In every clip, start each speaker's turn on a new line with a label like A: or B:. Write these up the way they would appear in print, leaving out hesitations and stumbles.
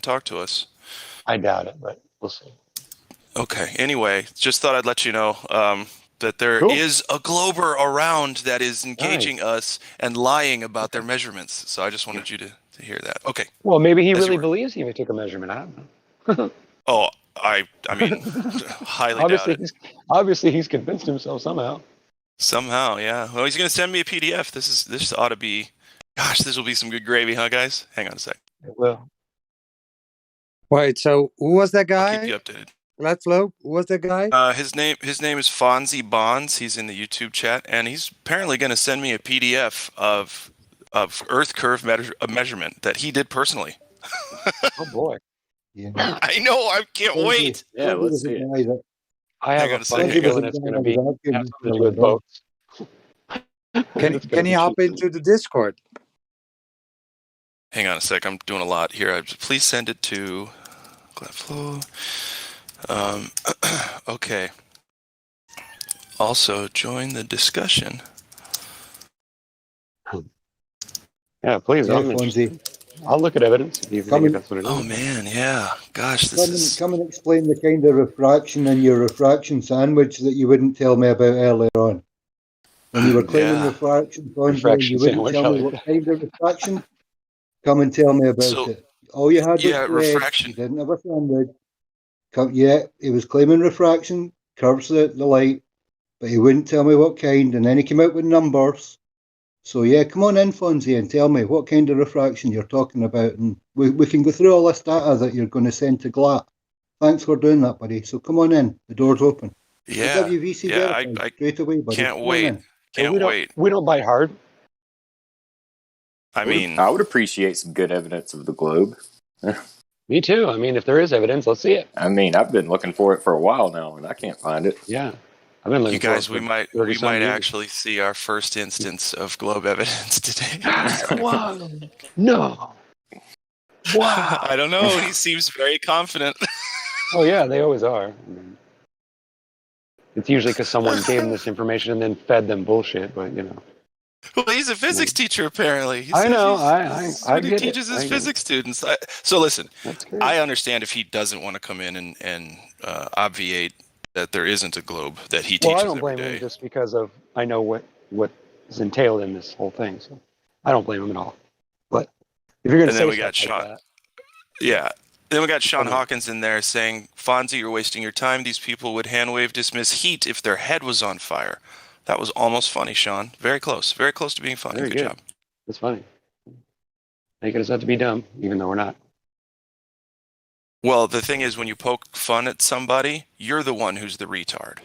A: talk to us.
B: I doubt it, but we'll see.
A: Okay. Anyway, just thought I'd let you know that there
B: Cool.
A: is a glober around that is engaging
B: Nice.
A: us and lying about their
B: Okay.
A: measurements. So I just wanted you to hear that. Okay,
B: Well, maybe he
A: as you
B: really
A: were.
B: believes he took a measurement. I don't
A: Oh, I mean,
B: know.
A: highly doubt
B: obviously,
A: it.
B: he's convinced himself somehow.
A: Somehow, yeah. Well, he's gonna send me a PDF. This ought to be, gosh, this will be some good gravy, huh, guys? Hang on a sec.
B: Well,
C: Wait, so who was that
A: I'll keep
C: guy?
A: you updated.
C: Let's Flow. Who was that guy?
A: His name is Fonzie Bonds. He's in the YouTube chat, and he's apparently going to send me a PDF of Earth curve measurement that he did personally.
B: oh boy.
D: Yeah.
A: I know. I can't wait.
E: Yeah, let's see it.
B: I have
A: Hang on
B: a
A: a
B: funny
A: second.
B: feeling it's going to be have something to do with boats.
C: Can you hop into the Discord?
A: Hang on a sec. I'm doing a lot here. Please send it to Gladflow. Okay. Also, join the discussion.
B: Yeah, please.
D: Yeah,
B: I'm interested. I'll look at evidence if you think that's what it is.
A: Oh man, yeah. Gosh,
D: Come and explain the kind of refraction in your refraction sandwich that you wouldn't tell me about earlier on. When you were claiming refraction, you wouldn't tell me what kind of refraction. Come and tell me about it. All you had was
A: refraction.
D: You didn't have a sandwich. Yeah, he was claiming refraction, curves the light, but he wouldn't tell me what kind, and then he came out with numbers. So yeah, come on in, Fonzie, and tell me what kind of refraction you're talking about, and we can go through all this data that you're going to send to GLAT. Thanks for doing that, buddy. So come on in. The door's open.
A: Yeah,
D: I'll give you VC
A: I
D: straight away, buddy.
A: Can't wait. Can't wait.
B: We don't bite hard.
A: I mean,
E: I would appreciate some good evidence of the globe.
B: Me too. I mean, if there is evidence, let's see it.
E: I mean, I've been looking for it for a while now, and I can't find it.
B: Yeah, I've been looking.
A: You guys, we might
B: years.
A: actually see our first instance of globe evidence today.
B: Wow! No. Wow!
A: I don't know. He seems very confident.
B: Oh yeah, they always are. I mean, it's usually because someone gave them this information and then fed them bullshit. But you know.
A: Well, he's a physics teacher, apparently.
B: I know. I
A: he teaches his physics students. So listen, I understand if he doesn't want to come in and obviate that there isn't a globe that he teaches every day.
B: Well, I don't blame him just because of I know what is entailed in this whole thing. So I don't blame him at all. But if you're going to say
A: we got Sean. Yeah. Then we got Sean Hawkins in there saying, Fonzie, you're wasting your time. These people would hand wave dismiss heat if their head was on fire. That was almost funny, Sean. Very close. Very close to being funny. Good job.
B: It's funny. Making us have to be dumb, even though we're not.
A: Well, the thing is, when you poke fun at somebody, you're the one who's the retard.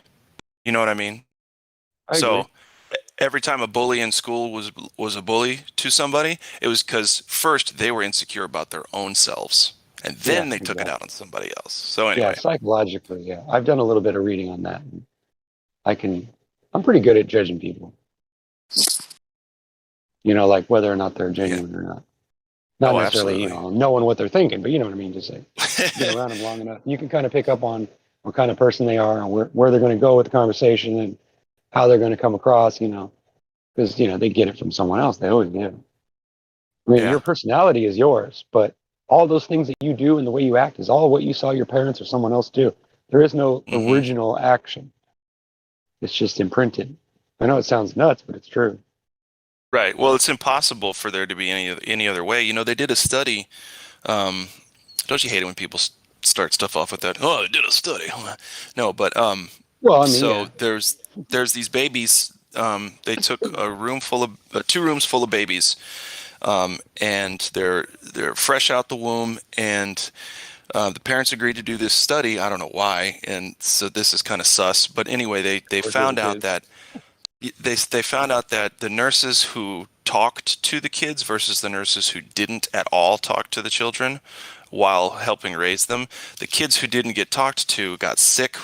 A: You know what I mean? So every time a bully in school was a bully to somebody, it was because first they were insecure about their own selves, and then they took it out on somebody else. So anyway.
B: Yeah, psychologically, yeah. I've done a little bit of reading on that. I'm pretty good at judging people. You know, like whether or not they're genuine or not. Not necessarily,
A: absolutely.
B: Knowing what they're thinking, but you know what I mean. Just say, get around them long enough, you can kind of pick up on what kind of person they are and where they're going to go with the conversation and how they're going to come across. Because they get it from someone else. They always do. I mean, your personality is yours, but all those things that you do and the way you act is all what you saw your parents or someone else do. There is no original action. It's just imprinted. I know it sounds nuts, but it's true.
A: Right. Well, it's impossible for there to be any other way. They did a study. Don't you hate it when people start stuff off with that? Oh, I did a study. No, but there's these babies. They took two rooms full of babies, and they're fresh out the womb, and the parents agreed to do this study. I don't know why, and so this is kind of sus. But anyway, they found out that they found out that the nurses who talked to the kids versus the nurses who didn't at all talk to the children while helping raise them, the kids who didn't get talked to got sick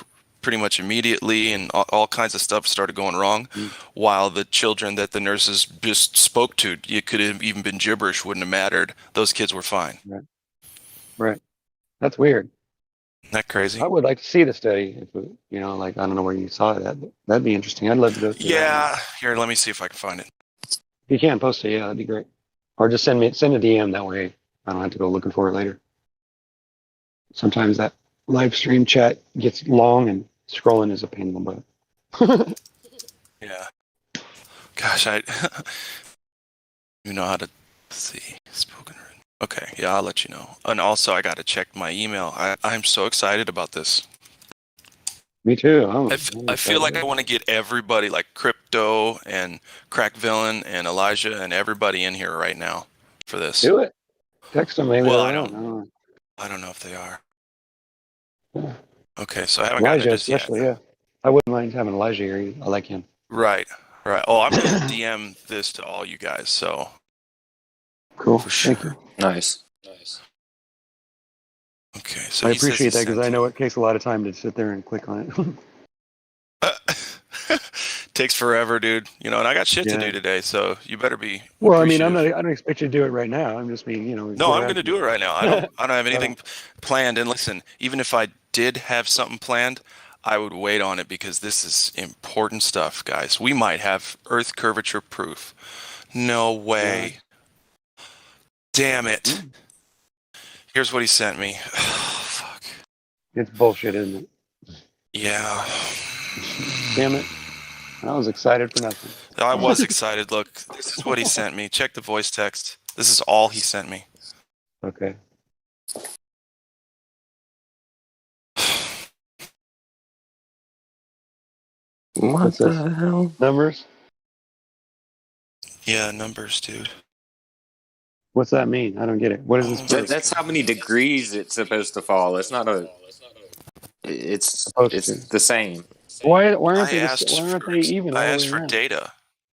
A: pretty much immediately, and all kinds of stuff started going wrong, while the children that the nurses just spoke to, it could have even been gibberish, wouldn't have mattered. Those kids were fine.
B: Right. That's weird.
A: Isn't that crazy?
B: I would like to see the study. If I don't know where you saw that. That'd be interesting. I'd love to go through that.
A: Here, let me see if I can find it.
B: If you can post it, yeah, that'd be great. Or just send a DM. That way I don't have to go looking for it later. Sometimes that live stream chat gets long and scrolling is a pain in the butt.
A: Yeah. Gosh, I you know how to see spoken word. Okay, yeah, I'll let you know. And also, I got to check my email. I'm so excited about this.
B: Me too.
A: I feel like I want to get everybody, like Crypto and Crack Villain and Elijah and everybody in here right now for this.
B: Do it. Text them. Maybe
A: Well,
B: they're
A: I
B: on.
A: don't. I don't know if they are.
B: Yeah.
A: Okay, so I haven't gotten
B: Elijah,
A: it just yet.
B: especially. Yeah, I wouldn't mind having Elijah here. I like him.
A: Right, right. Oh, I'm gonna DM this to all you guys. So
B: Cool.
A: for sure.
B: Thank you.
E: Nice.
A: Okay, so
B: I
A: he says
B: appreciate
A: he
B: that because
A: sent
B: I know it takes a lot of time to sit there and click on it.
A: Takes forever, dude. You know, and I got shit to
B: Yeah.
A: do today, so you better be.
B: Well, I mean, I
A: appreciative.
B: don't expect you to do it right now. I'm just being,
A: No, I'm going to do it right now. I don't have anything
B: don't-
A: planned. And listen, even if I did have something planned, I would wait on it because this is important stuff, guys. We might have Earth curvature proof. No way. Damn it. Here's what he sent me. Fuck.
B: It's bullshit, isn't it?
A: Yeah.
B: Damn it. I was excited for nothing.
A: I was excited. Look, this is what he sent me. Check the voice text. This is all he sent me.
B: Okay.
E: What
B: What's
E: the
B: this?
E: hell?
B: Numbers?
A: Yeah, numbers, dude.
B: What's that mean? I don't get it. What is this
A: Oh,
B: proof?
E: That's how many degrees it's supposed to fall. It's not a. It's
B: Supposed to.
E: the same.
B: Why aren't they?
A: I asked
B: Why aren't
A: for,
B: they even all
A: I
B: the
A: asked
B: way
A: for
B: around?
A: data.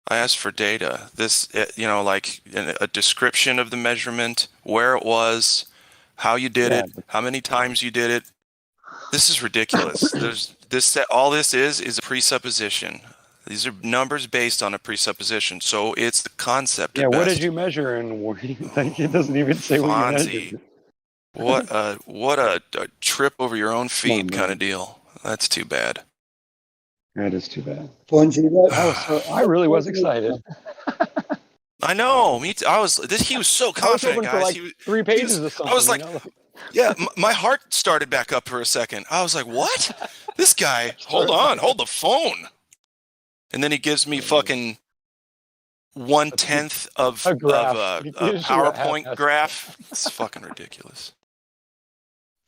A: I asked for data. This, like a description of the measurement, where it was, how you did
B: Yeah,
A: it, how many times you did it. This is ridiculous. All this is a presupposition. These are numbers based on a presupposition. So it's the concept
B: Yeah,
A: at
B: what
A: best.
B: did you measure? And it doesn't even say what you
A: Fonzie.
B: measured.
A: What a trip over your own feet
B: man.
A: kind of deal. That's too bad.
B: That is too bad.
D: Fonzie,
B: I really was excited.
A: I know. Me too. He was so
B: I was
A: confident,
B: hoping for
A: guys.
B: like
A: He was,
B: 3 pages of something.
A: I was like,
B: you know?
A: yeah, my heart started back up for a second. I was like, what? This guy, hold the phone. And then he gives me fucking 1/10 of
B: A graph.
A: a
B: He gives you a
A: PowerPoint
B: half-assed
A: graph. It's fucking ridiculous.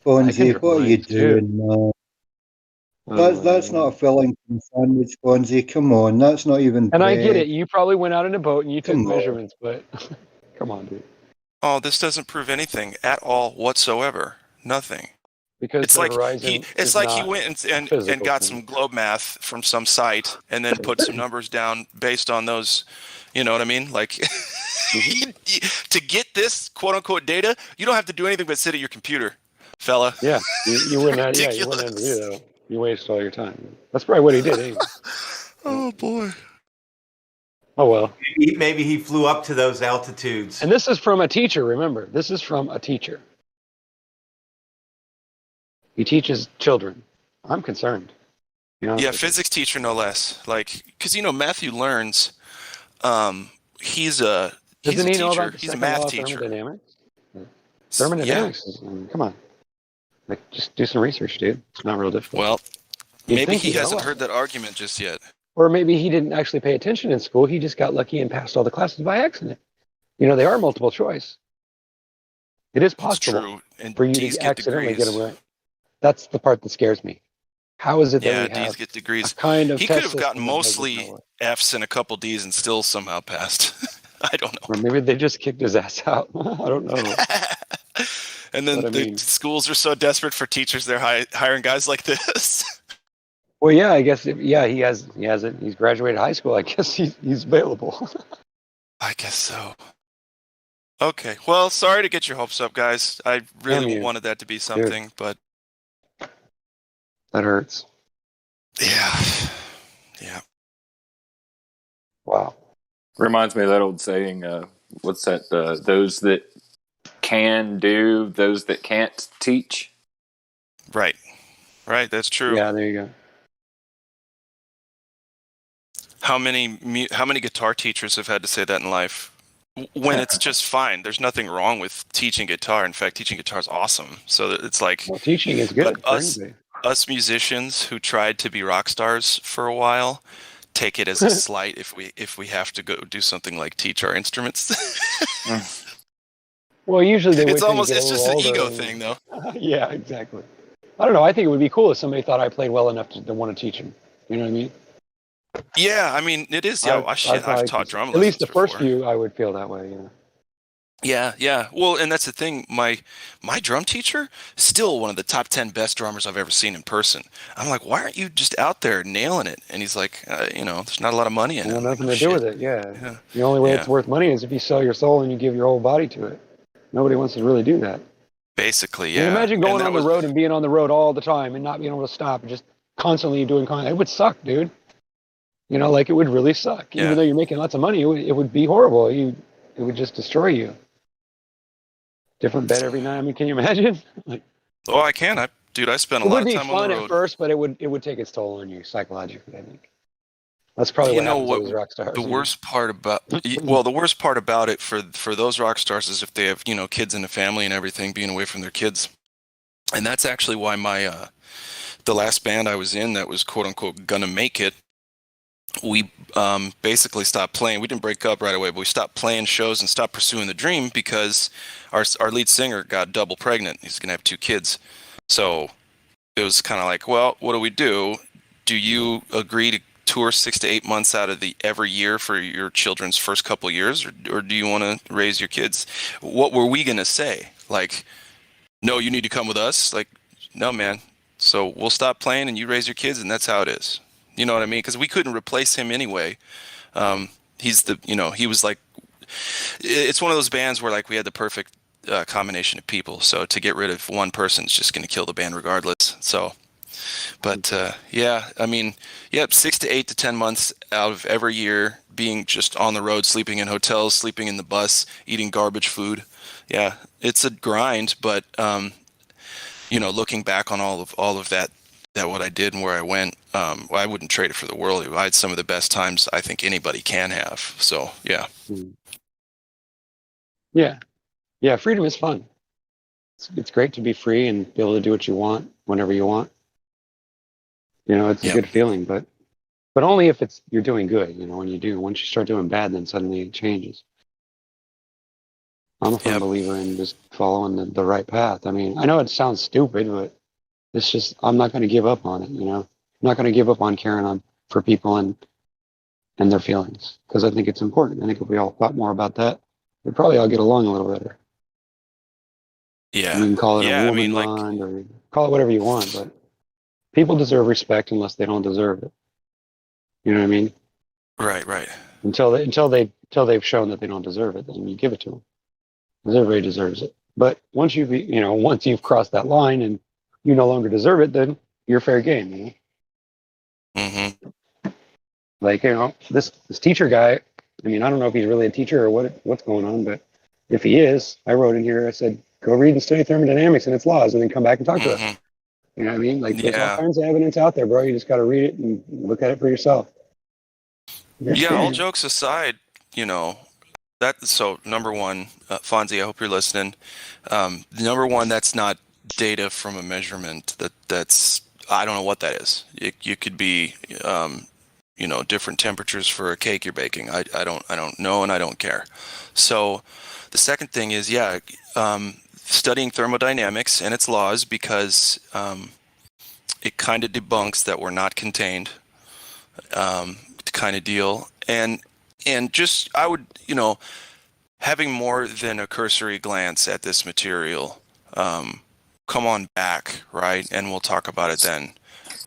D: Fonzie,
B: I can
D: what are you
B: draw too.
D: doing, man? That's not a filling sandwich, Fonzie. Come on, that's not even.
B: And I get
D: bread.
B: it. You probably went out in a boat and you took
D: Come on.
B: measurements, but come on, dude.
A: Oh, this doesn't prove anything at all whatsoever. Nothing.
B: Because
A: It's
B: the
A: like
B: horizon
A: it's
B: is
A: like he
B: not
A: went
B: a
A: and
B: physical
A: got
B: thing.
A: some globe math from some site and then put some numbers down based on those. You know what I mean? Like to get this quote unquote data, you don't have to do anything but sit at your computer, fella.
B: Yeah, you wouldn't have. Yeah, you wouldn't have to do that. You waste all your time. That's probably what he did. Anyway.
A: Oh boy.
B: Oh well.
F: Maybe he flew up to those altitudes.
B: And this is from a teacher. Remember, this is from a teacher. He teaches children. I'm concerned.
A: Yeah, physics teacher no less. Like, because Matthew learns. He's a
B: Doesn't he
A: teacher.
B: know about the
A: He's a
B: second
A: math
B: law of
A: teacher.
B: thermodynamics?
A: Yeah.
B: Thermodynamics is, come on. Like, just do some research, dude. It's not real difficult.
A: Well,
B: You'd
A: maybe
B: think
A: he
B: he'd know
A: hasn't
B: it.
A: heard that argument just yet.
B: Or maybe he didn't actually pay attention in school. He just got lucky and passed all the classes by accident. They are multiple choice. It is
A: It's
B: possible
A: true. And
B: for you
A: D's
B: to
A: get
B: accidentally
A: degrees.
B: get them right. That's the part that scares me. How is it that
A: Yeah,
B: we
A: D's
B: have
A: get degrees.
B: a kind of
A: He
B: test
A: could have gotten
B: system that doesn't
A: mostly
B: know it?
A: F's and a couple D's and still somehow passed. I don't know.
B: Or maybe they just kicked his ass out. I don't know.
A: And then
B: But I
A: the
B: mean-
A: schools are so desperate for teachers, they're hiring guys like this.
B: Well, yeah, I guess. He has it. He's graduated high school. I guess he's available.
A: I guess so. Okay. Well, sorry to get your hopes up, guys. I really
B: Damn you.
A: wanted that to be something, but
B: That hurts.
A: yeah. Yeah.
B: Wow.
E: Reminds me of that old saying. What's that? Those that can do, those that can't teach.
A: Right. Right. That's true.
B: Yeah, there you go.
A: How many guitar teachers have had to say that in life? when it's just fine. There's nothing wrong with teaching guitar. In fact, teaching guitar is awesome. So it's like,
B: Well, teaching is
A: but
B: good for anybody.
A: us musicians who tried to be rock stars for a while take it as a slight if we have to go do something like teach our instruments.
B: Well, usually they wait till you get a
A: It's
B: little
A: just an
B: older.
A: ego
B: and-
A: thing though.
B: Yeah, exactly. I don't know. I think it would be cool if somebody thought I played well enough to want to teach them. You know what I mean?
A: Yeah, I mean it is. Yeah, I've
B: probably
A: taught
B: could-
A: drum
B: At least the
A: lessons
B: first
A: before.
B: few, I would feel that way. You know.
A: Yeah, yeah. Well, and that's the thing. My drum teacher, still one of the top 10 best drummers I've ever seen in person. I'm like, why aren't you just out there nailing it? And he's like, there's not a lot of money in it.
B: It has
A: I'm like,
B: nothing
A: "Oh,
B: to do with
A: shit."
B: it. Yeah.
A: Yeah,
B: The only way
A: yeah.
B: it's worth money is if you sell your soul and you give your whole body to it. Nobody wants to really do that.
A: Basically,
B: I mean,
A: yeah.
B: imagine
A: And
B: going
A: that
B: on the
A: was,
B: road and being on the road all the time and not being able to stop and just constantly doing content. It would suck, dude. You know, like it would really suck.
A: Yeah.
B: Even though you're making lots of money, it would be horrible. It would just destroy you. Different bed every night. I mean, can you imagine? Like,
A: oh, I can. I spent a
B: it
A: lot
B: would
A: of
B: be
A: time on
B: fun
A: the
B: at
A: road.
B: first, but it would take its toll on you psychologically, I think. That's probably
A: You
B: what
A: know
B: happens to
A: what?
B: those rock stars.
A: The
B: you know?
A: worst part about the worst part about it for those rock stars is if they have kids and a family and everything, being away from their kids. And that's actually why my the last band I was in that was quote unquote gonna make it, we basically stopped playing. We didn't break up right away, but we stopped playing shows and stopped pursuing the dream because our lead singer got double pregnant. He's gonna have 2 kids. So it was kind of like, well, what do we do? Do you agree to tour 6 to 8 months out of the every year for your children's first couple years, or do you want to raise your kids? What were we gonna say? Like, no, you need to come with us. Like, no, man. So we'll stop playing and you raise your kids, and that's how it is. You know what I mean? Because we couldn't replace him anyway. He was like, it's one of those bands where like we had the perfect combination of people. So to get rid of one person is just going to kill the band regardless. So, but yeah, I mean, 6 to 8 to 10 months out of every year being just on the road, sleeping in hotels, sleeping in the bus, eating garbage food. Yeah, it's a grind, but looking back on all of that what I did and where I went, I wouldn't trade it for the world. I had some of the best times I think anybody can have. So yeah.
B: Yeah. Yeah. Freedom is fun. It's great to be free and be able to do what you want whenever you want. You know, it's a
A: Yep.
B: good feeling, but only if you're doing good. You know, once you start doing bad, then suddenly it changes. I'm a firm
A: Yep.
B: believer in just following the right path. I mean, I know it sounds stupid, but it's just, I'm not going to give up on it. You know, I'm not going to give up on caring for people and their feelings, because I think it's important. I think if we all thought more about that, we'd probably all get along a little better.
A: Yeah.
B: You can call it
A: Yeah,
B: a
A: I
B: woman
A: mean, like,
B: bond or call it whatever you want, but people deserve respect unless they don't deserve it. You know what I mean?
A: right.
B: Until they've shown that they don't deserve it, then you give it to them. Because everybody deserves it. But once you've crossed that line and you no longer deserve it, then you're fair game. You know?
A: Mm-hmm.
B: Like, this teacher guy. I mean, I don't know if he's really a teacher or what's going on, but if he is, I wrote in here. I said, go read and study thermodynamics and its laws, and then come back and talk to us.
A: Mm-hmm.
B: You know what I mean? Like, there's all
A: Yeah.
B: kinds of evidence out there, bro. You just got to read it and look at it for yourself.
A: Yeah, all jokes aside, so number one, Fonzie, I hope you're listening. Number one, that's not data from a measurement. That's I don't know what that is. You could be, different temperatures for a cake you're baking. I don't know, and I don't care. So the second thing is, studying thermodynamics and its laws, because it kind of debunks that we're not contained, kind of deal. And just, I would, having more than a cursory glance at this material, come on back, right? And we'll talk about it then.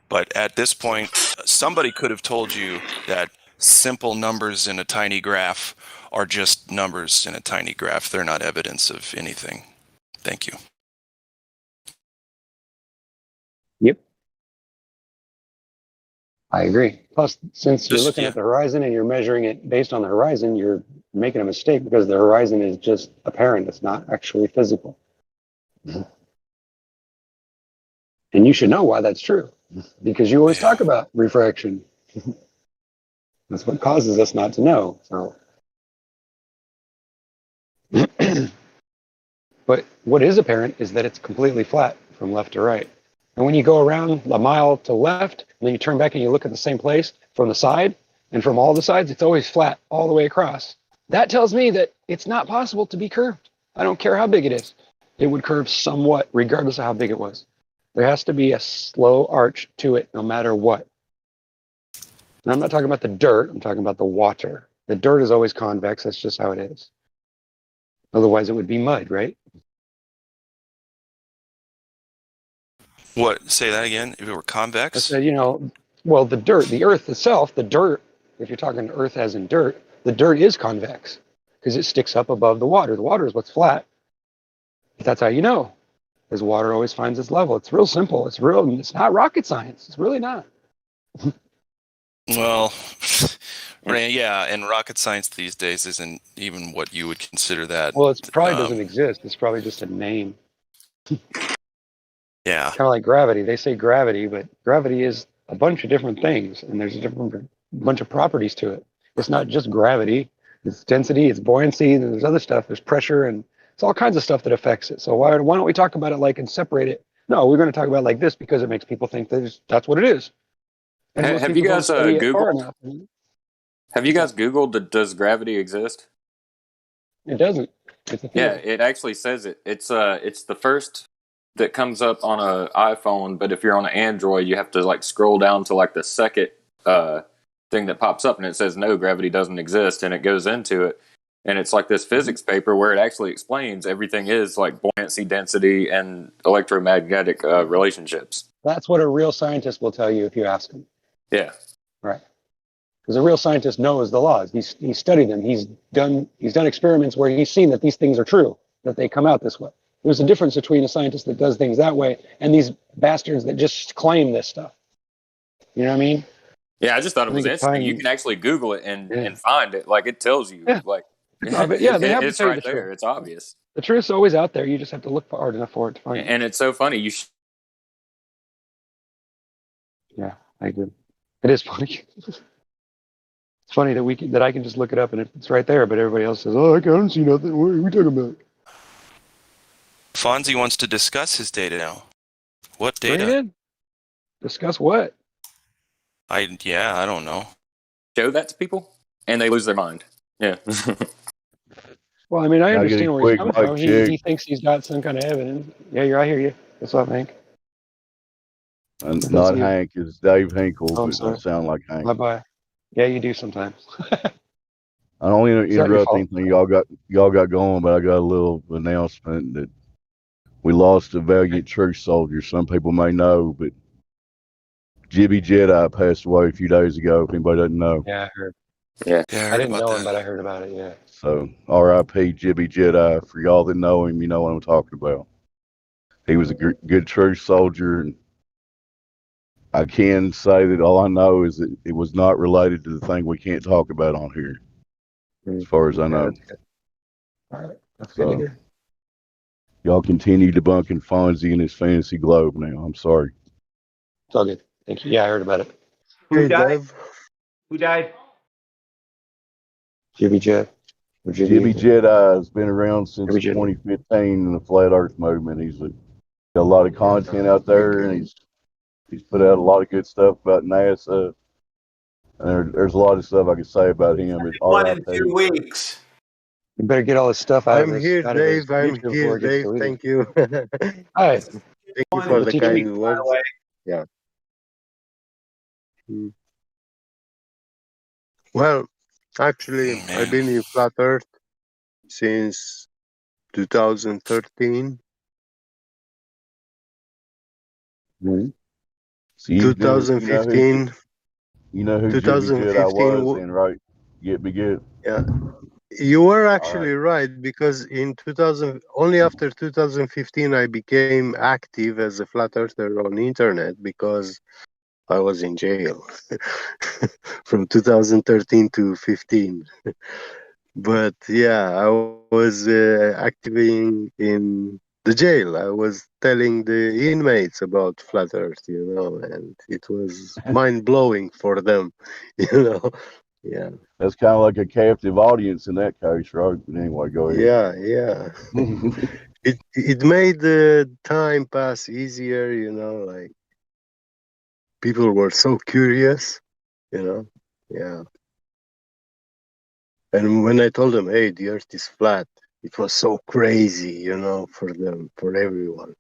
A: But at this point, somebody could have told you that simple numbers in a tiny graph are just numbers in a tiny graph. They're not evidence of anything. Thank you.
B: Yep. I agree. Plus, since you're looking at the horizon and you're measuring it based on the horizon, you're making a mistake because the horizon is just apparent. It's not actually physical. Mm-hmm. And you should know why that's true, because you always talk about refraction. That's what causes us not to know. So But what is apparent is that it's completely flat from left to right. And when you go around a mile to left, and then you turn back and you look at the same place from the side, and from all the sides, it's always flat all the way across. That tells me that it's not possible to be curved. I don't care how big it is. It would curve somewhat, regardless of how big it was. There has to be a slow arch to it, no matter what. And I'm not talking about the dirt. I'm talking about the water. The dirt is always convex. That's just how it is. Otherwise, it would be mud, right?
A: What? Say that again. If it were
B: I
A: convex?
B: said, well, the dirt, the earth itself, the dirt, if you're talking earth as in dirt, the dirt is convex because it sticks up above the water. The water is what's flat. That's how you know, because water always finds its level. It's real simple. It's not rocket science. It's really not.
A: Well, yeah, and rocket science these days isn't even what you would consider that.
B: Well, it probably doesn't exist. It's probably just a name.
A: Yeah.
B: Kind of like gravity. They say gravity, but gravity is a bunch of different things, and there's a bunch of properties to it. It's not just gravity. It's density, it's buoyancy, and there's other stuff. There's pressure, and it's all kinds of stuff that affects it. So why don't we talk about it like and separate it? No, we're going to talk about it like this because it makes people think that's what it is. And most
E: Have you
B: people
E: guys
B: don't study it far
E: Googled?
B: enough.
E: Have you guys Googled does gravity exist?
B: It doesn't. It's a
E: Yeah,
B: theory.
E: it actually says it. It's the first that comes up on an iPhone, but if you're on an Android, you have to like scroll down to like the second thing that pops up, and it says no, gravity doesn't exist, and it goes into it, and it's like this physics paper where it actually explains everything is like buoyancy, density, and electromagnetic relationships.
B: That's what a real scientist will tell you if you ask him.
E: Yeah.
B: Right. Because a real scientist knows the laws. He's studied them. He's done experiments where he's seen that these things are true, that they come out this way. There's a difference between a scientist that does things that way and these bastards that just claim this stuff. You know what I mean?
E: Yeah, I just thought it
B: I
E: was
B: think it's
E: interesting. You
B: time.
E: can actually Google it and
B: Yeah.
E: find it. Like it tells you.
B: Yeah.
E: Like
B: Yeah, they have to
E: it's
B: tell you
E: right
B: the
E: there.
B: truth.
E: It's obvious.
B: The truth's always out there. You just have to look hard enough for it to find it.
E: And it's so funny.
B: Yeah, I agree. It is funny. It's funny that I can just look it up and it's right there, but everybody else says, "Oh, I don't see nothing. What are we talking about?"
A: Fonzie wants to discuss his data now. What
B: Bring it
A: data?
B: in. Discuss what?
A: I don't know.
E: show that to people and they lose their mind. Yeah.
B: Well, I mean, I
G: Can I get a
B: understand where he's
G: quick
B: coming
G: mic
B: from.
G: check?
B: He thinks he's got some kind of evidence. Yeah, I hear you. What's up, Hank?
G: And not
B: you.
G: Hank, it's Dave Hinkle,
B: Oh, I'm
G: but I
B: sorry.
G: sound like Hank.
B: Bye-bye. Yeah, you do sometimes.
G: I don't want to
B: It's not your
G: interrupt
B: fault.
G: anything y'all got going, but I got a little announcement that we lost a valiant truth soldier. Some people may know, but Jibby Jedi passed away a few days ago. If anybody doesn't know,
B: Yeah, I heard.
A: Yeah, I
B: I
A: heard
B: didn't
A: about
B: know him,
A: that.
B: but I heard about it, yeah.
G: so R.I.P. Jibby Jedi. For y'all that know him, you know what I'm talking about. He was a good truth soldier, and I can say that all I know is that it was not related to the thing we can't talk about on here, as far as I know.
B: That's good. All right, that's good to hear.
G: Y'all continue debunking Fonzie and his fantasy globe now. I'm sorry.
B: It's all good. Thank you. Yeah, I heard about it.
F: Who died? Who died?
B: Jibby Jet. Or
G: Jibby Jedi has been around since
B: Jibby Jedi.
G: 2015 in the Flat Earth movement. He's got a lot of content out there, and he's put out a lot of good stuff about NASA. And there's a lot of stuff I could say about him. But
F: One in
G: RIP.
F: 2 weeks.
B: You better get all this stuff out
C: I'm
B: of his
C: here,
B: out of his
C: Dave. I'm
B: YouTube before
C: here,
B: it gets
C: Dave.
B: deleted.
C: Thank you.
B: Hi.
C: Thank you
F: One
C: for
F: in
C: the
F: 2
C: kind
F: weeks, by
C: words.
F: the way.
C: Yeah. Well, actually,
A: Man.
C: I've been in Flat Earth since 2013.
B: Mhm.
G: So you know who
C: 2015.
G: Jibby Jedi
C: 2015
G: was, then, right? Get me good.
C: Yeah. You were actually right, because in 2000, only after 2015, I became active as a flat earther on the internet because I was in jail from 2013 to 15. But yeah, I was active in the jail. I was telling the inmates about flat earth, and it was mind blowing for them, Yeah.
G: That's kind of like a captive audience in that case, right? But anyway, go ahead.
C: Yeah. It made the time pass easier, like people were so curious, you know. Yeah. And when I told them, hey, the earth is flat, it was so crazy, for them, for everyone.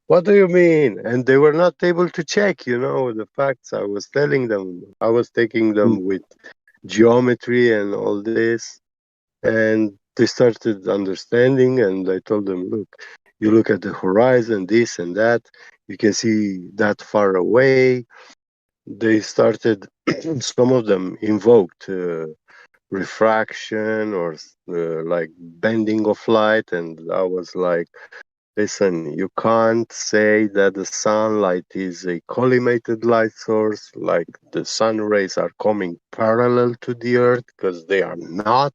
C: What do you mean? And they were not able to check, the facts I was telling them. I was taking them with geometry and all this. And they started understanding. And I told them, look, you look at the horizon, this and that, you can see that far away. They started, some of them invoked refraction or like bending of light. And I was like, listen, you can't say that the sunlight is a collimated light source, like the sun rays are coming parallel to the earth, because they are not.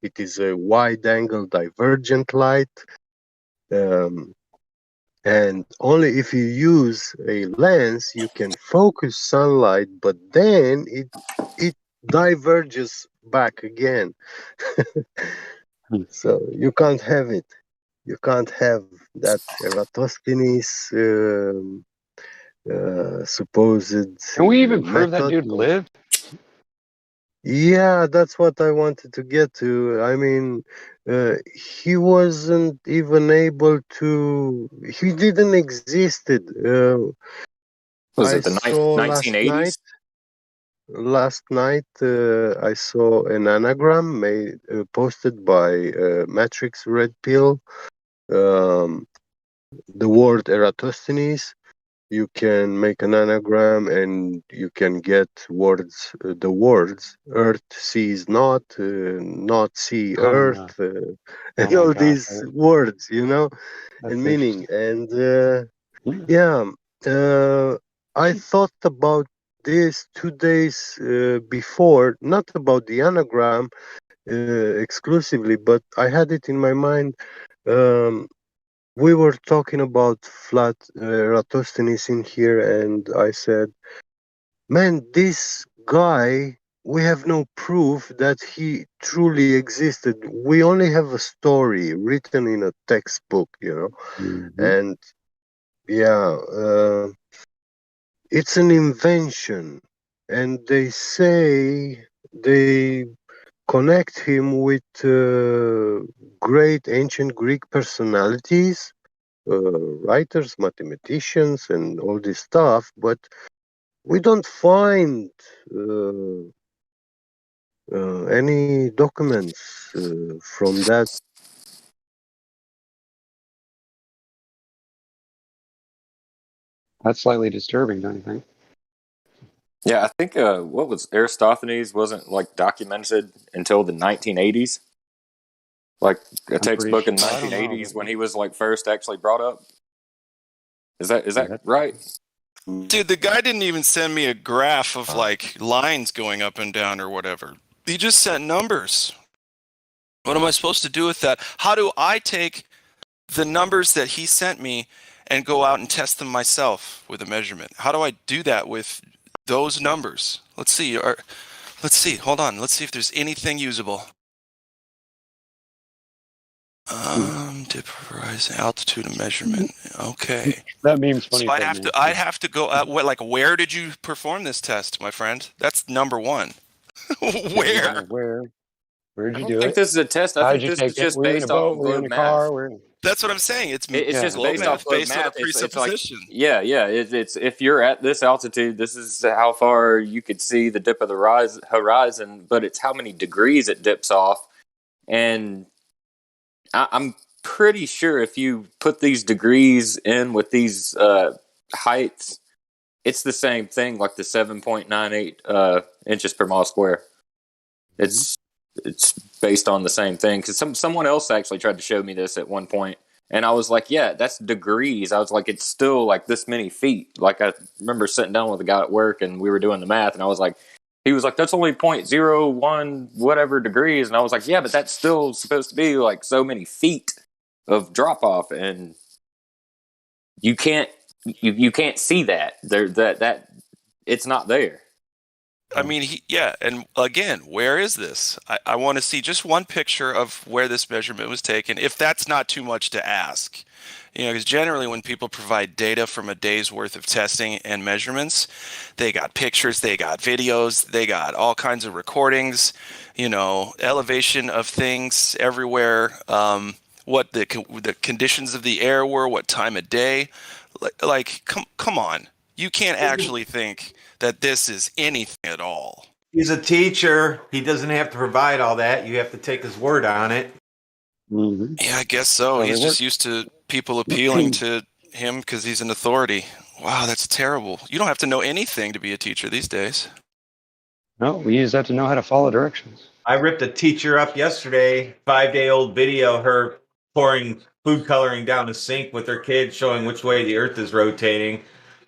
C: It is a wide angle divergent light. Um, and only if you use a lens, you can focus sunlight, but then it diverges back again. So you can't have it. You can't have that Eratosthenes supposed
B: Can we even prove that
C: method.
B: dude lived?
C: Yeah, that's what I wanted to get to. I mean, he wasn't even able to. He didn't existed.
E: Was
C: I
E: it the
C: saw last night.
E: 1980s?
C: Last night, I saw an anagram made posted by Matrix Red Pill. Um, the word Eratosthenes. You can make an anagram and you can get words, the words earth sees not see
B: Oh
C: earth,
B: no. Oh
C: and
B: my
C: all
B: God.
C: these words, and
B: That's
C: meaning.
B: interesting.
C: And
B: Hmm.
C: yeah, I thought about this 2 days before, not about the anagram exclusively, but I had it in my mind. Um, we were talking about flat Eratosthenes in here, and I said, man, this guy, we have no proof that he truly existed. We only have a story written in a textbook,
B: Hmm.
C: and yeah, it's an invention. And they say they connect him with great ancient Greek personalities, writers, mathematicians, and all this stuff, but we don't find uh, any documents from that.
B: That's slightly disturbing, don't you think?
E: Yeah, I think what was Aristophanes wasn't like documented until the 1980s. Like a
B: I'm pretty
E: textbook
B: sure.
E: in the
B: I don't know,
E: 1980s when he was like first actually brought up. Is that
B: but
E: right?
A: Dude, the guy didn't even send me a graph of like lines going up and down or whatever. He just sent numbers. What am I supposed to do with that? How do I take the numbers that he sent me and go out and test them myself with a measurement? How do I do that with those numbers? Let's see. Let's see. Hold on. Let's see if there's anything usable. Dip horizon altitude and measurement. Okay.
B: that meme's
A: So
B: funny
A: I'd
B: for
A: have
B: me.
A: to. I'd have to go. Where did you perform this test, my friend? That's number one.
B: Yeah,
A: Where?
B: where'd
E: I
B: you
E: don't
B: do
E: think
B: it?
E: this is a test. I
B: How'd
E: think
B: you
E: this
B: take
E: is
B: it?
E: just
B: Were you in a
E: based off
B: boat?
E: of
B: Were you in
E: globe
B: a car?
E: math.
B: That's
A: what I'm saying. It's
E: It's
B: yeah.
E: just
A: globe
E: based off
A: math
E: globe
A: based on a
E: math. It's like
A: presupposition.
E: yeah. It's if you're at this altitude, this is how far you could see the dip of the horizon. But it's how many degrees it dips off, and I'm pretty sure if you put these degrees in with these heights, it's the same thing, like the 7.98 inches per mile square.
B: Mhm.
E: It's based on the same thing because someone else actually tried to show me this at one point, and I was like, yeah, that's degrees. I was like, it's still like this many feet. Like I remember sitting down with a guy at work and we were doing the math, and I was like, he was like, that's only 0.01 whatever degrees, and I was like, yeah, but that's still supposed to be like so many feet of drop off, and you can't see that there, that it's not there.
A: I mean, and again, where is this? I want to see just one picture of where this measurement was taken, if that's not too much to ask. Because generally when people provide data from a day's worth of testing and measurements, they got pictures, they got videos, they got all kinds of recordings, elevation of things everywhere, what the conditions of the air were, what time of day. Like, come on. You can't actually think that this is anything at all.
F: He's a teacher. He doesn't have to provide all that. You have to take his word on it.
B: Mm-hmm.
A: Yeah, I guess so.
B: Well,
A: He's just used to people appealing to him because he's an authority. Wow, that's terrible. You don't have to know anything to be a teacher these days.
B: No, we just have to know how to follow directions.
F: I ripped a teacher up yesterday, 5-day-old video, her pouring food coloring down the sink with her kids, showing which way the earth is rotating,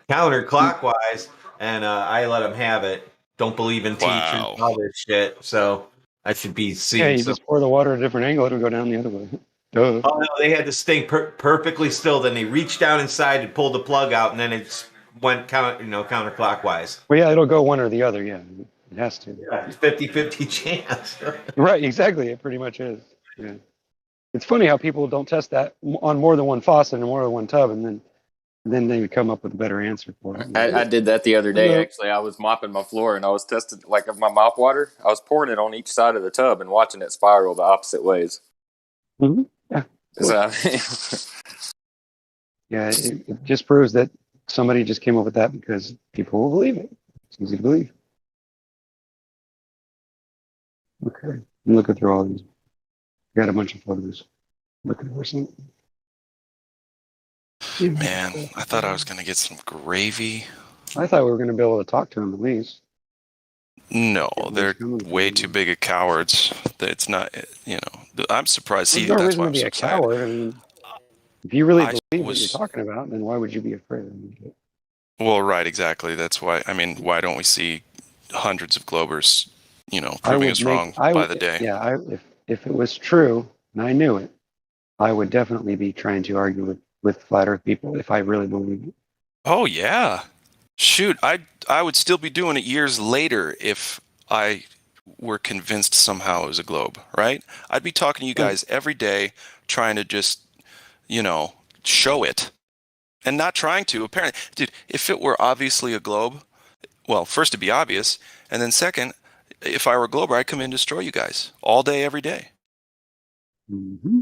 F: counterclockwise, and I let them have it. Don't believe in teachers,
A: Wow.
F: all this shit. So I should be seeing.
B: Yeah, you just pour the water at a different angle, it'll go down the other way. Duh.
F: Oh no, they had this thing perfectly still. Then they reached down inside and pulled the plug out, and then it went counterclockwise.
B: Well, yeah, it'll go one or the other. Yeah, it has to.
F: Yeah, 50-50 chance.
B: Right, exactly. It pretty much is. Yeah. It's funny how people don't test that on more than one faucet and more than one tub, and then they come up with a better answer for it.
E: I did that the other day, actually. I was mopping my floor, and I was testing, like, my mop water. I was pouring it on each side of the tub and watching it spiral the opposite ways.
B: Mm-hmm. Yeah.
E: So,
B: Yeah, it just proves that somebody just came up with that because people will believe it. It's easy to believe. Okay, I'm looking through all these. Got a bunch of photos. Looking for something.
A: Man, I thought I was going to get some gravy.
B: I thought we were going to be able to talk to him at least.
A: No, they're way too big of cowards. It's not, I'm surprised. See,
B: There's no
A: that's
B: reason
A: why
B: to
A: I'm
B: be
A: so
B: a
A: excited.
B: coward. I mean, if you really
A: I
B: believe what
A: was-
B: you're talking about, then why would you be afraid?
A: Well, right, exactly. That's why, why don't we see hundreds of Globers,
B: I
A: proving
B: would
A: us wrong by the day?
B: Yeah, if it was true and I knew it, I would definitely be trying to argue with flat Earth people if I really believed it.
A: Oh, yeah. Shoot, I would still be doing it years later if I were convinced somehow it was a globe, right? I'd be talking to you guys every day, trying to just, show it. And not trying to, apparently. Dude, if it were obviously a globe, well, first it'd be obvious, and then second, if I were a glober, I'd come in and destroy you guys all day, every day.
B: Mm-hmm.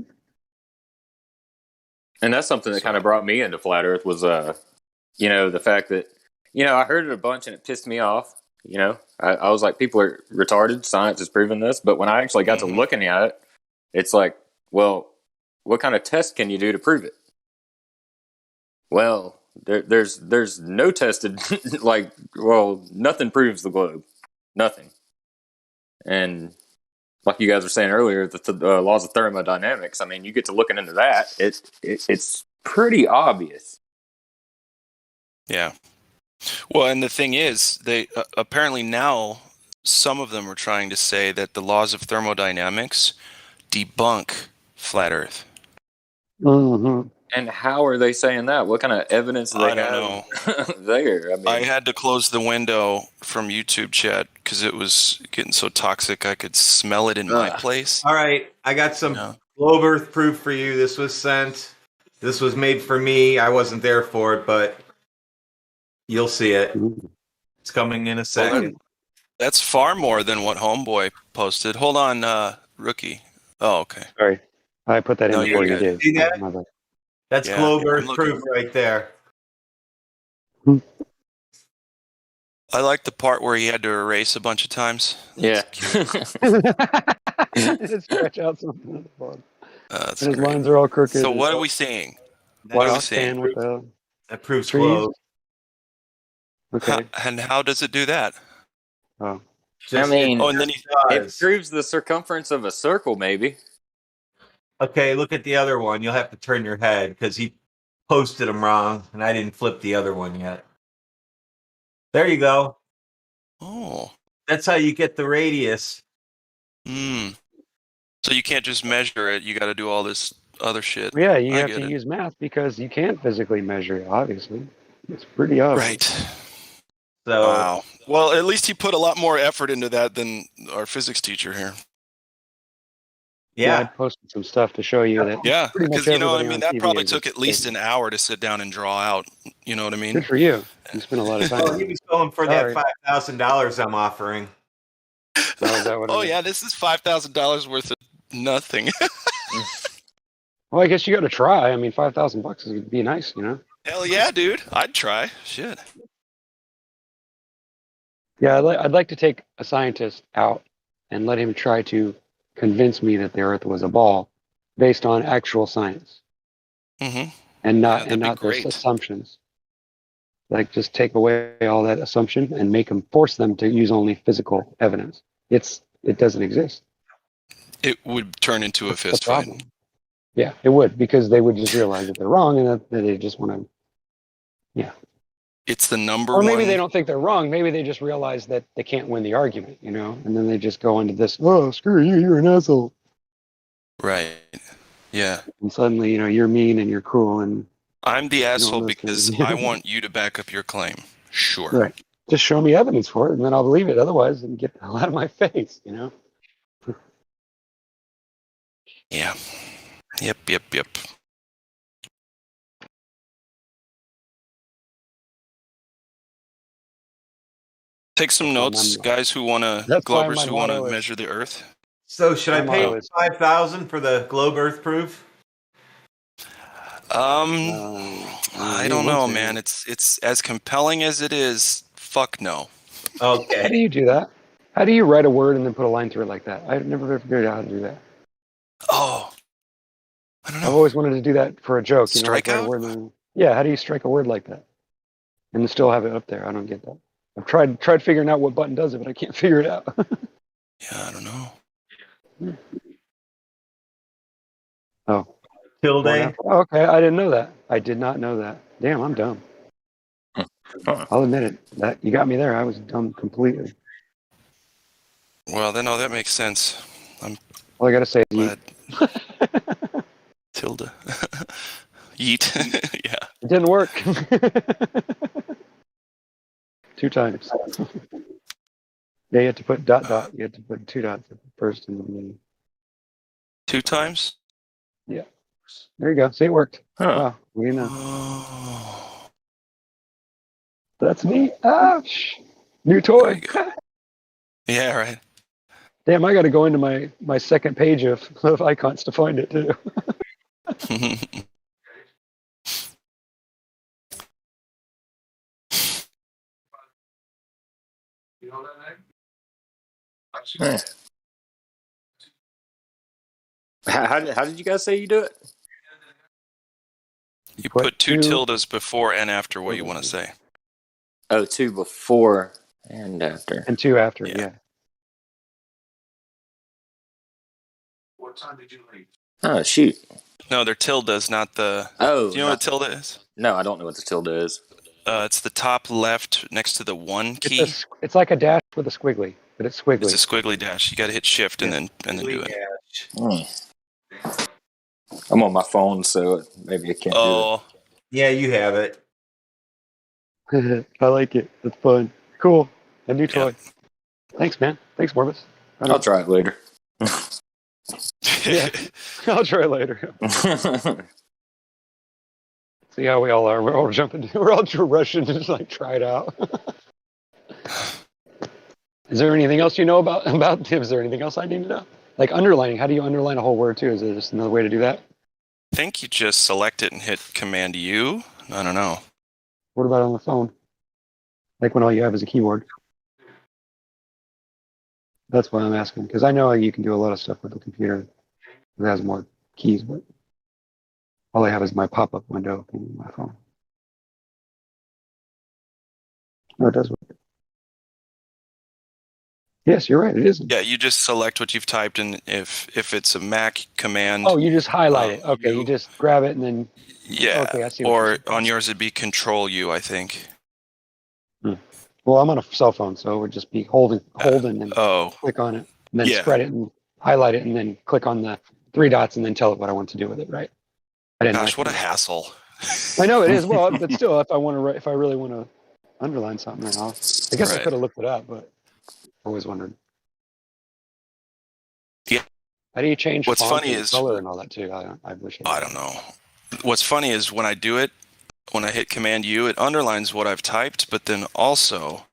E: and that's something that kind of brought me into Flat Earth was, the fact that, I heard it a bunch and it pissed me off. I was like, people are retarded. Science has proven this. But when I actually got to looking at it, it's like, well, what kind of test can you do to prove it? Well, there's no tested, nothing proves the globe. Nothing. And like you guys were saying earlier, the laws of thermodynamics, you get to looking into that, it's pretty obvious.
A: Yeah. Well, and the thing is, they apparently now some of them are trying to say that the laws of thermodynamics debunk flat Earth.
B: Mm-hmm.
E: And how are they saying that? What kind of evidence do they
A: I don't
E: have there?
A: I had to close the window from YouTube chat because it was getting so toxic. I could smell it in my place.
F: All right, I got some globe Earth proof for you. This was sent. This was made for me. I wasn't there for it, but you'll see it. It's coming in a second.
A: That's far more than what Homeboy posted. Hold on, Rookie. Oh, okay.
B: Sorry, I put that in before you did.
F: See that?
B: My bad.
F: That's
A: Yeah,
F: globe
A: I'm
F: Earth
A: looking.
F: proof right there.
A: I like the part where he had to erase a bunch of times.
E: Yeah.
B: Stretch out something.
A: That's
B: And his
A: great.
B: lines are all crooked.
A: So what are we seeing?
F: That,
A: What are we
B: I'll stand
A: seeing?
B: with the
F: that proves
B: trees.
F: globe.
B: Okay.
A: And how does it do that?
B: Oh.
F: Just-
A: Oh, and then he,
E: It
F: does.
E: proves the circumference of a circle, maybe.
F: Okay, look at the other one. You'll have to turn your head because he posted them wrong, and I didn't flip the other one yet. There you go.
A: oh,
F: That's how you get the radius.
A: So you can't just measure it. You got to do all this other shit.
B: Yeah, you
A: I
B: have
A: get
B: to
A: it.
B: use math because you can't physically measure it, obviously. It's pretty obvious.
A: Right.
F: So
A: Wow. Well, at least he put a lot more effort into that than our physics teacher here.
B: Yeah, I
F: Yeah.
B: posted some stuff to show you that
A: Yeah,
B: pretty much
A: because I
B: everybody
A: mean,
B: on
A: that
B: TV
A: probably
B: is
A: took at least an hour to sit down and draw out. You know what I mean?
B: Good for you. You spent a lot of time.
F: Well,
B: on
F: he
B: it.
F: was going for
B: Sorry.
F: that $5,000 I'm offering.
B: Oh, is that what it
A: Oh
B: is?
A: yeah, this is $5,000 worth of nothing.
B: Well, I guess you got to try. I mean, $5,000 would be nice, you know.
A: Hell yeah, dude! I'd try. Shit.
B: Yeah, I'd like to take a scientist out and let him try to convince me that the Earth was a ball, based on actual science,
A: Mm-hmm.
B: and
A: Yeah,
B: not
A: that'd be
B: their
A: great.
B: assumptions. Like, just take away all that assumption and force them to use only physical evidence. It doesn't exist.
A: It would turn into a
B: That's the
A: fist fight.
B: problem. Yeah, it would, because they would just realize that they're wrong and that they just want to. Yeah.
A: It's the number
B: Or
A: one.
B: maybe they don't think they're wrong. Maybe they just realize that they can't win the argument, you know, and then they just go into this, oh, screw you, you're an asshole.
A: Right. Yeah.
B: And suddenly, you know, you're mean and you're cruel and.
A: I'm the asshole
B: those
A: because
B: things.
A: I want you to back up your claim. Sure.
B: Right. Just show me evidence for it and then I'll believe it. Otherwise, then get the hell out of my face, you know?
A: Yeah. Yep. Take some notes, guys who want to,
B: That's why
A: Globers
B: my
A: who want to
B: motto is-
A: measure the Earth.
F: So should I
B: My
F: pay
B: motto is-
F: $5,000 for the globe Earth proof?
A: I don't know, man. It's as compelling as it is. Fuck no.
B: How do
F: Okay.
B: you do that? How do you write a word and then put a line through it like that? I've never figured out how to do that.
A: Oh, I don't
B: I've
A: know.
B: always wanted to do that for a joke. You know, like write a
A: Strikeout?
B: word and then, yeah, how do you strike a word like that? And still have it up there. I don't get that. I've tried figuring out what button does it, but I can't figure it out.
A: Yeah, I don't know.
B: Oh.
F: Tilde.
B: Oh, okay, I didn't know that. I did not know that. Damn, I'm dumb. I'll admit it. That you got me there. I was dumb completely.
A: Well, then, no, that makes sense. I'm
B: All I gotta say is
A: glad.
B: yeet.
A: Tilde. Yeet. Yeah.
B: It didn't work. 2 times. Yeah, you had to put dot. You had to put 2 dots at the first and then
A: 2 times?
B: there you go. See, it worked.
E: Huh.
B: Wow. What do you know?
A: Oh.
B: That's neat. Ouch. New
A: Very
B: toy.
A: good. Yeah, right.
B: Damn, I got to go into my second page of icons to find it too.
E: Huh. How did you guys say you do it?
A: You put 2 tildes before and after what you want to say.
E: Oh, 2 before and after.
B: And 2 after.
A: Yeah.
B: Yeah.
E: Oh, shoot.
A: No, they're tildes, not the.
E: Oh,
A: Do you know what a tilde is?
E: no, I don't know what the tilde is.
A: It's the top left next to the 1 key.
B: It's like a dash with a squiggly, but it's squiggly.
A: It's a squiggly dash. You got to hit shift and then do it.
E: I'm on my phone, so maybe I can't do
A: Oh,
F: Yeah, you have it.
B: I like it. It's fun. Cool. A new
A: Yeah.
B: toy. Thanks, man. Thanks, Morbus.
E: it. I'll try it later.
B: Yeah. I'll try later. See how we all are. We're all jumping. We're all rushing to just like try it out. Is there anything else you know about? Is there anything else I need to know? Like underlining. How do you underline a whole word too? Is there just another way to do that?
A: I think you just select it and hit Command U. I don't know.
B: What about on the phone? Like when all you have is a keyboard. That's why I'm asking, because I know you can do a lot of stuff with the computer that has more keys, but all I have is my pop-up window in my phone. No, it does work. Yes, you're right. It isn't.
A: Yeah, you just select what you've typed, and if it's a Mac command.
B: Oh, you just highlight it. Okay, you just grab it and then.
A: Yeah.
B: Okay, I see. What you're
A: Or
B: saying.
A: on yours it'd be Control U, I think.
B: Well, I'm on a cell phone, so it would just be hold and
A: Oh,
B: click on it, and then
A: Yeah.
B: spread it and highlight it, and then click on the 3 dots, and then tell it what I want to do with it. Right? I didn't.
A: gosh,
B: like
A: what a
B: that.
A: hassle.
B: I know it is. Well, but still, if I really want to underline something, then I'll I guess I
A: Right.
B: could have looked it up, but I always wondered.
A: Yeah.
B: How do you change
A: What's
B: font
A: funny
B: and
A: is,
B: color and all that too? I wish
A: I don't know. What's funny is when I do it, when I hit Command U, it underlines what I've typed, but then also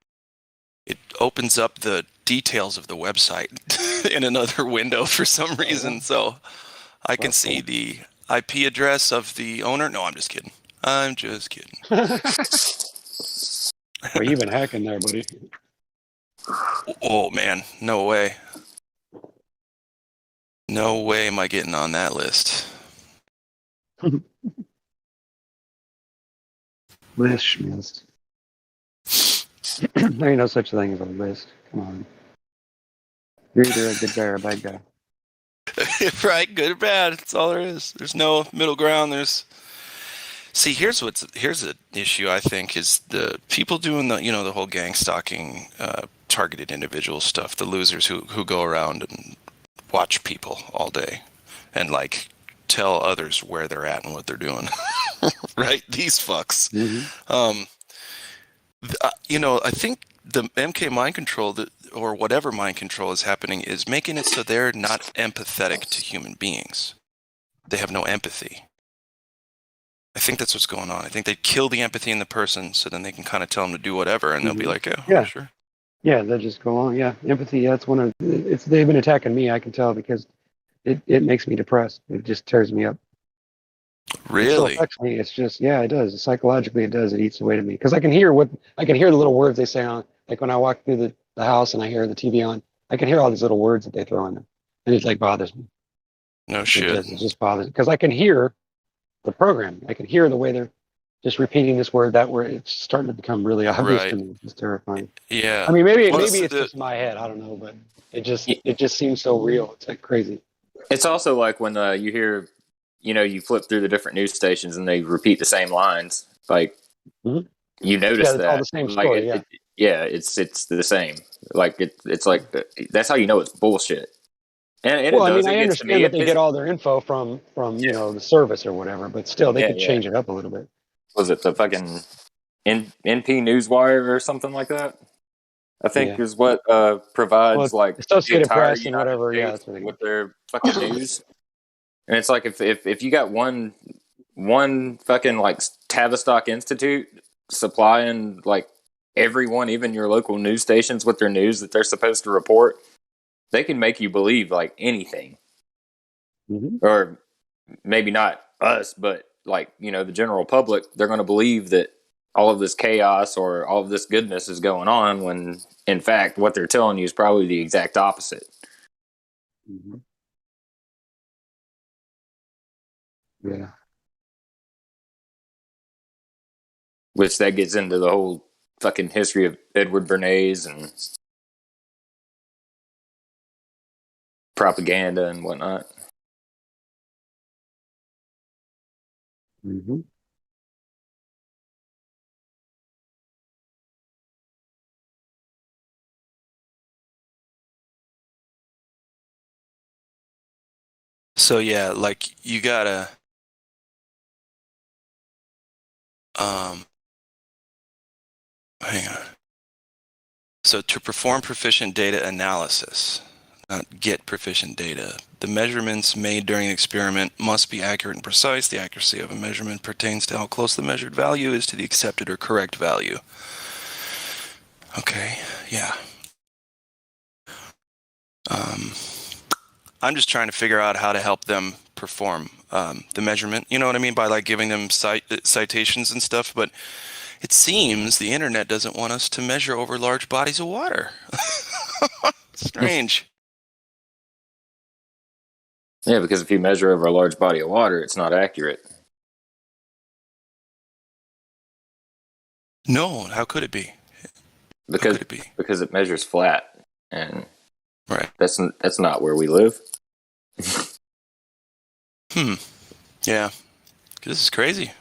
A: it opens up the details of the website in another window for some reason. So I can
B: That's
A: see
B: cool.
A: the IP address of the owner. No, I'm just kidding. I'm just kidding.
B: Well, you've been hacking there, buddy.
A: Oh man, no way. No way am I getting on that list.
B: List, schmist. There ain't no such thing as a list. Come on. You're either a good guy or a bad guy.
A: Right, good or bad. That's all there is. There's no middle ground. Here's an issue I think is the people doing the whole gang stalking, targeted individual stuff. The losers who go around and watch people all day, and like tell others where they're at and what they're doing. Right, these fucks.
B: Mm-hmm.
A: I think the MK mind control or whatever mind control is happening is making it so they're not empathetic to human beings. They have no empathy. I think that's what's going on. I think they kill the empathy in the person so then they can kind of tell them to do whatever and they'll be like,
B: Yeah.
A: Sure.
B: Yeah, they just go on. Yeah, empathy. Yeah, it's they've been attacking me. I can tell because it makes me depressed. It just tears me up. It still
A: Really?
B: affects me. It's just, yeah, it does. Psychologically, it does. It eats away to me because I can hear the little words they say on, like when I walk through the house and I hear the TV on, I can hear all these little words that they throw in there, and it like bothers me.
A: No shit.
B: It just bothers because I can hear the program. I can hear the way they're just repeating this word, that word. It's starting to become really obvious to
A: Right.
B: me. It's terrifying.
A: Yeah.
B: I mean, maybe
A: Well,
B: it's just my head. I don't know, but it just seems so real. It's like crazy.
E: It's also like when you hear, you flip through the different news stations and they repeat the same lines. Like
B: Mhm.
E: you notice
B: Yeah, it's all
E: that.
B: the same
E: Like
B: story.
E: it's the same. Like it's like that's how you know it's bullshit. And
B: Well,
E: it
B: I mean,
E: does. It
B: I
E: gets to me.
B: understand that
E: It
B: they get all their info from the service or whatever, but still, they could
E: yeah.
B: change it up a little bit.
E: Was it the fucking NP Newswire or something like that? I think
B: Yeah.
E: is what
B: Well,
E: provides
B: it's
E: like the
B: Associated
E: entire
B: Press and
E: United
B: whatever. Yeah,
E: States
B: that's what they
E: with
B: get.
E: their fucking news. And it's like if you got one fucking like Tavistock Institute supplying like everyone, even your local news stations, with their news that they're supposed to report, they can make you believe like anything.
B: Mm-hmm.
E: Or maybe not us, but like, the general public, they're going to believe that all of this chaos or all of this goodness is going on when in fact what they're telling you is probably the exact opposite.
B: Mm-hmm. Yeah.
E: Which that gets into the whole fucking history of Edward Bernays and propaganda and whatnot.
B: Mm-hmm.
A: So yeah, like you gotta hang on. So to perform proficient data analysis, not get proficient data, the measurements made during the experiment must be accurate and precise. The accuracy of a measurement pertains to how close the measured value is to the accepted or correct value. Okay, yeah. I'm just trying to figure out how to help them perform the measurement. You know what I mean? By like giving them citations and stuff. But it seems the internet doesn't want us to measure over large bodies of water. Strange.
E: Yeah, because if you measure over a large body of water, it's not accurate.
A: No, how could it be?
E: Because
A: How could it be?
E: because it measures flat, and
A: Right.
E: that's not where we live.
A: Yeah. This is crazy.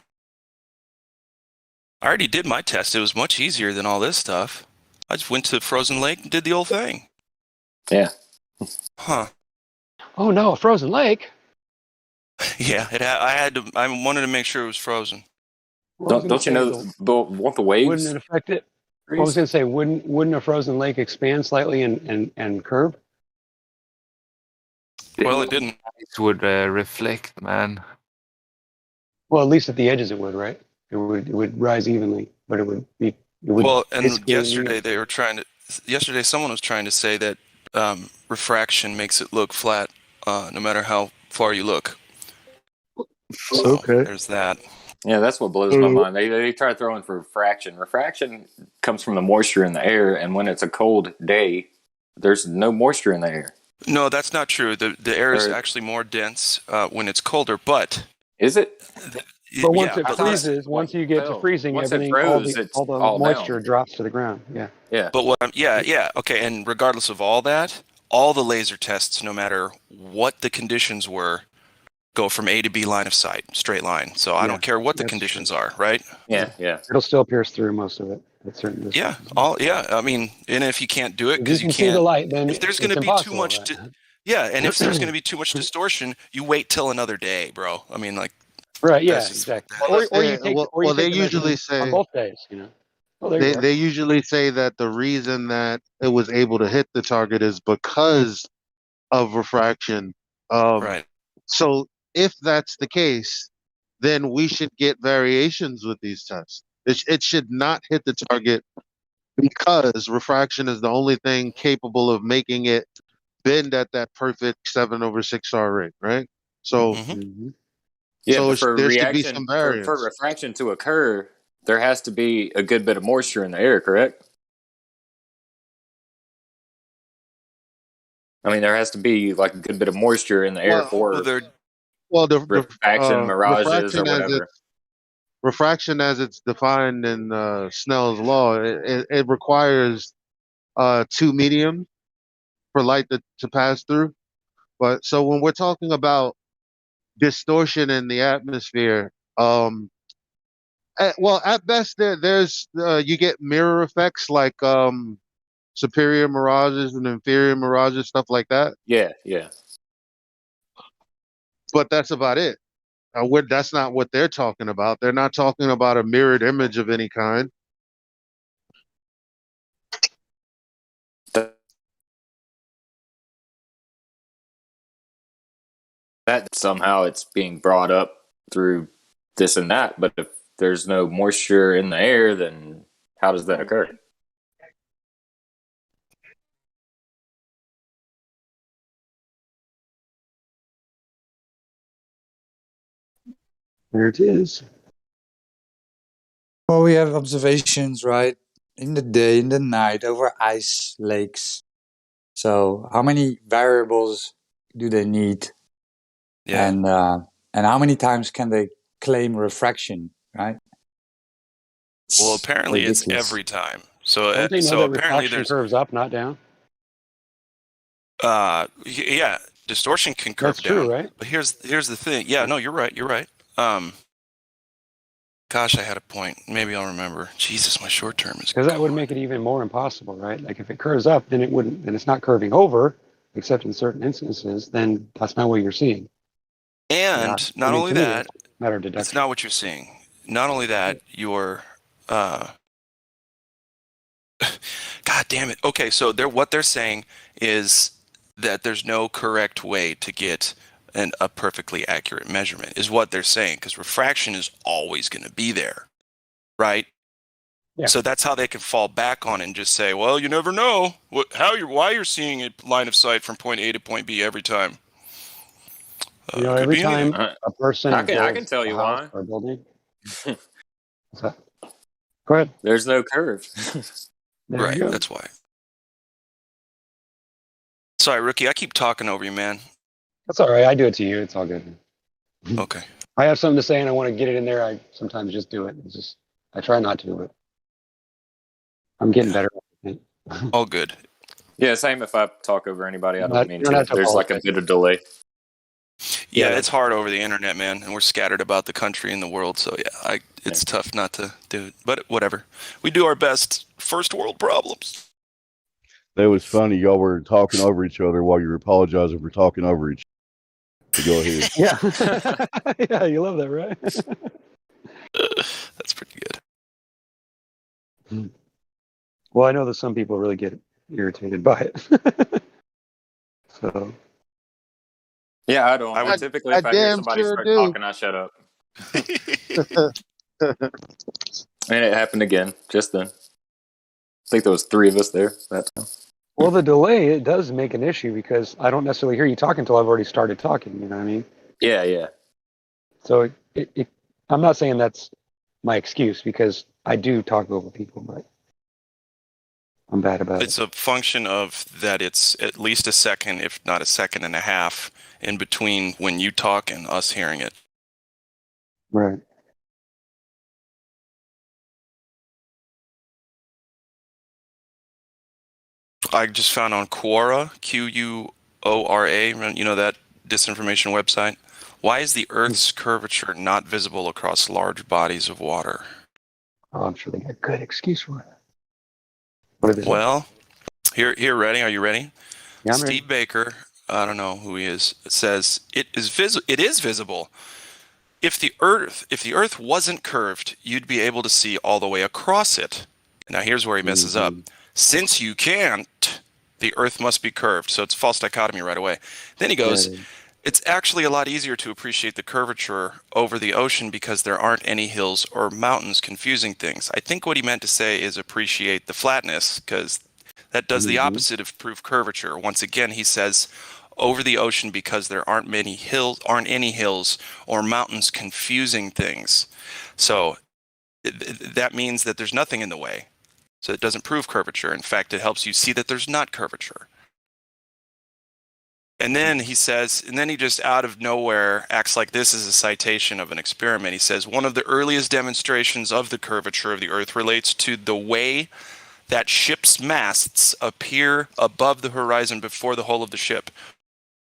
A: I already did my test. It was much easier than all this stuff. I just went to Frozen Lake and did the whole thing.
E: Yeah.
A: Huh.
B: Oh no, a frozen lake.
A: Yeah. I wanted to make sure it was frozen.
B: Well, I was gonna
E: Don't you
B: say,
E: know? Won't the waves?
B: wouldn't it affect it? I was going to say, wouldn't a frozen lake expand slightly and curve?
A: Well, it didn't.
H: It would reflect, man.
B: Well, at least at the edges it would, right? It would rise evenly, but it would be. It would
A: Well, and
B: basically
A: yesterday they were trying to. Yesterday, someone was trying to say that refraction makes it look flat, no matter how far you look. So
C: Okay.
A: there's that.
E: Yeah, that's what blows my mind. They try throwing for refraction. Refraction comes from the moisture in the air, and when it's a cold day, there's no moisture in the air.
A: No, that's not true. The air is
E: Or-
A: actually more dense when it's colder, but
E: Is it?
B: But once it
A: but
B: freezes, once you get to freezing,
E: Once it
B: everything,
E: froze, it's
B: all the
E: all
B: moisture
E: down.
B: drops to the ground. Yeah.
E: Yeah.
A: But what? Yeah. Okay, and regardless of all that, all the laser tests, no matter what the conditions were, go from A to B line of sight, straight line. So I
B: Yeah,
A: don't care what the
B: that's
A: conditions are, right?
E: Yeah. Yeah.
B: It'll still pierce through most of it at certain
A: Yeah.
B: distances.
A: I mean, and if you can't do it
B: If you
A: because
B: can see the light, then
A: if there's
B: it's
A: going to be too
B: impossible,
A: much,
B: right?
A: yeah, and if there's going to be too much distortion, you wait till another day, bro. I mean, like,
B: Right, yeah,
A: that's just what
B: exactly.
A: that is.
B: Or you take
C: they
B: the
C: usually
B: measurement
C: say
B: on both days, you know. Oh, there you
C: they
B: are.
C: they usually say that the reason that it was able to hit the target is because of refraction.
A: Right.
C: So if that's the case, then we should get variations with these tests. It should not hit the target because refraction is the only thing capable of making it bend at that perfect 7/6 star rate, right? So,
A: Mhm.
B: Mm-hmm.
E: Yeah, but for
C: there should be
E: reaction,
C: some
E: for
C: variance.
E: refraction to occur, there has to be a good bit of moisture in the air, correct? I mean, there has to be like a good bit of moisture in the air
C: Well,
E: for
A: They're
C: the
E: refraction, mirages, or
C: refraction
E: whatever.
C: refraction as it's defined in Snell's law, it requires two mediums for light to pass through. But so when we're talking about distortion in the atmosphere, at best there's you get mirror effects like superior mirages and inferior mirages, stuff like that.
E: Yeah, yeah.
C: But that's about it. That's not what they're talking about. They're not talking about a mirrored image of any kind.
E: That somehow it's being brought up through this and that, but if there's no moisture in the air, then how does that occur?
B: There it is.
I: Well, we have observations, right, in the day, in the night, over ice lakes. So, how many variables do they need,
A: yeah.
I: and how many times can they claim refraction? Right?
A: Well,
I: It's
A: apparently it's
I: ridiculous.
A: every time. So
B: Don't they know
A: so
B: that
A: apparently
B: refraction
A: there's
B: curves up, not down?
A: yeah, distortion can curve
B: That's true,
A: down.
B: right?
A: But here's the thing. Yeah, no, you're right. You're right. Gosh, I had a point. Maybe I'll remember. Jesus, my short term is
B: Because that would
A: gone.
B: make it even more impossible, right? Like if it curves up, then it wouldn't, and it's not curving over, except in certain instances, then that's not what you're seeing.
A: And not
B: I mean,
A: only
B: to me,
A: that,
B: it's a matter of
A: it's
B: deduction.
A: not what you're seeing. Not only that, you're God damn it. Okay, so what they're saying is that there's no correct way to get a perfectly accurate measurement, is what they're saying, because refraction is always going to be there, right?
B: Yeah.
A: So that's how they can fall back on it and just say, well, you never know why you're seeing a line of sight from point A to point B every time.
B: You know,
A: Could
B: every
A: be anything.
B: time a person
E: I can
B: builds
E: tell
B: a
E: you
B: house
E: why.
B: or a building. What's that? Go ahead.
E: There's no curve.
B: There
A: Right,
B: you go.
A: that's why. Sorry, Rookie, I keep talking over you, man.
B: That's all right. I do it to you. It's all good.
A: Okay.
B: I have something to say and I want to get it in there. I sometimes just do it. It's just I try not to, but I'm getting better. I think.
A: All good.
E: Yeah, same if I talk over anybody. I don't
B: Not-
E: mean
B: you don't
E: to.
B: have to
E: There's like a
B: apologize.
E: bit of delay.
A: Yeah,
B: Yeah.
A: it's hard over the internet, man, and we're scattered about the country and the world, so yeah, it's tough not to do it. But whatever. We do our best. First world problems.
G: That was funny. Y'all were talking over each other while you were apologizing for talking over each other. Go ahead.
B: Yeah. Yeah, you love that, right?
A: That's pretty good.
B: Well, I know that some people really get irritated by it. So,
E: Yeah, I don't.
A: I
E: And
A: would.
E: typically,
J: I
E: if I hear
J: damn
E: somebody
J: sure
E: start
J: do.
E: talking, I shut up. And it happened again just then. I think there was 3 of us there that time.
B: well, the delay, it does make an issue because I don't necessarily hear you talk until I've already started talking. You know what I mean?
E: Yeah.
B: So I'm not saying that's my excuse because I do talk over people, but I'm bad about it.
A: It's a function of that it's at least a second, if not a second and a half, in between when you talk and us hearing it.
B: Right.
A: I just found on Quora, Quora, you know that disinformation website? Why is the Earth's curvature not visible across large bodies of water?
B: Oh, I'm sure they got a good excuse for it. What did they say?
A: Well, here, ready? Are you ready?
B: Yeah, I'm ready.
A: Steve Baker, I don't know who he is, says it is visible. If the Earth wasn't curved, you'd be able to see all the way across it. Now here's where he messes up. Since you can't, the Earth must be curved. So it's false dichotomy right away. Then he goes, it's actually a lot easier to appreciate the curvature over the ocean because there aren't any hills or mountains confusing things. I think what he meant to say is appreciate the flatness, because that does the opposite of prove curvature. Once again, he says over the ocean because there aren't any hills or mountains confusing things. So that means that there's nothing in the way. So it doesn't prove curvature. In fact, it helps you see that there's not curvature. And then he says, and then he just out of nowhere acts like this is a citation of an experiment. He says, one of the earliest demonstrations of the curvature of the Earth relates to the way that ship's masts appear above the horizon before the hull of the ship.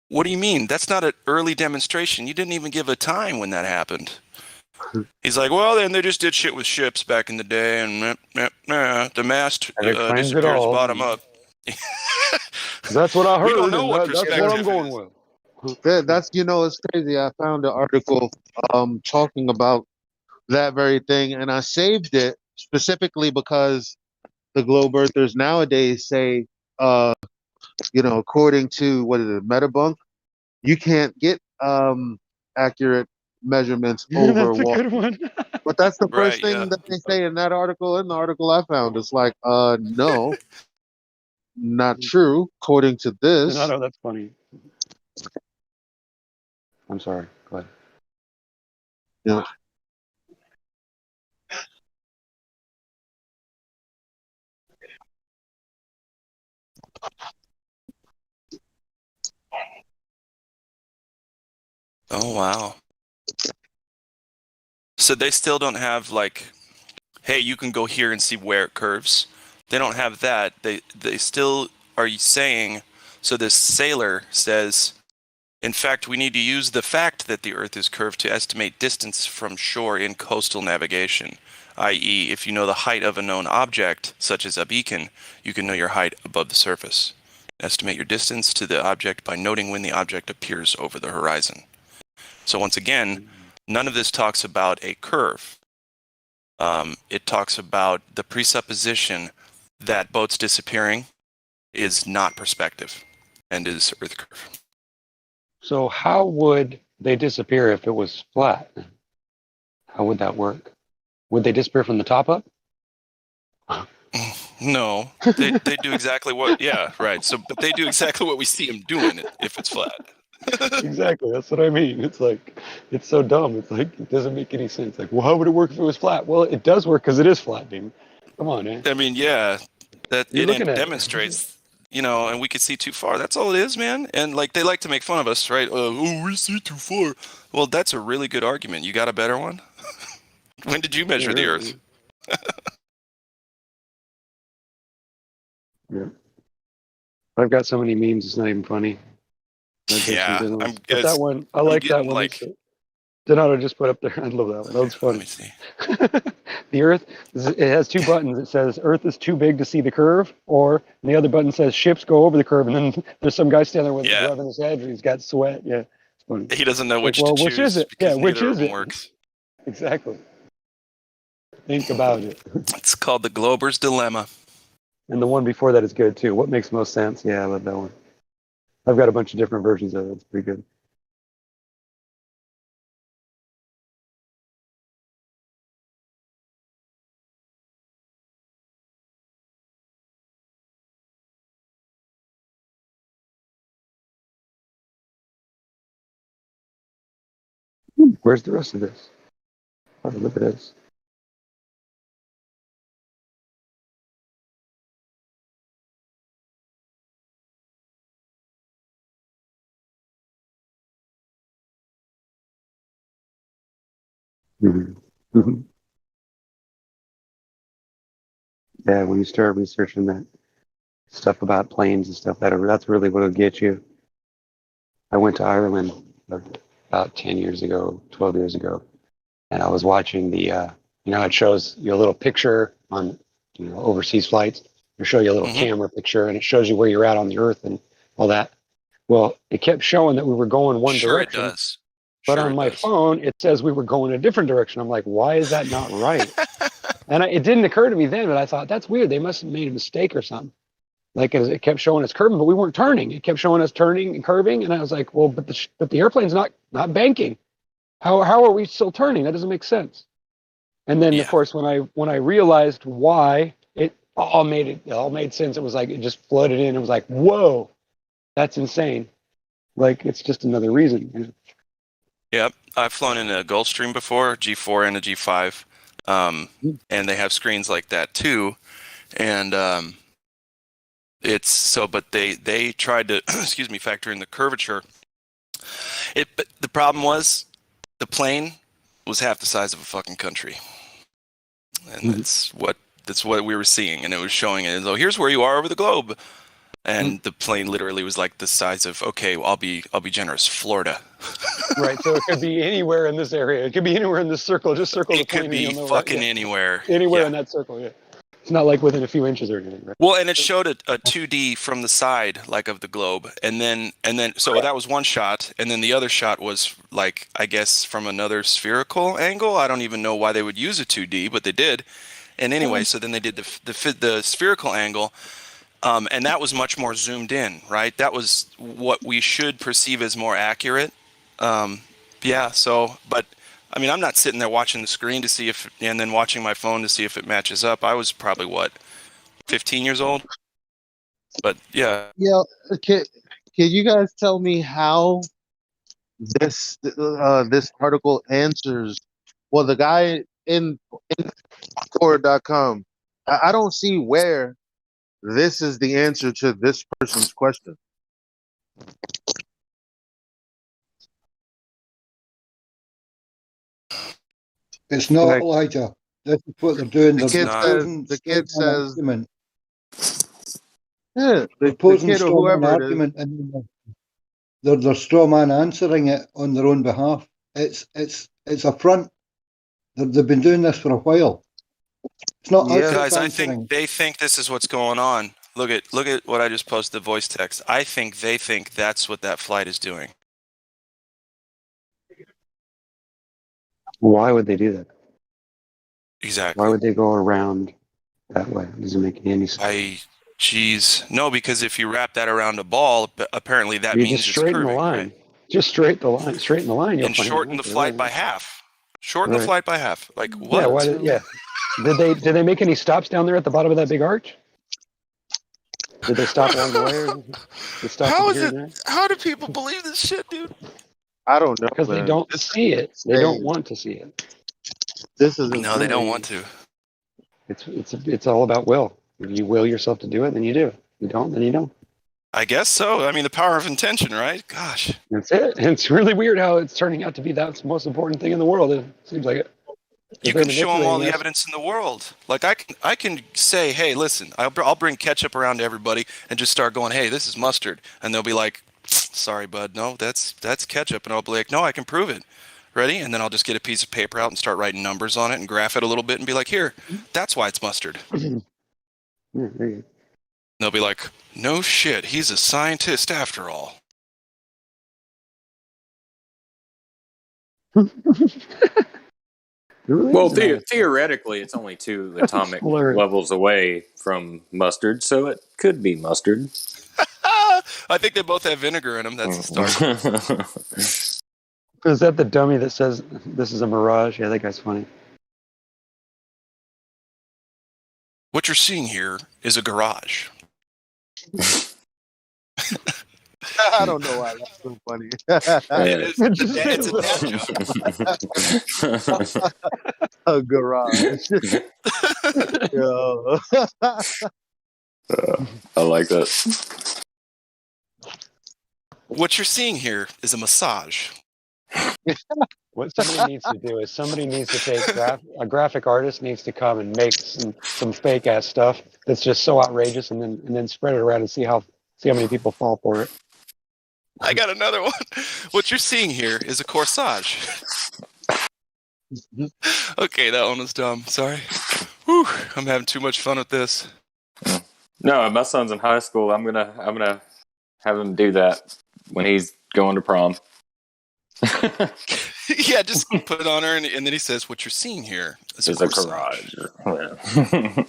A: What do you mean? That's not an early demonstration. You didn't even give a time when that happened. He's like, well, then they just did shit with ships back in the day, and the mast
B: explains it
A: disappears
B: all.
A: bottom up.
B: That's what I heard.
A: We don't know what
B: That's what I'm
A: perspective
B: going
A: is.
B: with.
J: That's it's crazy. I found an article talking about that very thing, and I saved it specifically because the globe earthers nowadays say, according to what is it, Metabunk, you can't get accurate measurements over
B: That's a
J: water.
B: good one.
J: But that's the first
A: Right,
J: thing
A: yeah.
J: that they say in that article. In the article I found, it's like, no, not true. According to
B: I
J: this,
B: know that's funny. I'm sorry. Go ahead.
J: yeah.
A: Oh, wow. So they still don't have like, hey, you can go here and see where it curves. They don't have that. They still are saying, so this sailor says, in fact, we need to use the fact that the Earth is curved to estimate distance from shore in coastal navigation, i.e., if you know the height of a known object, such as a beacon, you can know your height above the surface. Estimate your distance to the object by noting when the object appears over the horizon. So once again, none of this talks about a curve. It talks about the presupposition that boats disappearing is not perspective and is Earth curve.
B: So how would they disappear if it was flat? How would that work? Would they disappear from the top up?
A: No, they do exactly what, yeah, right. So, but they do exactly what we see them doing if it's flat.
B: Exactly. That's what I mean. It's like, it's so dumb. It's like, it doesn't make any sense. Like, well, how would it work if it was flat? Well, it does work because it is flat, dude. Come on, man.
A: I mean, yeah, that
B: You're looking
A: it
B: at
A: demonstrates, and we could see too far. That's all it is, man. And like they like to make fun of us, right? Oh, we see too far. Well, that's a really good argument. You got a better one? When did you measure the Earth?
B: Yeah. I've got so many memes, it's not even funny.
A: Yeah,
B: But that one, I like that one.
A: Like,
B: Donato just put up there. I love that one. That was funny.
A: let me see.
B: The Earth, it has 2 buttons. It says Earth is too big to see the curve, or the other button says ships go over the curve, and then there's some guy standing there with rubbing his head, and he's got sweat. Yeah, it's funny.
A: He doesn't know which
B: well,
A: to choose
B: which is it?
A: because
B: Yeah, which
A: neither
B: is
A: of them
B: it?
A: works.
B: Exactly. Think about it.
A: It's called the Glober's Dilemma.
B: And the one before that is good too. What makes most sense? Yeah, I love that one. I've got a bunch of different versions of it. It's pretty good. Where's the rest of this? Oh, look at this. Mhm. Yeah, when you start researching that stuff about planes and stuff, that's really what'll get you. I went to Ireland about 10 years ago, 12 years ago, and I was watching it shows you a little picture on, overseas flights. It'll show you a little
A: Hmm.
B: camera picture, and it shows you where you're at on the Earth and all that. Well, it kept showing that we were going one
A: Sure it
B: direction,
A: does.
B: but
A: Sure
B: on
A: it
B: my
A: does.
B: phone, it says we were going a different direction. I'm like, why is that not right? And it didn't occur to me then, but I thought, that's weird. They must have made a mistake or something. Like it kept showing us curving, but we weren't turning. It kept showing us turning and curving, and I was like, well, but the airplane's not banking. How are we still turning? That doesn't make sense. And then, of
A: Yeah.
B: course, when I realized why, it all made sense. It was like it just flooded in. It was like, whoa, that's insane. Like it's just another reason.
A: Yep. I've flown in a Gulfstream before, G4 and a G5, and they have screens like that too. And it's so, but they tried to excuse me, factor in the curvature. But the problem was the plane was half the size of a fucking country, and that's what we were seeing, and it was showing it as though here's where you are over the globe, and the plane literally was like the size of, okay, well, I'll be generous, Florida.
B: Right. So it could be anywhere in this area. It could be anywhere in this circle. Just circle the
A: It could
B: plane and
A: be
B: you'll know right.
A: fucking anywhere.
B: Anywhere
A: Yeah.
B: in that circle. Yeah. It's not like within a few inches or anything, right?
A: Well, and it showed a 2D from the side, like of the globe, and then so that was one shot, and then the other shot was like, I guess, from another spherical angle. I don't even know why they would use a 2D, but they did. And anyway, so then they did the spherical angle, and that was much more zoomed in, right? That was what we should perceive as more accurate. Yeah. So, but I mean, I'm not sitting there watching the screen to see if, and then watching my phone to see if it matches up. I was probably what, 15 years old. But yeah,
J: Yeah, can you guys tell me how this article answers? Well, the guy in core.com, I don't see where this is the answer to this person's question.
D: It's not
B: Like,
D: Elijah. This is what they're doing.
J: The
D: They're
A: it's
J: kid
A: not.
J: says,
D: posing
J: the
D: straw
J: kid
D: man
J: says,
D: argument.
J: yeah,
D: They're
J: the
D: posing
J: kid or
D: straw man
J: whoever it is.
D: argument, and they're straw man answering it on their own behalf. It's a front. They've been doing this for a while. It's not us
J: Yeah,
D: that's
A: Guys, I think
D: answering.
A: they think this is what's going on. Look at what I just posted, the voice text. I think they think that's what that flight is doing.
B: why would they do that? Why
A: Exactly.
B: would they go around that way? It doesn't make any sense.
A: Geez. No, because if you wrap that around a ball, apparently that
B: You just
A: means it's
B: straighten the
A: curving, right?
B: line. Just straighten the line. You'll
A: And
B: find
A: shorten
B: out.
A: the flight by half. Shorten the
B: Right.
A: flight by half. Like
B: Yeah.
A: what?
B: Yeah. Did they make any stops down there at the bottom of that big arch? Did they stop along the way or anything? They stopped
A: How is
B: here
A: it?
B: and there?
A: How do people believe this shit, dude?
J: I don't know,
B: Because they
J: man.
B: don't
J: This is
B: see it. They don't
J: insane.
B: want to see it.
J: This is
A: No, they don't want
J: insane.
A: to.
B: It's all about will. If you will yourself to do it, then you do. If you don't, then you don't.
A: I guess so. I mean, the power of intention, right? Gosh.
B: That's it. And it's really weird how it's turning out to be that's the most important thing in the world. It seems like it.
A: You
B: Because they're
A: can show them all
B: manipulating
A: the
B: us.
A: evidence in the world. Like I can say, hey, listen, I'll bring ketchup around to everybody and just start going, hey, this is mustard, and they'll be like, sorry, bud, no, that's ketchup, and I'll be like, no, I can prove it. Ready? And then I'll just get a piece of paper out and start writing numbers on it and graph it a little bit and be like, here, that's why it's mustard.
B: Yeah, there you
A: They'll be like, no shit, he's a scientist after all.
B: go. It really
E: Well,
B: is nice.
E: theoretically, it's only 2 atomic
B: Blurry.
E: levels away from mustard, so it could be mustard.
A: I think they both have vinegar in them. That's the start.
B: Is that the dummy that says this is a mirage? Yeah, that guy's funny.
A: What you're seeing here is a garage.
J: I don't know why that's so funny.
A: It's a dad joke.
J: A garage. Yo.
E: I like that.
A: What you're seeing here is a massage.
B: What somebody needs to do is somebody needs to take a graphic artist needs to come and make some fake ass stuff that's just so outrageous, and then spread it around and see how many people fall for it.
A: I got another one. What you're seeing here is a corsage. Okay, that one was dumb. Sorry. Whew, I'm having too much fun with this.
E: No, my son's in high school. I'm gonna have him do that when he's going to prom.
A: Yeah, just put it on her, and then he says, "What you're seeing here is
E: It's
A: a
E: a
A: corsage."
E: garage. Yeah.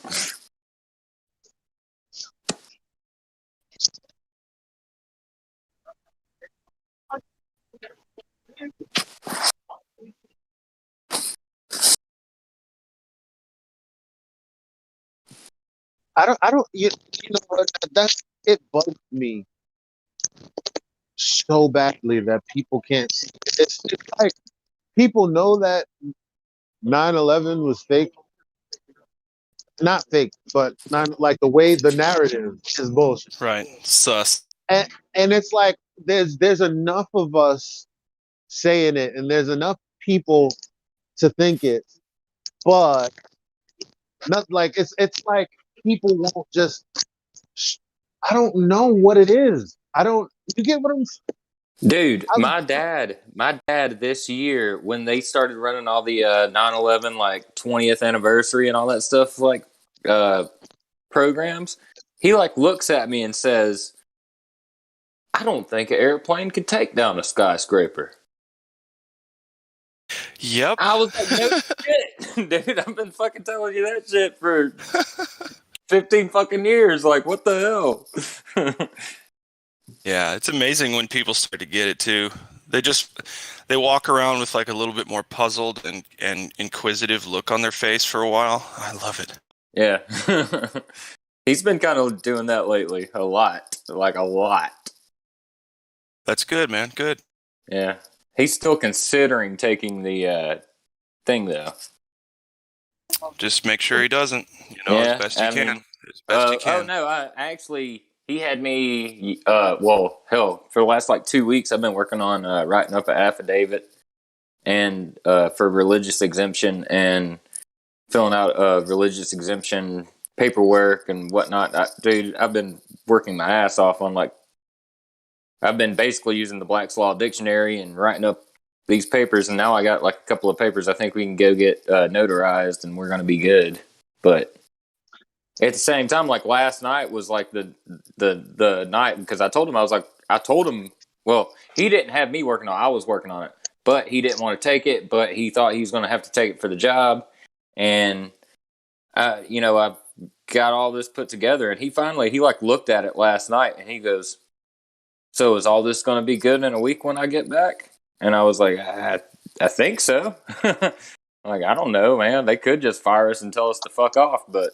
J: You know what? It bugs me so badly that people can't see it. It's like people know that 9/11 was fake. Not fake, but not like the way the narrative is bullshit.
A: Right. Sus.
J: And it's like there's enough of us saying it, and there's enough people to think it, but not like it's like people won't just. I don't know what it is. I don't. You get what I'm saying?
E: Dude, my dad this year, when they started running all the 9/11 like 20th anniversary and all that stuff, like programs, he like looks at me and says, "I don't think an airplane could take down a skyscraper."
A: Yep.
E: I was like, "No shit, dude! I've been fucking telling you that shit for 15 fucking years. Like, what the hell?"
A: Yeah, it's amazing when people start to get it too. They walk around with like a little bit more puzzled and inquisitive look on their face for a while. I love it.
E: Yeah. He's been kind of doing that lately. A lot. Like a lot.
A: That's good, man. Good.
E: Yeah. He's still considering taking the thing, though.
A: Just make sure he doesn't. As best you can. As best you can.
E: Oh, no. I actually, he had me, well, hell, for the last like 2 weeks, I've been working on writing up an affidavit and for religious exemption and filling out religious exemption paperwork and whatnot. Dude, I've been working my ass off on I've been basically using the Black's Law Dictionary and writing up these papers, and now I got like a couple of papers I think we can go get notarized and we're going to be good. But at the same time, like last night was like the night, because I told him, well, he didn't have me working on it, I was working on it, but he didn't want to take it, but he thought he was going to have to take it for the job. And I got all this put together, and he like looked at it last night and he goes, "So is all this going to be good in a week when I get back?" And I was like, I think so. Like, I don't know, man. They could just fire us and tell us to fuck off, but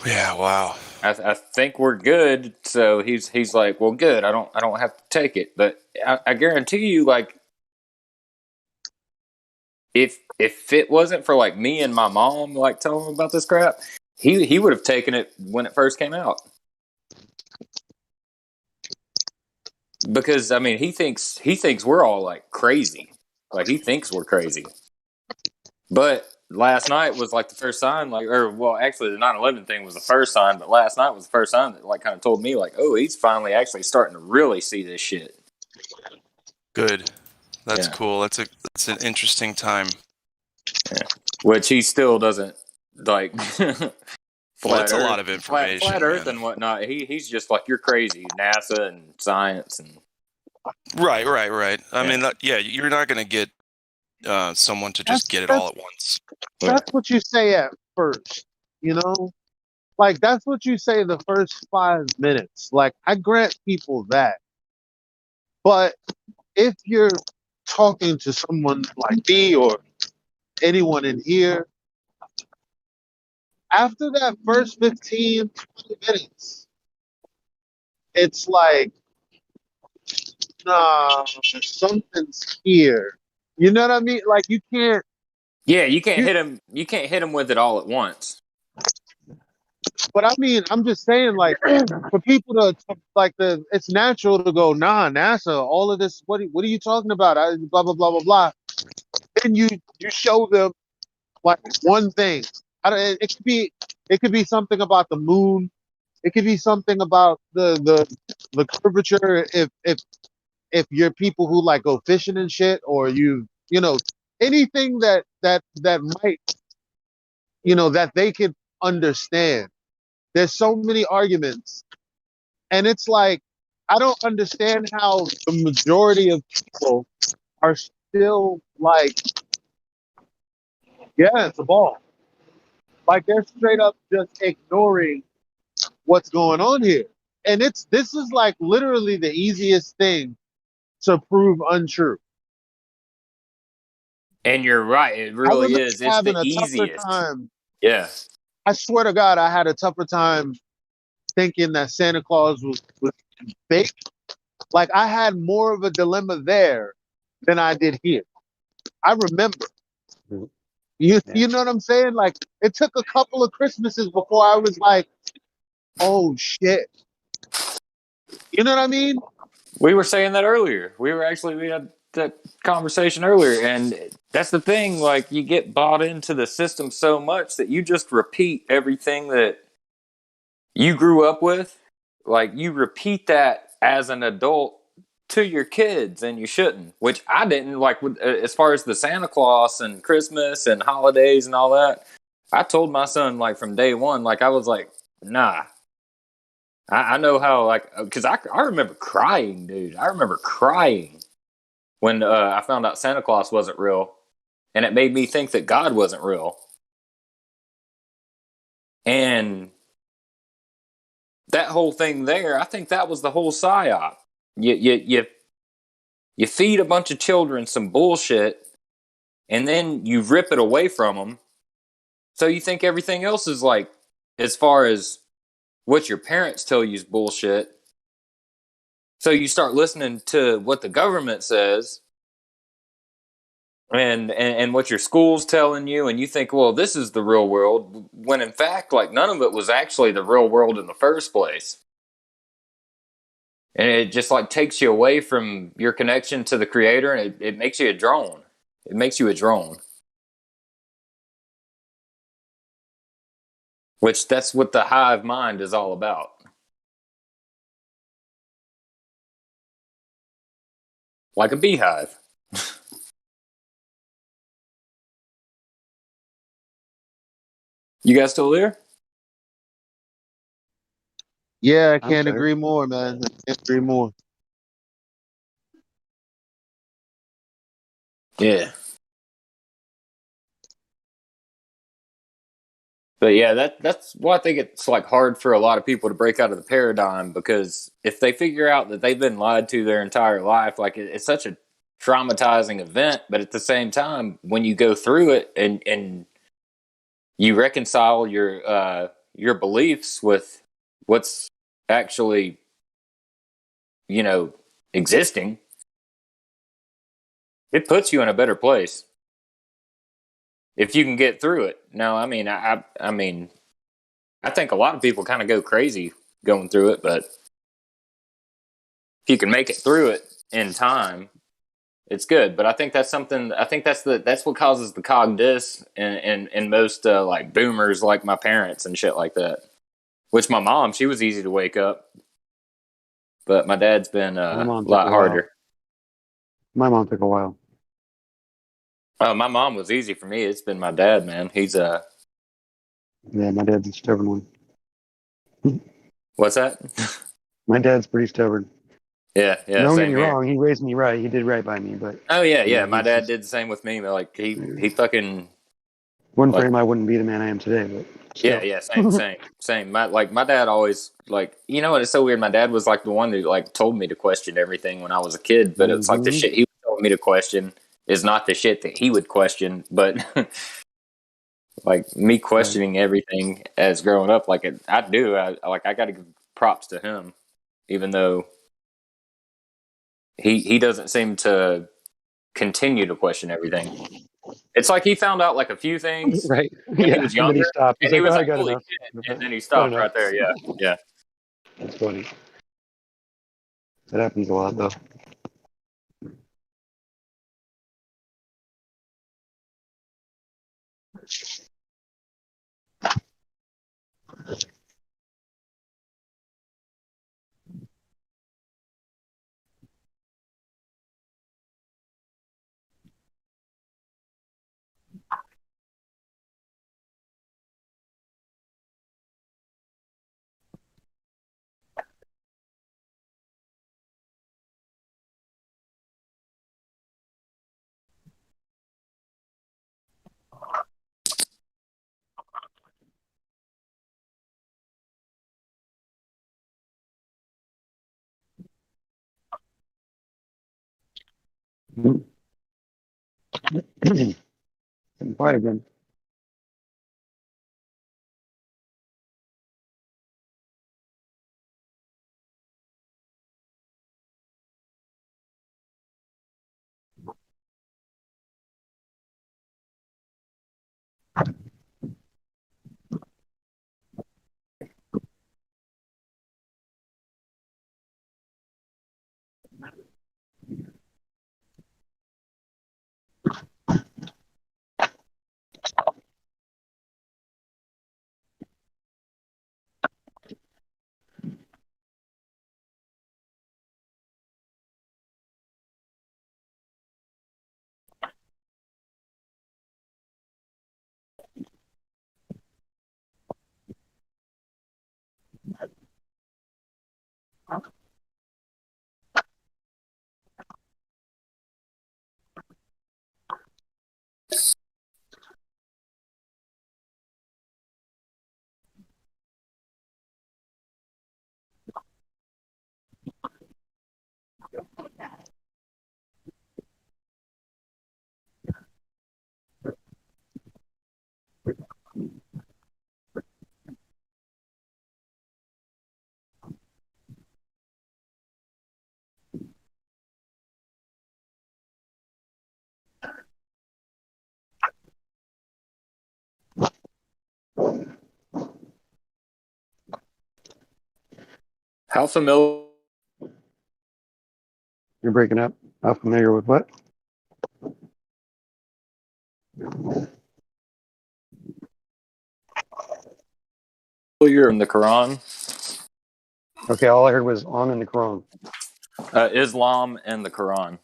A: yeah, wow.
E: I think we're good. So he's like, "Well, good. I don't have to take it." But I guarantee you, like, if it wasn't for like me and my mom like telling him about this crap, he would have taken it when it first came out. Because I mean, he thinks we're all like crazy. Like, he thinks we're crazy. But last night was like the first sign, actually the 9/11 thing was the first sign, but last night was the first sign that like kind of told me like, oh, he's finally actually starting to really see this shit.
A: Good. That's cool. That's an interesting time.
E: Yeah. Which he still doesn't like.
A: That's a lot of information.
E: Flat Earth and whatnot. He's just like, "You're crazy," NASA and science and.
A: Right. I mean, you're not going to get someone to
J: That's
A: just get it
J: that's
A: all at once.
J: that's what you say at first, you know? Like that's what you say the first 5 minutes. Like I grant people that. But if you're talking to someone like me or anyone in here, after that first 15, 20 minutes, it's like, nah, something's here. You know what I mean? Like you can't
E: Yeah, you can't
J: you
E: hit him. You can't hit him with it all at once.
J: but I mean, I'm just saying, like, for people to like it's natural to go, nah, NASA, all of this, what are you talking about? Blah blah blah blah blah. Then you show them like one thing. I don't, it could be something about the moon. It could be something about the curvature. If you're people who like go fishing and shit, or you know anything that might that they could understand. There's so many arguments, and it's like I don't understand how the majority of people are still like, yeah, it's a ball. Like they're straight up just ignoring what's going on here. And this is like literally the easiest thing to prove untrue.
E: And you're right. It
J: I
E: really
J: remember
E: is. It's the
J: having a tougher
E: easiest.
J: time.
E: Yeah.
J: I swear to God, I had a tougher time thinking that Santa Claus was fake. Like I had more of a dilemma there than I did here. I remember.
B: Mhm.
J: You
B: Yeah.
J: you know what I'm saying? Like it took a couple of Christmases before I was like, oh shit. You know what I mean?
E: We were saying that earlier. We had that conversation earlier, and that's the thing. Like you get bought into the system so much that you just repeat everything that you grew up with. Like you repeat that as an adult to your kids, and you shouldn't. Which I didn't like. As far as the Santa Claus and Christmas and holidays and all that, I told my son like from day one. Like I was like, nah. I know how, like, because I remember crying, dude. I remember crying when I found out Santa Claus wasn't real, and it made me think that God wasn't real. And that whole thing there, I think that was the whole psyop. You feed a bunch of children some bullshit, and then you rip it away from them. So you think everything else is like, as far as what your parents tell you is bullshit. So you start listening to what the government says and what your school's telling you, and you think, well, this is the real world, when in fact, like, none of it was actually the real world in the first place. And it just like takes you away from your connection to the creator, and it makes you a drone. It makes you a drone. Which that's what the hive mind is all about. Like a beehive. You guys still there?
J: Yeah, I
B: I'm
J: can't
B: sorry.
J: agree more, man. I can't agree more.
E: Yeah. But yeah, that's why I think it's like hard for a lot of people to break out of the paradigm, because if they figure out that they've been lied to their entire life, like it's such a traumatizing event. But at the same time, when you go through it and you reconcile your beliefs with what's actually, you know, existing, it puts you in a better place if you can get through it. Now, I mean, I mean, I think a lot of people kind of go crazy going through it, but if you can make it through it in time, it's good. But I think that's something. I think that's what causes the cog dis in most like boomers, like my parents and shit like that. Which my mom, she was easy to wake up, but my dad's been
B: My
E: a
B: mom took
E: lot
B: a while.
E: harder.
B: My mom took a while.
E: My mom was easy for me. It's been my dad, man. He's
B: Yeah, my dad's a stubborn one.
E: what's that?
B: My dad's pretty stubborn.
E: Yeah,
B: Don't get
E: same
B: me
E: here.
B: wrong, he raised me right. He did right by me, but
E: Oh yeah,
B: you know,
E: my
B: he's
E: dad
B: just
E: did the same with me. Like he fucking
B: one for
E: like
B: him. I wouldn't be the man I am today, but still.
E: yeah, same. My dad always like you know what it's so weird. My dad was like the one that like told me to question everything when I was a kid, but it's like the
B: Mhm.
E: shit he told me to question is not the shit that he would question, but like me
B: Right.
E: questioning everything as growing up, like I do, I got to give props to him, even though he doesn't seem to continue to question everything. It's like he found out like a few things
B: Right.
E: when he
B: Yeah.
E: was
B: And then he
E: younger,
B: stopped. He's
E: and he
B: like, "Oh,
E: was
B: I
E: like,
B: got
E: "Holy
B: enough.
E: shit!" And then he
B: Got
E: stopped
B: enough."
E: right there. Yeah, yeah.
B: That's funny. That happens a lot, though. Getting quiet again.
E: How familiar
B: You're breaking up. How familiar with what?
E: in the Quran,
B: Okay, all I heard was on in the Quran.
E: Islam, and the Quran?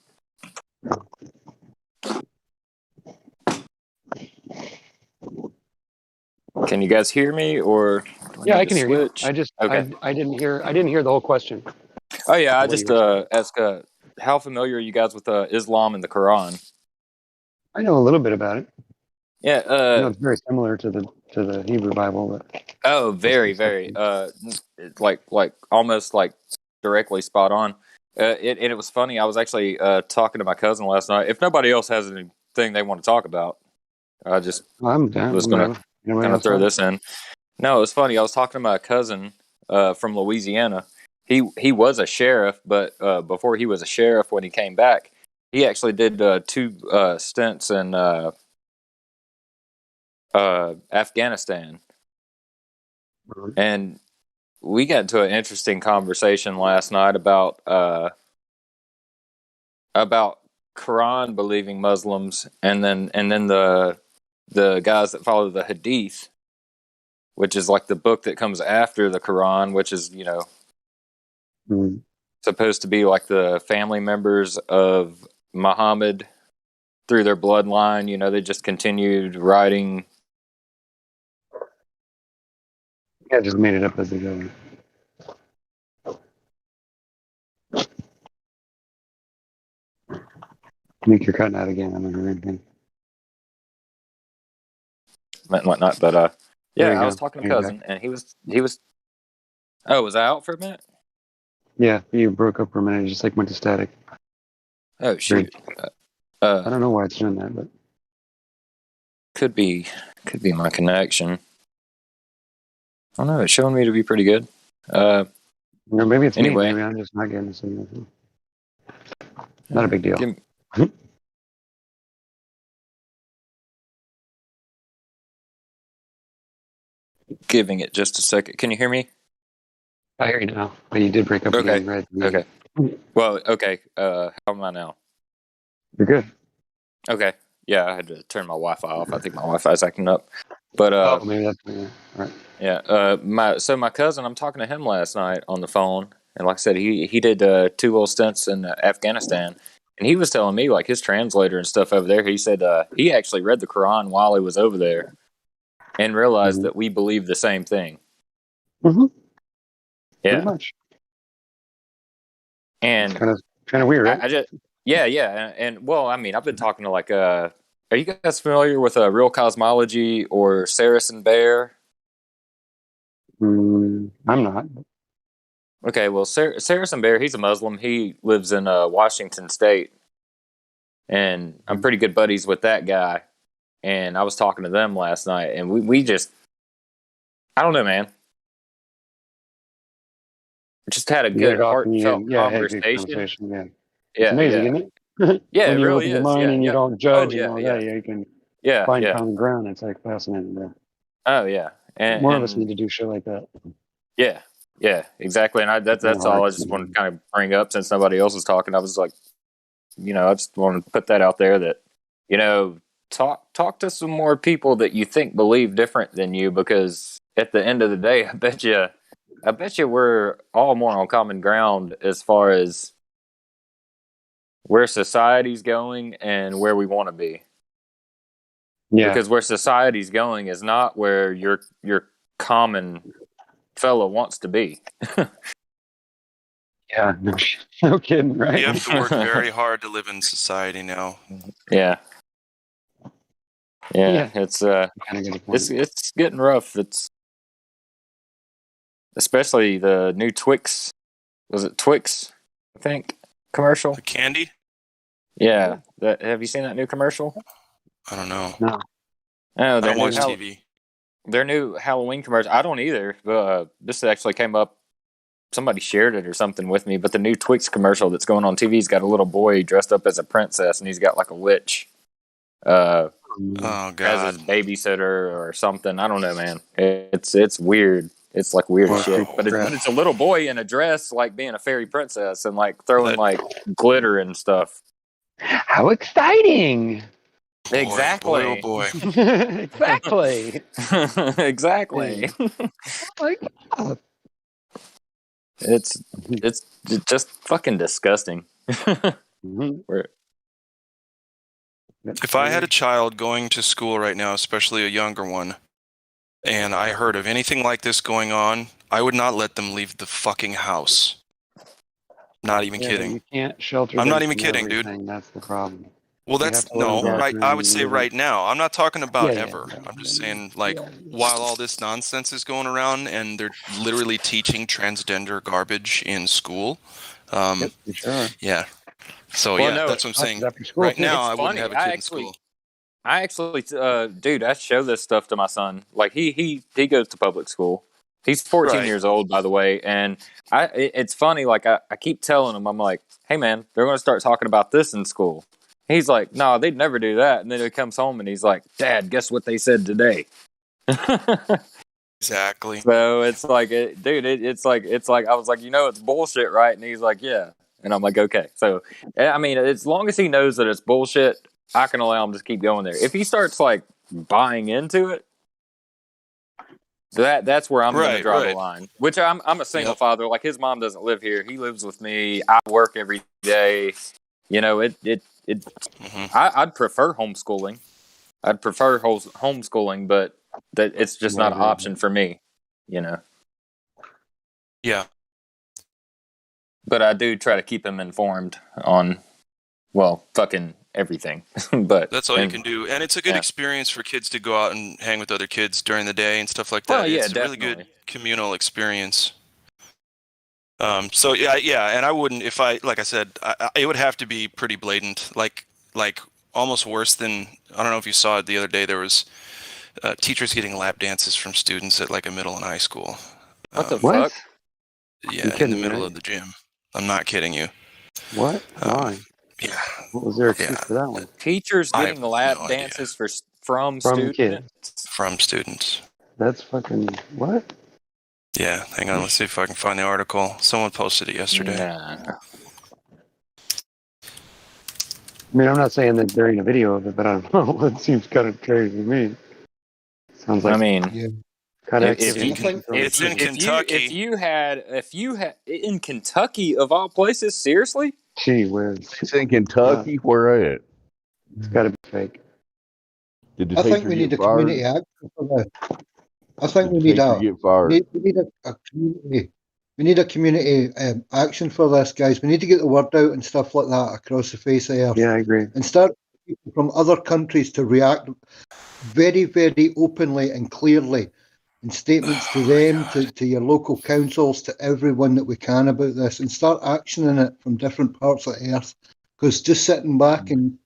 E: Can you guys hear me, or do I
B: Yeah,
E: need
B: I
E: to
B: can hear you.
E: switch? Okay.
B: I didn't hear the whole question
E: Oh yeah, I
B: of what you
E: just
B: were saying.
E: ask how familiar are you guys with Islam and the Quran?
B: I know a little bit about it.
E: Yeah.
B: I know it's very similar to the Hebrew Bible, but
E: Oh,
B: most of
E: very,
B: the stuff.
E: very. It's like almost like directly spot on. It was funny. I was actually talking to my cousin last night. If nobody else has anything they want to talk about, I just
B: I'm down.
E: was gonna
B: Anybody
E: kind of
B: else
E: throw
B: talk?
E: this in. No, it was funny. I was talking to my cousin from Louisiana. He was a sheriff, but before he was a sheriff, when he came back, he actually did two stints in Afghanistan, and we got into an interesting conversation last night about Quran believing Muslims, and then the guys that follow the Hadith, which is like the book that comes after the Quran, which is
B: Mm.
E: supposed to be like the family members of Muhammad through their bloodline. They just continued writing.
B: Yeah, just made it up as they go. I think you're cutting out again. I don't hear anything.
E: and whatnot. But
B: There
E: yeah,
B: you
E: I was
B: go.
E: talking to
B: There you go.
E: cousin, and he was. Oh, was I out for a minute?
B: Yeah, you broke up for a minute. You just like went to static.
E: Oh shoot.
B: I don't know why it's doing that, but
E: Could be my connection. I don't know. It's showing me to be pretty good.
B: maybe it's
E: Anyway.
B: me. Maybe I'm just not getting the signal. Not a big deal.
E: Giving it just a second. Can you hear me?
B: I hear you now, but you did break up
E: Okay.
B: again. Right?
E: Okay. Well, okay. How am I now?
B: You're good.
E: Okay. Yeah, I had to turn my Wi-Fi off. I think my Wi-Fi's acting up. But
B: Maybe that's all right.
E: yeah. My cousin. I'm talking to him last night on the phone, and like I said, he did 2 little stints in Afghanistan, and he was telling me like his translator and stuff over there. He said he actually read the Quran while he was over there, and realized that we believe the same thing.
B: Mm-hmm.
E: Yeah.
B: Pretty much.
E: And
B: kind of weird, right?
E: I just and well, I mean, I've been talking to like are you guys familiar with Real Cosmology or Saracen Bear?
B: I'm not.
E: Okay, well, Saracen Bear, he's a Muslim. He lives in Washington State, and I'm pretty good buddies with that guy. And I was talking to them last night, and we just, I don't know, man. Just had a good heartfelt conversation.
B: Yeah.
E: Yeah,
B: It's amazing, isn't it?
E: Yeah,
B: when
E: it
B: you
E: really
B: open your
E: is.
B: mind and you don't judge and all that, you can find
E: yeah.
B: common ground. It's like fascinating. Yeah.
E: Oh yeah, and
B: more of us need to do shit like that.
E: Yeah, exactly. And that's all I just wanted to kind of bring up since nobody else was talking. I was like, I just wanted to put that out there that, talk to some more people that you think believe different than you, because at the end of the day, I bet you we're all more on common ground as far as where society's going and where we want to be.
B: Yeah.
E: Because where society's going is not where your common fellow wants to be.
B: Yeah, no kidding, right?
A: You have to work very hard to live in society now.
E: Yeah. It's getting rough. It's especially the new Twix. Was it Twix? I think commercial.
A: The candy?
E: Yeah. Have you seen that new commercial?
A: I don't know.
B: No.
E: Oh,
A: I don't watch TV.
E: Their new Halloween commercial. I don't either. This actually came up. Somebody shared it or something with me. But the new Twix commercial that's going on TV's got a little boy dressed up as a princess, and he's got like a witch.
A: Oh God!
E: As his babysitter or something. I don't know, man. It's weird. It's like weird shit. But it's a little boy in a dress, like being a fairy princess, and like throwing like glitter and stuff.
B: How exciting!
A: Boy,
E: exactly.
A: Boy, oh boy.
B: Exactly.
E: Exactly.
B: Oh my God.
E: It's just fucking disgusting.
A: If I had a child going to school right now, especially a younger one, and I heard of anything like this going on, I would not let them leave the fucking house. Not even kidding.
B: You can't shelter.
A: I'm not even kidding, dude.
B: That's the problem.
A: Well, that's no. Right, I would say right now. I'm not talking about ever. I'm just saying, like, while all this nonsense is going around and they're literally teaching transgender garbage in school.
B: Sure.
A: Yeah. So that's what I'm saying. Right now, I wouldn't have a kid in school.
E: I actually, dude, I show this stuff to my son. Like he goes to public school. He's 14 years old, by the way. And it's funny. Like I keep telling him, I'm like, hey man, they're going to start talking about this in school. He's like, no, they'd never do that. And then he comes home and he's like, Dad, guess what they said today?
A: Exactly.
E: So it's like, it's like, I was like, it's bullshit, right? And he's like, yeah. And I'm like, okay. So, I mean, as long as he knows that it's bullshit, I can allow him to keep going there. If he starts like buying into it, that's where I'm going to draw the line. Which I'm a single father. Like his mom doesn't live here. He lives with me. I work every day. I'd prefer homeschooling. But that it's just not an option for me.
A: Yeah.
E: But I do try to keep him informed on, well, fucking everything. But
A: That's all you can do, and it's a good experience for kids to go out and hang with other kids during the day and stuff like that.
E: Well, yeah,
A: It's a really
E: definitely.
A: good communal experience. So yeah, and I wouldn't if like I said, it would have to be pretty blatant, like almost worse than I don't know if you saw it the other day. There was teachers getting lap dances from students at like a middle and high school.
E: What the
B: What?
E: fuck?
A: Yeah,
B: You're
A: in
B: kidding
A: the
B: me,
A: middle
B: right?
A: of the gym. I'm not kidding you.
B: What? Why?
A: Yeah,
B: What was their excuse
A: yeah.
B: for that one?
E: Teachers
A: I
E: getting
A: have
E: lap
A: no idea.
E: dances from
B: From kids.
E: students?
A: From students.
B: That's fucking what?
A: Yeah, hang on. Let's see if I can find the article. Someone posted it yesterday.
E: Nah.
B: I mean, I'm not saying that there ain't a video of it, but I don't know. It seems kind of crazy to me. Sounds like
E: I mean,
D: Yeah.
B: kind of
E: if
B: activity.
E: you
A: It's in Kentucky.
E: if you had in Kentucky of all places, seriously?
B: Gee whiz.
G: It's in Kentucky. Where at?
B: It's got to be fake.
G: Did the
D: I think
G: teacher
D: we need
G: get
D: a community
G: fired?
D: action for this. I think
G: Did
D: we
G: the
D: need
G: teacher get fired?
D: we need a community. We need a community action for this, guys. We need to get the word out and stuff like that across the face of the earth,
B: Yeah, I agree.
D: and start people from other countries to react very, very openly and clearly in statements to them, to your local councils, to everyone that we can about this, and start actioning it from different parts of the earth. Because just sitting back and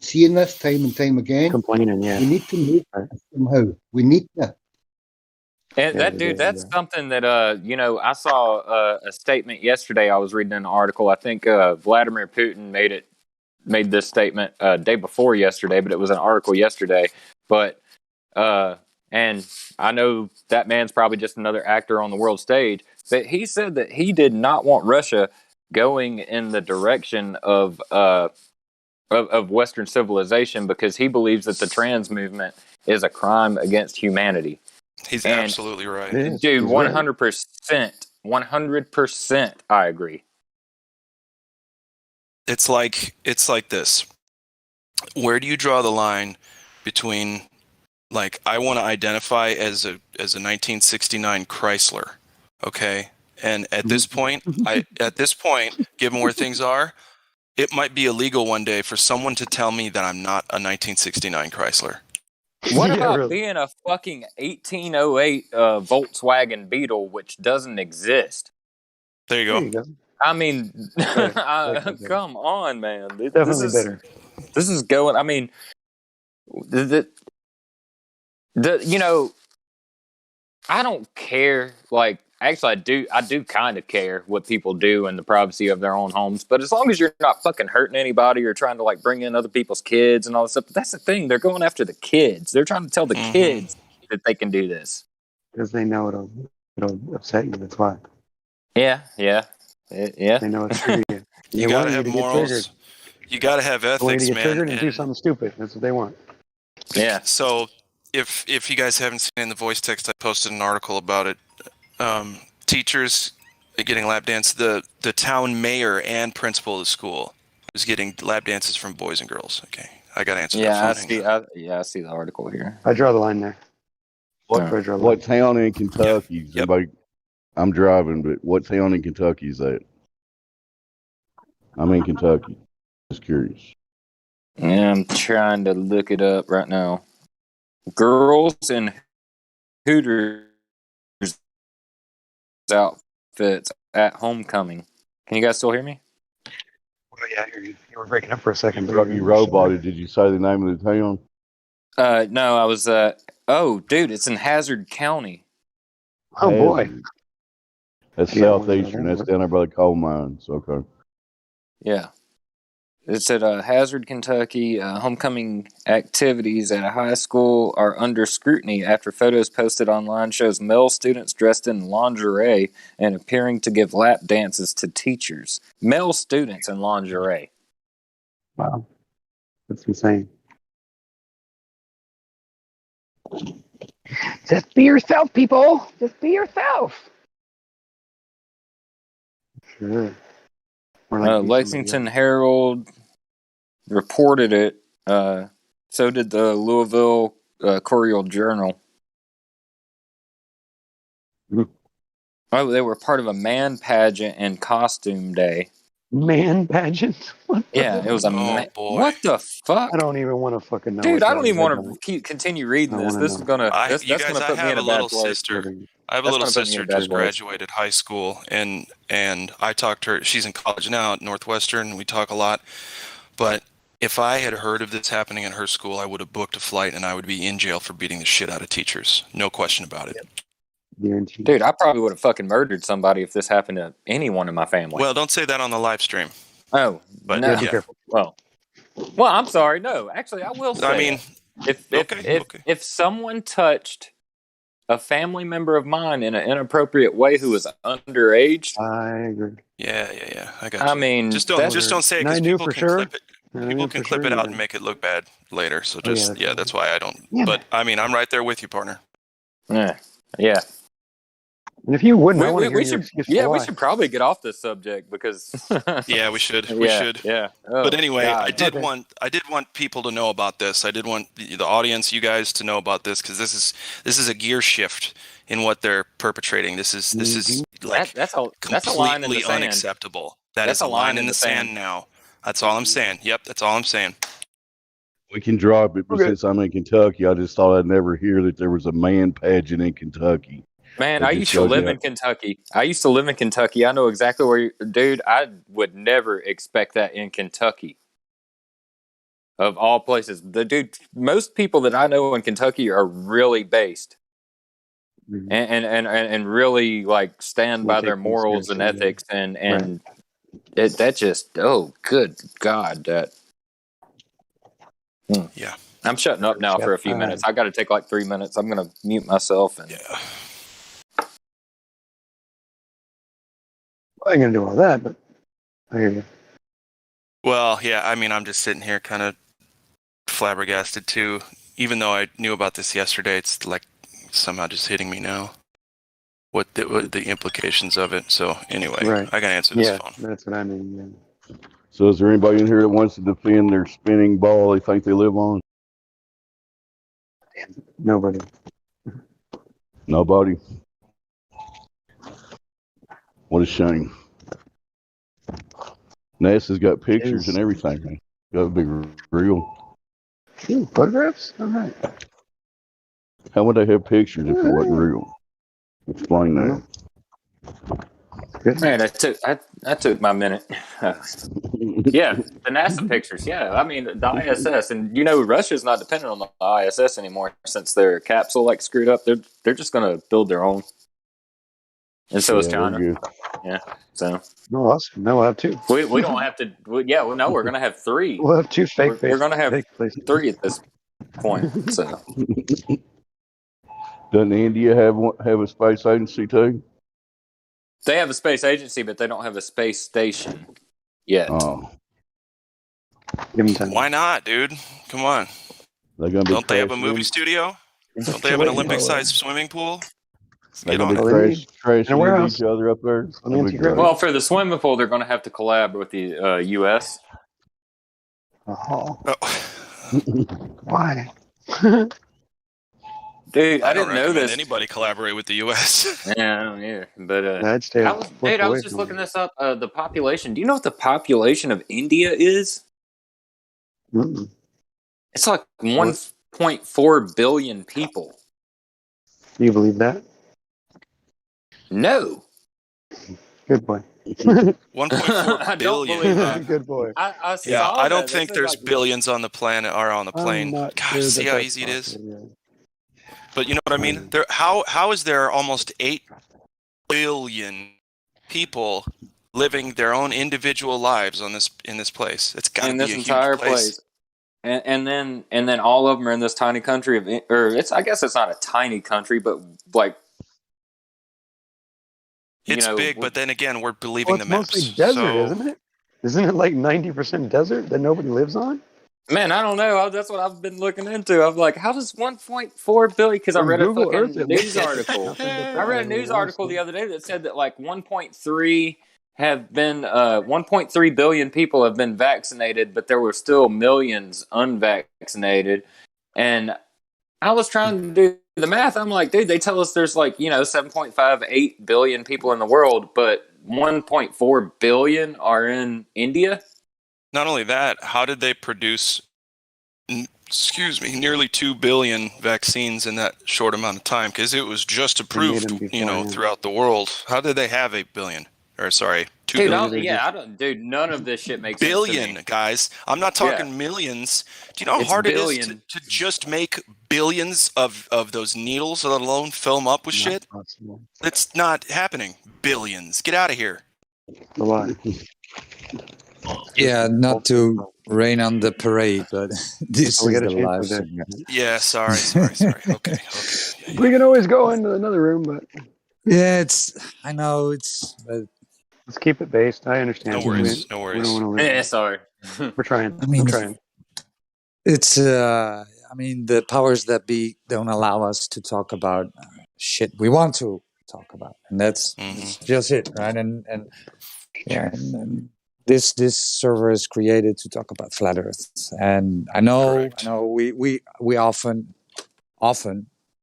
D: seeing this time and time again,
B: Complaining, yeah.
D: we need to move it somehow. We need to.
E: And
B: Yeah,
E: that's something that I saw a statement yesterday. I was reading an article. I think Vladimir Putin made this statement day before yesterday, but it was an article yesterday. But and I know that man's probably just another actor on the world stage, but he said that he did not want Russia going in the direction of Western civilization because he believes that the trans movement is a crime against humanity.
A: He's
E: And
A: absolutely right.
B: It is.
E: dude,
B: He's
E: 100%, 100%, I agree.
A: It's like this. Where do you draw the line between like I want to identify as a 1969 Chrysler, okay? And at this point, given where things are, it might be illegal one day for someone to tell me that I'm not a 1969 Chrysler.
E: What
B: Yeah,
E: about
B: really.
E: being a fucking 1808 Volkswagen Beetle, which doesn't exist?
A: There you
B: There
A: go.
B: you go.
E: I mean,
B: Better.
E: come on, man.
B: Definitely better.
E: This is going. I mean, I don't care. Like, actually, I do kind of care what people do in the privacy of their own homes. But as long as you're not fucking hurting anybody or trying to like bring in other people's kids and all this stuff. But that's the thing. They're going after the kids. They're trying to tell the kids that they can do this.
B: Because they know it'll upset you. That's why.
E: Yeah.
B: They know it's trigger you.
A: You got to have morals. You got to have
B: They want you
A: ethics,
B: to get
A: man.
B: triggered and do something stupid. That's what they want.
E: Yeah.
A: So if you guys haven't seen in the voice text, I posted an article about it. Teachers getting lap dance. The town mayor and principal of the school is getting lap dances from boys and girls. Okay, I got to answer that phone.
E: I see the article here.
B: I draw the line there.
G: What town in Kentucky?
A: Yep.
G: I'm driving, but what town in Kentucky is that? I'm in Kentucky. Just curious.
E: Yeah, I'm trying to look it up right now. Girls in Hooters outfits at homecoming. Can you guys still hear me?
B: Well, yeah, you were breaking up for a second.
G: You roboted. Did you say the name of the town?
E: No, I was. Oh, dude, it's in Hazard County.
B: Oh boy,
G: That's
B: Yeah,
G: southeastern. That's down there by the coal mines. Okay.
E: Yeah. It's at Hazard, Kentucky. Homecoming activities at a high school are under scrutiny after photos posted online shows male students dressed in lingerie and appearing to give lap dances to teachers. Male students in lingerie.
B: wow, that's insane. Just be yourself, people. Just be yourself. Sure. Or like be somebody
E: Lexington
B: else.
E: Herald reported it. So did the Louisville Courier Journal.
B: Mhm.
E: Oh, they were part of a man pageant and costume day.
B: Man pageant.
E: Yeah, it was a
A: Oh boy.
E: what the fuck,
B: I don't even want to fucking know.
E: dude?
B: what
E: I
B: that
E: don't
B: is.
E: even
B: I
E: want
B: don't.
E: to continue reading
B: I
E: this.
B: wanna
E: This is
B: know.
E: gonna
A: You
E: that's
A: guys,
E: gonna
A: I
E: put me
A: have
E: in
A: a
E: a bad
A: little
E: place.
A: sister.
B: Living.
A: I have a
E: That's
A: little
E: gonna put me in
A: sister
E: a bad
A: just
E: place.
A: graduated high school, and I talked to her. She's in college now at Northwestern. We talk a lot. But if I had heard of this happening at her school, I would have booked a flight and I would be in jail for beating the shit out of teachers. No question about it.
B: Guaranteed.
E: Dude, I probably would have fucking murdered somebody if this happened to anyone in my family.
A: Well, don't say that on the live stream.
E: Oh,
A: But
E: no.
B: Yeah, be careful.
E: Well, I'm sorry. No, actually, I will say
A: I mean,
E: if
A: okay.
E: if someone touched a family member of mine in an inappropriate way who was underage,
B: I agree.
A: Yeah. I got
E: I
A: you.
E: mean,
A: Just
E: that's
A: don't say it
B: And I
A: because
B: knew
A: people
B: for
A: can
B: sure.
A: clip it.
B: And I
A: People
B: knew
A: can
B: for
A: clip
B: sure
A: it
B: you
A: out
B: did.
A: and make it look bad later. So
B: Oh, yeah,
A: just
B: that's
A: yeah,
B: right.
A: that's why I don't.
B: Yeah,
A: But I mean, I'm right there with you, partner.
E: yeah.
B: And if you wouldn't, I want to hear
E: We
B: your
E: should
B: excuse
E: yeah
B: for
E: we
B: why.
E: should probably get off this subject because
A: Yeah, we should.
E: yeah. Oh,
A: But anyway,
E: God.
A: I did want people to know about this. I did want the audience, you guys, to know about this because this is a gear shift in what they're perpetrating. This is like
E: that's a line in the
A: completely
E: sand.
A: unacceptable. That
E: That's
A: is a line in the sand now. That's all I'm saying. Yep, that's all I'm saying.
G: We can drop it, but
B: Okay.
G: since I'm in Kentucky, I just thought I'd never hear that there was a man pageant in Kentucky.
E: Man,
G: That
E: I
G: just
E: used to
G: shows
E: live
G: you
E: in Kentucky. I know exactly where dude, I would never expect that in Kentucky. Of all places. Most people that I know in Kentucky are really based
B: Mhm.
E: and really like stand
B: We'll
E: by
B: take
E: their
B: things
E: morals and
B: seriously, yeah.
E: ethics and that just good God that
A: Yeah.
E: I'm shutting up now for a few minutes. I got to take like 3 minutes. I'm going to mute myself and
A: Yeah.
B: I ain't gonna do all that, but I hear you.
A: Well, yeah, I mean, I'm just sitting here kind of flabbergasted too. Even though I knew about this yesterday, it's like somehow just hitting me now. What the implications of it. So anyway,
B: Right.
A: I gotta answer this
B: Yeah,
A: phone.
B: that's what I mean. Yeah.
G: So is there anybody in here that wants to defend their spinning ball they think they live on?
B: Nobody.
G: Nobody. What a shame. NASA's got pictures and everything. Man. Got to be real.
B: Ooh, photographs? All right.
G: How would they have pictures if it wasn't real? Explain that.
B: Good.
E: man, that took my minute. Yeah, the NASA pictures. Yeah, I mean the ISS, and Russia's not dependent on the ISS anymore since their capsule like screwed up. They're just gonna build their own, and so is China.
G: Good.
E: Yeah, so
B: No, awesome. No, we'll have two.
E: we don't have to. We're gonna have three.
B: We'll have two fake faces.
E: We're gonna have
B: fake places.
E: 3 at this point. So
G: Doesn't India have a space agency too?
E: they have a space agency, but they don't have a space station yet.
G: Oh,
B: Give them time.
A: Why not, dude? Come on.
G: they're gonna be.
A: Don't they have a
G: crashing
A: movie
G: in-
A: studio? Don't they have an Olympic-sized swimming pool? Let's
G: They're
A: get on
G: gonna
A: it.
G: be crashing into
B: warehouse.
G: each other up there. That'd be great.
E: Well, for the swimming pool, they're going to have to collab with the U.S.
B: Oh,
A: Oh.
B: why?
E: Dude, I
A: don't
E: didn't know
A: recommend
E: this.
A: anybody collaborate with the U.S.
E: Yeah, I don't either. But
B: I'd stay.
E: I was just looking this up. The population. Do you know what the population of India is?
B: Mm-mm.
E: It's like 1.4 billion people.
B: Do you believe that?
E: No.
B: Good boy.
A: 1.4
E: I don't
A: billion.
E: believe that.
B: Good boy.
E: I saw
A: Yeah, I don't
E: that.
A: think
E: That said,
A: there's
E: like,
A: billions on the planet or on the plane.
B: I'm not
A: Gosh,
B: sure
A: see
B: that
A: how
B: that's
A: easy it is?
B: possible,
A: But you know what I mean? How is there almost 8 billion people living their own individual lives in this place? It's got to
E: in
A: be a
E: this
A: huge
E: entire
A: place.
E: place. And then all of them are in this tiny country I guess it's not a tiny country, but like
A: It's big, but then again, we're believing
B: Well,
A: the
B: it's
A: maps.
B: mostly desert,
A: so,
B: isn't it? Isn't it like 90% desert that nobody lives on?
E: man, I don't know. That's what I've been looking into. I'm like, how does 1.4 billion? Because I
B: On
E: read a
B: Google Earth,
E: fucking
B: it
E: news
B: looks like
E: article.
B: nothing but
E: I read a
B: desert,
E: news
B: honestly.
E: article the other day that said that like 1.3 have been 1.3 billion people have been vaccinated, but there were still millions unvaccinated. And I was trying to do the math. I'm like, dude, they tell us there's like 7.58 billion people in the world, but 1.4 billion are in India.
A: Not only that, how did they produce, nearly 2 billion vaccines in that short amount of time? Because it was just
B: They made
A: approved,
B: them beforehand.
A: throughout the world. How did they have 8 billion? Or sorry, 2
E: Dude,
A: billion?
E: I don't. Dude, none of this shit makes sense to
A: Billion,
E: me.
A: guys. I'm not
E: Yeah.
A: talking millions. Do you know how
E: It's
A: hard it is
E: billion.
A: to just make billions of those needles, let alone fill them up with
B: Not
A: shit?
B: possible.
A: It's not happening. Billions. Get out of here.
B: A lot.
I: Yeah, not to rain on the parade, but this
B: We
I: is
B: got a
I: the
B: chance
I: live
B: for that.
I: stream.
A: Yeah, sorry. Okay. Yeah.
B: We can always go into another room, but
I: Yeah, I know but
B: let's keep it based. I understand.
A: No worries. No
B: We don't
A: worries.
B: want to
E: Yeah,
B: lose.
E: sorry.
B: We're trying.
I: I mean,
B: We're trying.
I: it's the powers that be don't allow us to talk about shit we want to talk about, and that's just it, right? And yeah, and this server is created to talk about flat Earth, and I know we often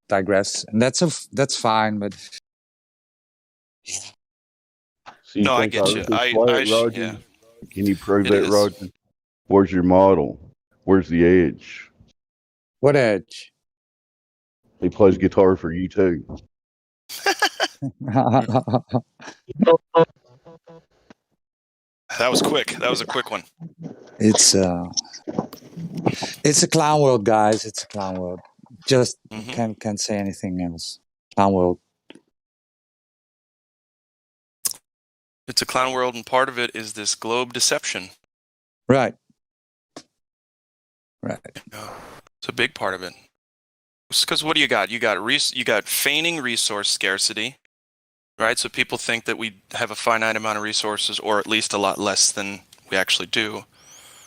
I: digress, and that's fine, but
G: So you
A: No, I
G: think
A: get you.
G: Earth is flat, Roger?
A: Yeah,
G: Can you prove
A: it
G: that,
A: is.
G: Roger? Where's your model? Where's the edge?
I: what edge?
G: He plays guitar for you too.
A: That was quick. That was a quick one.
I: It's a clown world, guys. It's a clown world. Just can't say anything else. Clown world.
A: It's a clown world, and part of it is this globe deception.
I: Right.
A: It's a big part of it. Because what do you got? You got feigning resource scarcity, right? So people think that we have a finite amount of resources, or at least a lot less than we actually do.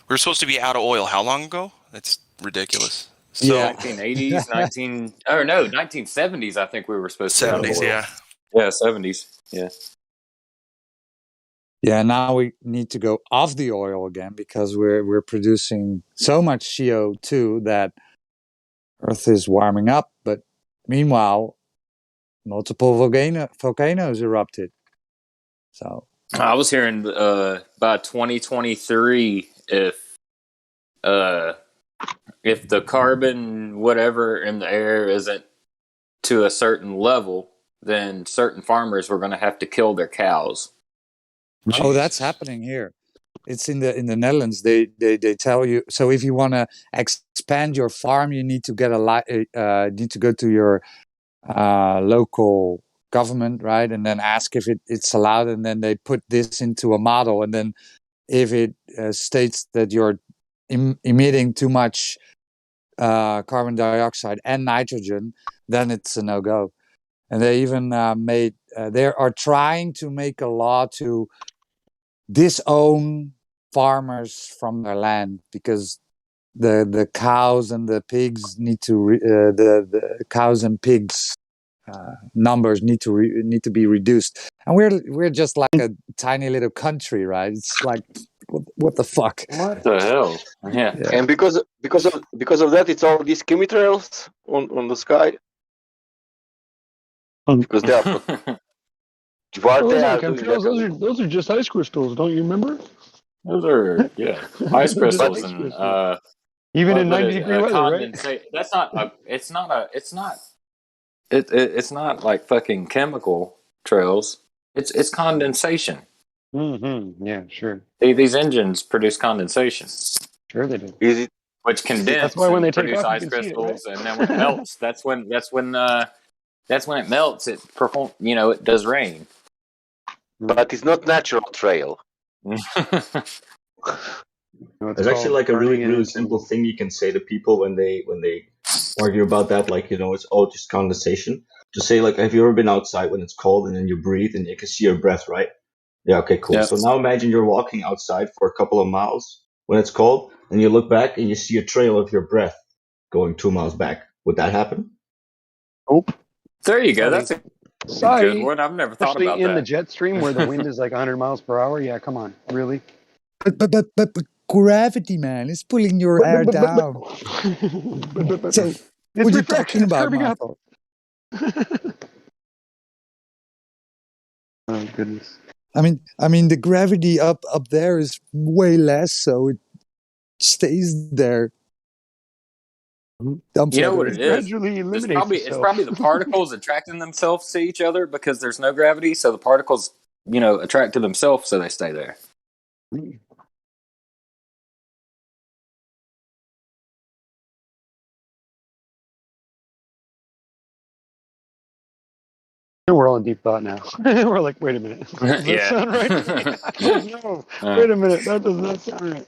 A: We were supposed to be out of oil how long ago? That's ridiculous. So,
I: Yeah.
E: 1980s, 1970s. I think we were supposed to be out of
A: 70s,
E: oil.
A: yeah.
E: Yeah, 70s. Yeah.
I: Yeah, now we need to go off the oil again because we're producing so much CO2 that Earth is warming up. But meanwhile, multiple volcanoes erupted. So
E: I was hearing by 2023, if the carbon whatever in the air isn't to a certain level, then certain farmers were going to have to kill their cows.
I: Oh, that's happening here. It's in the Netherlands. They tell you. So if you want to expand your farm, you need to get need to go to your local government, right? And then ask if it's allowed. And then they put this into a model. And then if it states that you're emitting too much carbon dioxide and nitrogen, then it's a no-go. And they even they are trying to make a law to disown farmers from their land because the cows and the pigs need to the cows and pigs numbers need to be reduced, and we're just like a tiny little country, right? It's like what the fuck?
E: What the hell? Yeah.
K: And because of that, it's all these chemtrails on the sky. Because they are what they are doing.
B: Those are just ice crystals. Don't you remember?
E: Those are ice crystals
B: ice
E: and
B: crystals. Even in 90-degree weather, right?
E: That's not. It's not like fucking chemical trails. It's condensation.
B: Mm-hmm. Yeah, sure.
E: These engines produce condensation.
B: Sure they do.
K: Is it?
E: Which condense.
B: That's why when they take
E: produce
B: off,
E: ice
B: you can see it,
E: crystals,
B: right?
E: and then when it melts, that's when it melts. It it does rain.
K: But it's not natural trail.
L: There's actually like a really simple thing you can say to people when they argue about that, like, it's all just condensation. Just say, like, have you ever been outside when it's cold and then you breathe and you can see your breath, right? Yeah, okay, cool.
E: Yep.
L: So now imagine you're walking outside for a couple of miles when it's cold and you look back and you see a trail of your breath going 2 miles back. Would that happen?
B: Oh,
E: there you go. That's a good one. I've never thought about
B: in
E: that.
B: the jet stream where the wind is like 100 miles per hour. Yeah, come on, really?
I: But gravity, man, is pulling your air down. So what are you talking about, Michael?
B: Oh goodness.
I: I mean, the gravity up there is way less, so it stays there. Dumb
E: You know
I: flat
E: what
I: Earth.
E: it is?
B: Gradually
E: It's
B: eliminates
E: probably it's
B: itself.
E: probably the particles attracting themselves to each other because there's no gravity, so the particles, attract to themselves, so they stay there.
B: We're all in deep thought now. We're like, wait a minute. Does that
E: Yeah.
B: sound right to me? I don't know. Wait a minute. That does not sound right.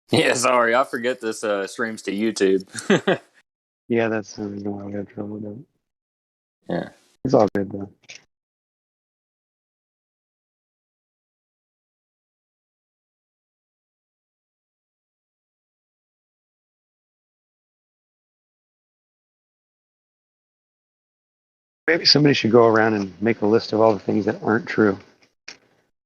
E: Yeah, sorry, I forget this streams to YouTube.
B: Yeah, that's the reason why we had trouble with it.
E: Yeah.
B: It's all good though. Maybe somebody should go around and make a list of all the things that aren't true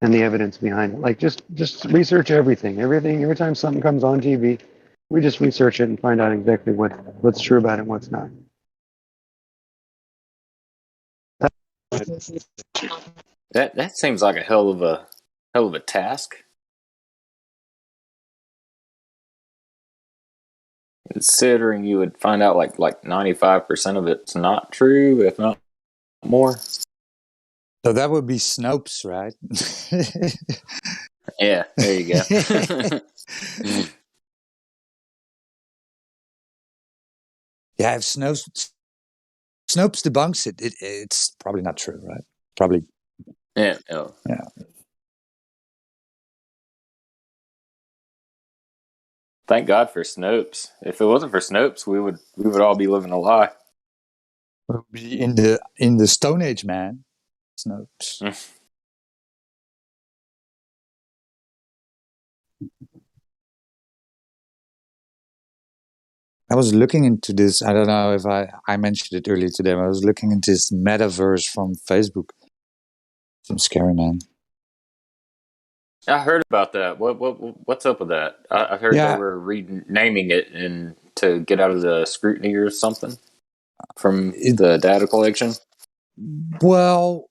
B: and the evidence behind it. Like just research everything. Every time something comes on TV, we just research it and find out exactly what's true about it and what's not.
E: That seems like a hell of a task. Considering you would find out like 95% of it's not true, if not more.
I: So that would be Snopes, right?
E: Yeah, there you go.
I: Yeah, if Snopes debunks it, it's probably not true, right? Probably.
E: Yeah. Oh.
I: Yeah.
E: Thank God for Snopes. If it wasn't for Snopes, we would all be living a lie.
I: We'll be in the Stone Age, man. Snopes. I was looking into this. I don't know if I mentioned it earlier today. I was looking into this metaverse from Facebook. Some scary, man.
E: I heard about that. What's up with that? I heard they were renaming it and to get out of the scrutiny or something from the data collection.
I: Well,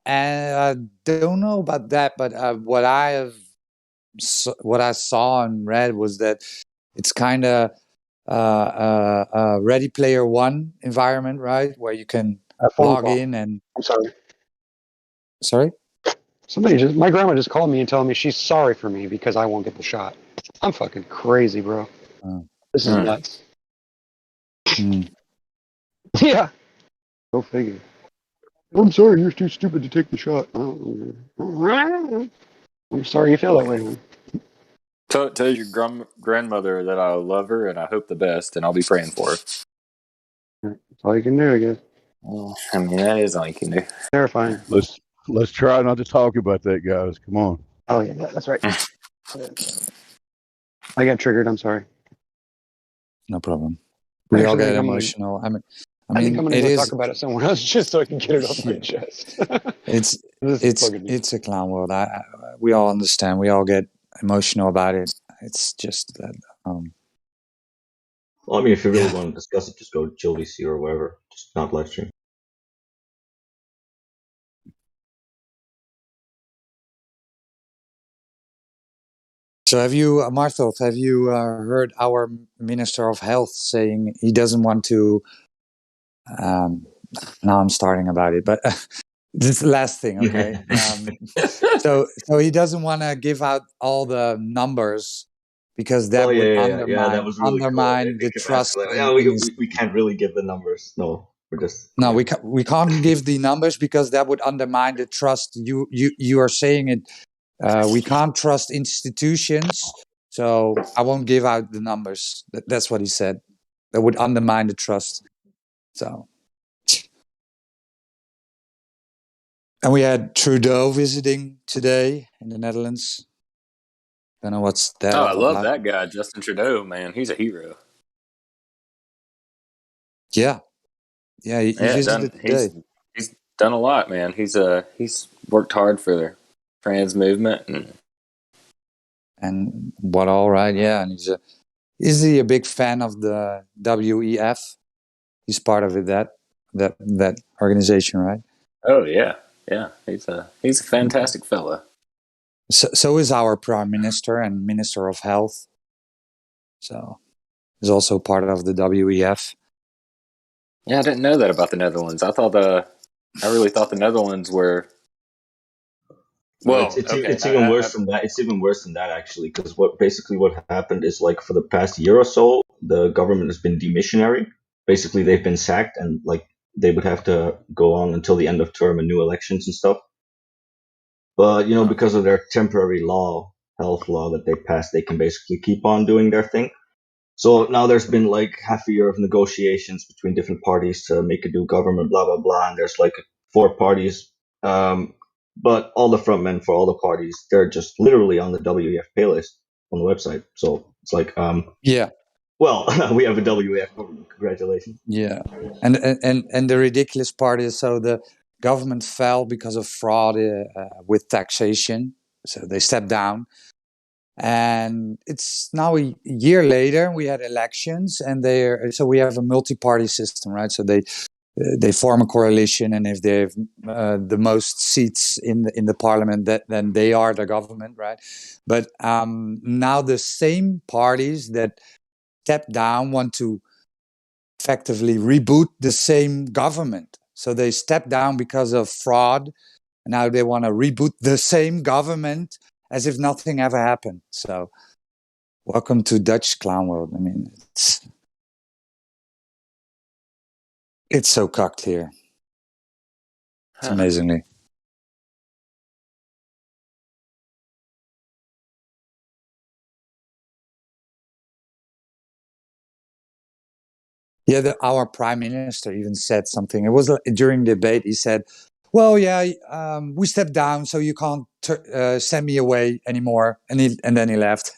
I: I don't know about that, but what I saw and read was that it's kind of a Ready Player One environment, right, where you can log in and.
B: I'm sorry.
I: Sorry.
B: My grandma just called me and told me she's sorry for me because I won't get the shot. I'm fucking crazy, bro. This is nuts. Yeah. Go figure. I'm sorry, you're too stupid to take the shot. I'm sorry you feel that way, man.
E: Tell your grandmother that I love her and I hope the best, and I'll be praying for her.
B: That's all you can do, I guess.
E: I mean, that is all you can do.
B: Terrifying.
G: Let's try not to talk about that, guys. Come on.
B: Oh yeah, that's right. I got triggered. I'm sorry.
I: No problem. We all get emotional. I think
B: I'm gonna go talk about it somewhere else just so I can get it off my chest.
I: It's a clown world. We all understand. We all get emotional about it. It's just that.
L: Well, I mean, if you really want to discuss it, just go to Chill VC or wherever. Just not live stream.
I: So have you, Marthel, have you heard our Minister of Health saying he doesn't want to, now I'm starting about it, but this is the last thing, okay? So he doesn't want to give out all the numbers because that would undermine,
L: that was really cool.
I: the trust.
L: We can't really give the numbers. No, we're just
I: we can't give the numbers because that would undermine the trust. You are saying it. We can't trust institutions, so I won't give out the numbers. That's what he said. That would undermine the trust. So, and we had Trudeau visiting today in the Netherlands. Don't know what's that.
E: Oh, I love that guy, Justin Trudeau. Man, he's a hero.
I: Yeah, he visited today.
E: He's done a lot, man. He's worked hard for the trans movement,
I: and what all right, yeah. And is he a big fan of the WEF? He's part of it, that organization, right?
E: oh yeah, he's a fantastic fella.
I: So is our prime minister and minister of health. So he's also part of the WEF.
E: Yeah, I didn't know that about the Netherlands. I really thought the Netherlands were. Well,
L: it's even worse than that. It's even worse than that actually, because what happened is, like, for the past year or so, the government has been demissionary. Basically, they've been sacked, and like they would have to go on until the end of term and new elections and stuff. But because of their temporary health law that they passed, they can basically keep on doing their thing. So now there's been like half a year of negotiations between different parties to make a new government, blah blah blah. And there's like 4 parties, but all the front men for all the parties, they're just literally on the WEF pay list on the website. So it's like,
I: yeah.
L: Well, we have a WEF government. Congratulations.
I: Yeah, and the ridiculous part is, so the government fell because of fraud with taxation. So they stepped down, and it's now a year later. We had elections, and so we have a multi-party system, right? So they form a coalition, and if they have the most seats in the parliament, then they are the government, right? But now the same parties that stepped down want to effectively reboot the same government. So they stepped down because of fraud. And now they want to reboot the same government as if nothing ever happened. So welcome to Dutch clown world. I mean, it's so cucked here. It's amazingly. Yeah, our prime minister even said something. It was during the debate. He said, "Well, yeah, we stepped down, so you can't send me away anymore." And then he left.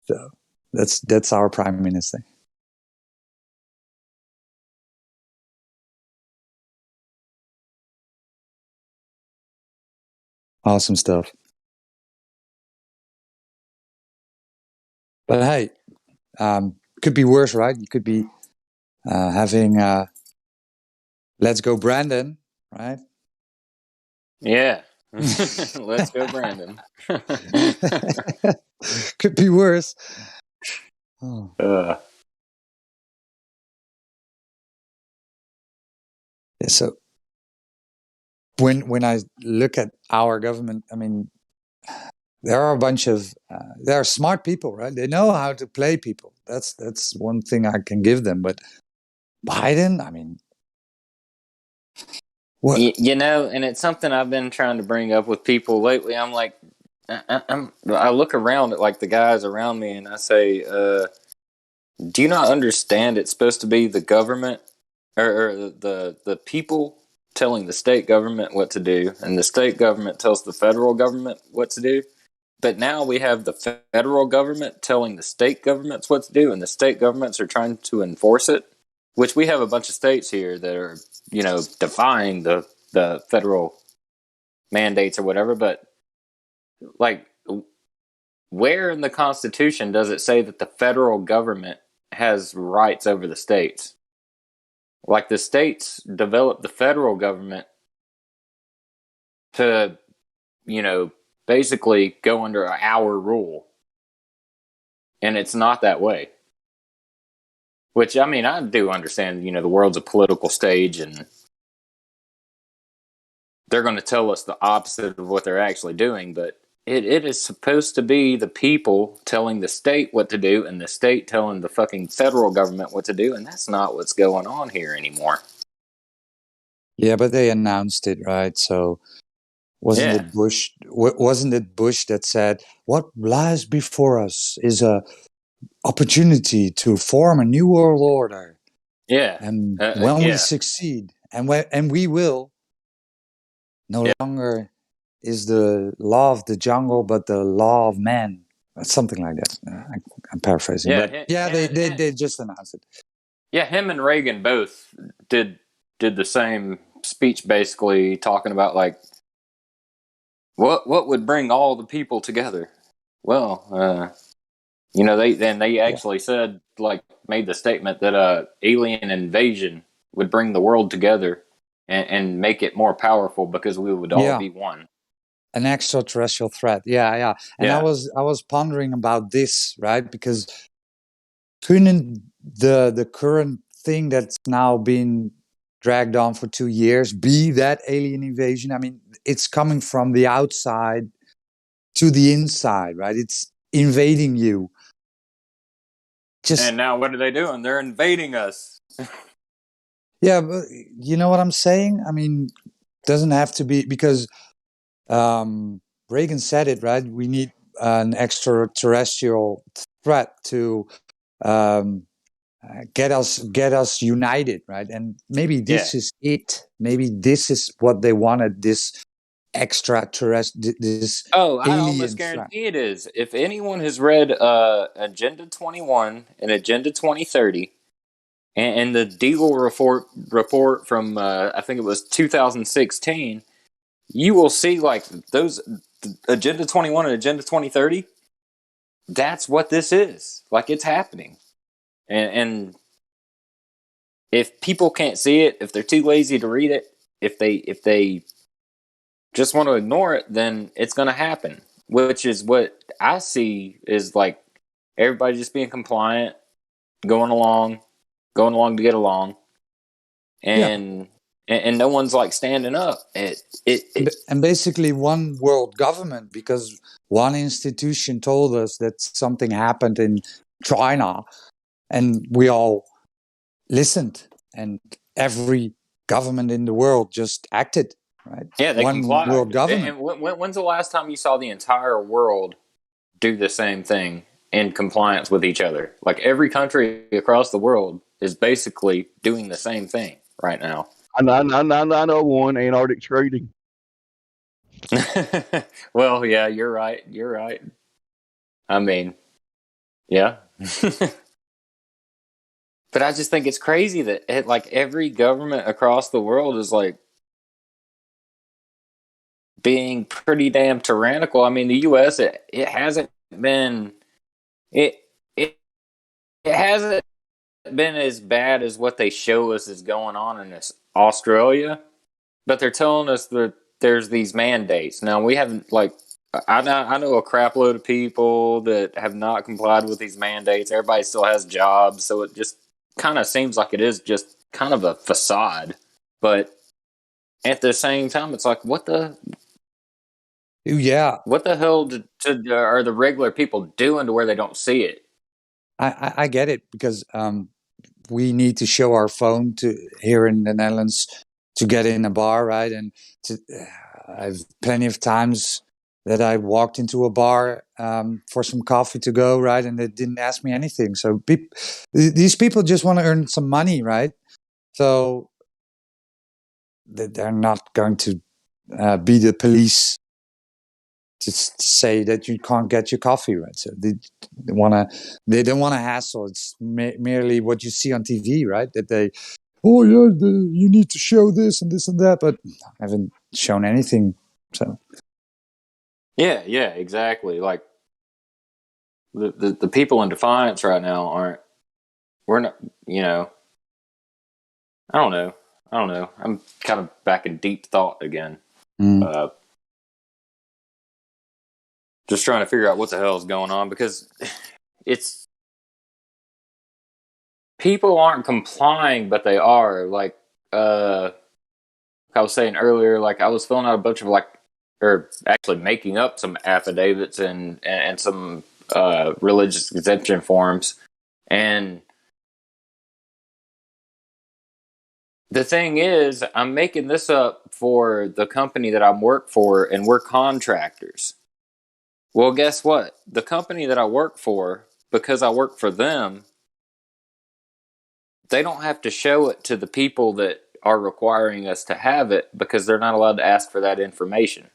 I: So that's our prime minister. Awesome stuff. But hey, could be worse, right? You could be having Let's Go Brandon, right?
E: Yeah. Let's go, Brandon.
I: Could be worse. Oh. Yeah, so when I look at our government, I mean, there are a bunch of there are smart people, right? They know how to play people. That's one thing I can give them. But Biden, I mean, what?
E: And it's something I've been trying to bring up with people lately. I'm like, I look around at like the guys around me, and I say, do you not understand? It's supposed to be the government or the people telling the state government what to do, and the state government tells the federal government what to do. But now we have the federal government telling the state governments what to do, and the state governments are trying to enforce it, which we have a bunch of states here that are, defying the federal mandates or whatever. But, like, where in the Constitution does it say that the federal government has rights over the states? Like, the states develop the federal government to, basically go under our rule. And it's not that way. Which, I mean, I do understand, the world's a political stage, and they're going to tell us the opposite of what they're actually doing, but it is supposed to be the people telling the state what to do, and the state telling the fucking federal government what to do, and that's not what's going on here anymore.
I: Yeah, but they announced it, right? So wasn't it Bush? Wasn't it Bush that said, "What lies before us is a opportunity to form a new world order"?
E: Yeah,
I: and when we succeed, and we will, no longer is the law of the jungle, but the law of man. Something like that. I'm paraphrasing, but they just announced it.
E: Yeah, him and Reagan both did the same speech basically talking about like what would bring all the people together. Well, they actually said, like, made the statement that alien invasion would bring the world together and make it more powerful because we would all be one.
I: An extraterrestrial threat. Yeah. And
E: Yeah.
I: I was pondering about this, right? Because couldn't the current thing that's now been dragged on for 2 years be that alien invasion? I mean, it's coming from the outside to the inside, right? It's invading you.
E: And now what are they doing? They're invading us.
I: Yeah, but you know what I'm saying? I mean, doesn't have to be because Reagan said it, right? We need an extraterrestrial threat to get us united, right? And maybe this is it. Maybe this is what they wanted. This extraterrestrial, this
E: I
I: alien
E: almost
I: threat.
E: guarantee it is. If anyone has read Agenda 21 and Agenda 2030 and the Deagle report from I think it was 2016, you will see like those Agenda 21 and Agenda 2030. That's what this is. Like, it's happening, and if people can't see it, if they're too lazy to read it, if they just want to ignore it, then it's going to happen. Which is what I see is like everybody just being compliant, going along to get along, and no one's like standing up.
I: And basically one world government, because one institution told us that something happened in China, and we all listened, and every government in the world just acted, right?
E: Yeah, they
I: one
E: complied.
I: world government.
E: And when's the last time you saw the entire world do the same thing in compliance with each other? Like, every country across the world is basically doing the same thing right now.
G: I know one, Antarctic trading.
E: Well, yeah, you're right. I mean, yeah. But I just think it's crazy that like every government across the world is like being pretty damn tyrannical. I mean, the U.S. it hasn't been it it hasn't been as bad as what they show us is going on in this Australia, but they're telling us that there's these mandates. Now, we haven't, like, I know a crap load of people that have not complied with these mandates. Everybody still has jobs, so it just kind of seems like it is just kind of a facade. But at the same time, it's like, what the hell are the regular people doing to where they don't see it?
I: I get it, because we need to show our phone to here in the Netherlands to get in a bar, right? And I've plenty of times that I walked into a bar for some coffee to go, right? And they didn't ask me anything. So these people just want to earn some money, right? So they're not going to be the police to say that you can't get your coffee, right? So they don't want to hassle. It's merely what you see on TV, right? That they, you need to show this and that, but I haven't shown anything. So
E: yeah, exactly. Like the people in Defiance right now we're not, I don't know. I'm kind of back in deep thought again. Just trying to figure out what the hell is going on, because it's people aren't complying, but they are. Like I was saying earlier, like I was filling out a bunch of or actually making up some affidavits and some religious exemption forms. And the thing is, I'm making this up for the company that I work for, and we're contractors. Well, guess what? The company that I work for, because I work for them, they don't have to show it to the people that are requiring us to have it, because they're not allowed to ask for that information.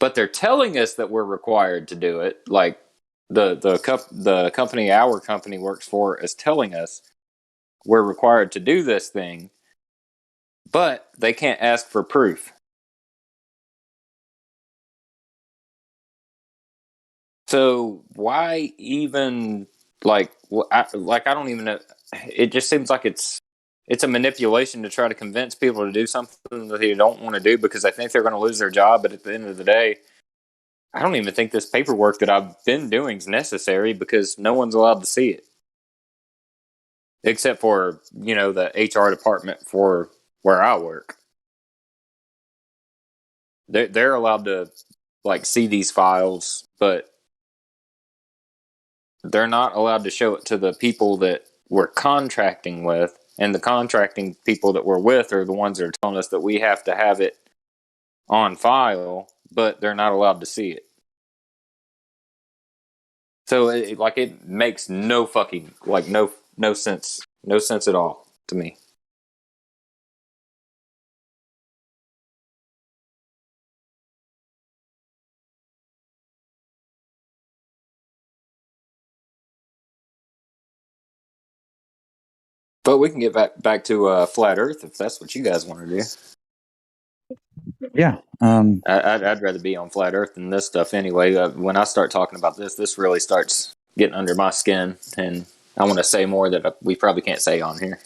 E: But they're telling us that we're required to do it. Like the company our company works for is telling us we're required to do this thing. but they can't ask for proof. So why even I don't even know. It just seems like it's a manipulation to try to convince people to do something that they don't want to do because they think they're going to lose their job. But at the end of the day, I don't even think this paperwork that I've been doing is necessary because no one's allowed to see it. Except for, the HR department for where I work. They're allowed to see these files, but they're not allowed to show it to the people that we're contracting with, and the contracting people that we're with are the ones that are telling us that we have to have it on file, but they're not allowed to see it. So it makes no fucking no sense at all to me. But we can get back to flat Earth if that's what you guys want to do.
I: Yeah.
E: I'd rather be on flat Earth than this stuff anyway. When I start talking about this really starts getting under my skin, and I want to say more that we probably can't say on here.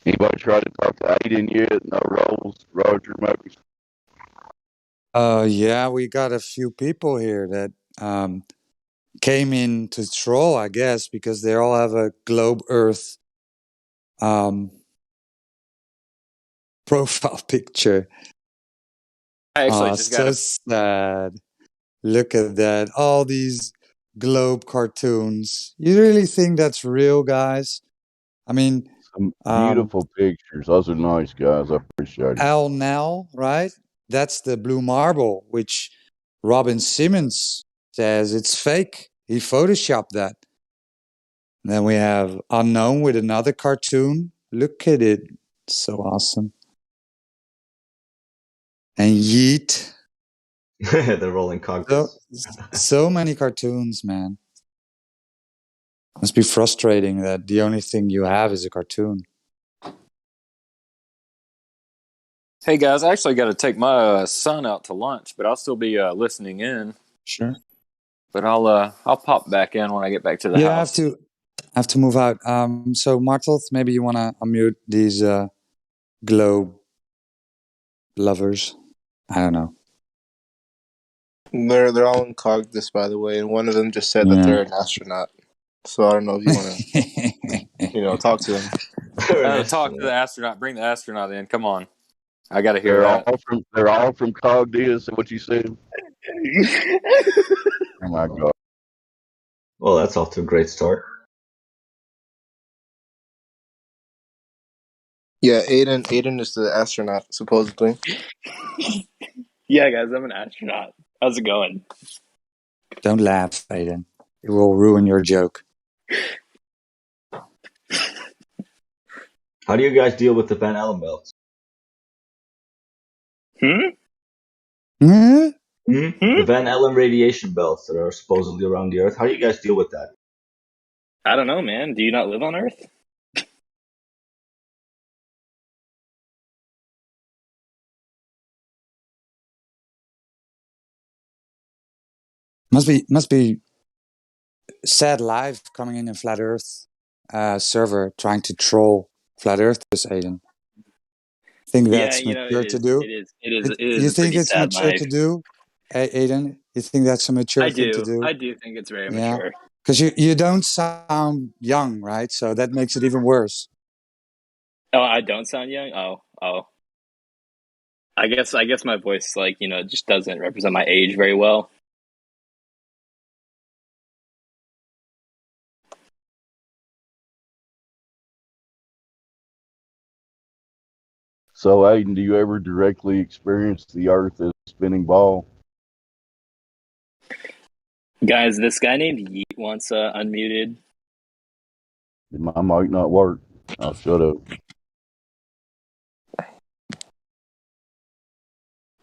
G: Anybody try to talk to Aiden yet? No rolls. Roger, maybe.
I: Yeah, we got a few people here that came in to troll, I guess, because they all have a globe Earth profile picture.
E: I actually just got
I: so sad. Look at that. All these globe cartoons. You really think that's real, guys? I mean,
G: Some beautiful pictures. Those are nice, guys. I appreciate it.
I: Al Nell, right? That's the blue marble, which Robin Simmons says it's fake. He photoshopped that. And then we have Unknown with another cartoon. Look at it. So awesome. And Yeet.
L: The rolling cockpits.
I: So many cartoons, man. Must be frustrating that the only thing you have is a cartoon.
E: Hey guys, I actually got to take my son out to lunch, but I'll still be listening in.
I: Sure.
E: But I'll pop back in when I get back to the house.
I: I have to move out. So Martel, maybe you want to unmute these globe lovers. I don't know.
M: They're all in Cogdis, by the way, and one of them just said that they're an astronaut. So I don't know if you want to, talk to them.
E: Talk to the astronaut. Bring the astronaut in. Come on. I got to hear
G: They're
E: that.
G: they're all from Cogdis, what you said? Oh my God.
L: Well, that's off to a great start.
M: Yeah, Aiden is the astronaut, supposedly.
N: Yeah, guys, I'm an astronaut. How's it going?
I: Don't laugh, Aiden. It will ruin your joke.
L: How do you guys deal with the Van Allen belts? The Van Allen radiation belts that are supposedly around the Earth. How do you guys deal with that?
N: I don't know, man. Do you not live on Earth?
I: Must be sad live coming in a flat Earth server trying to troll flat Earthers, Aiden. Think that's mature to do?
N: It is
I: You
N: a
I: think
N: pretty
I: it's
N: sad
I: mature
N: life.
I: to do, Aiden? You think that's a mature thing to do?
N: I do think it's very mature.
I: Because you don't sound young, right? So that makes it even worse.
N: Oh, I don't sound young? Oh. I guess my voice, just doesn't represent my age very well.
G: So, Aiden, do you ever directly experience the Earth as a spinning ball?
N: Guys, this guy named Yeet wants unmuted.
G: My mic not work. I'll shut up.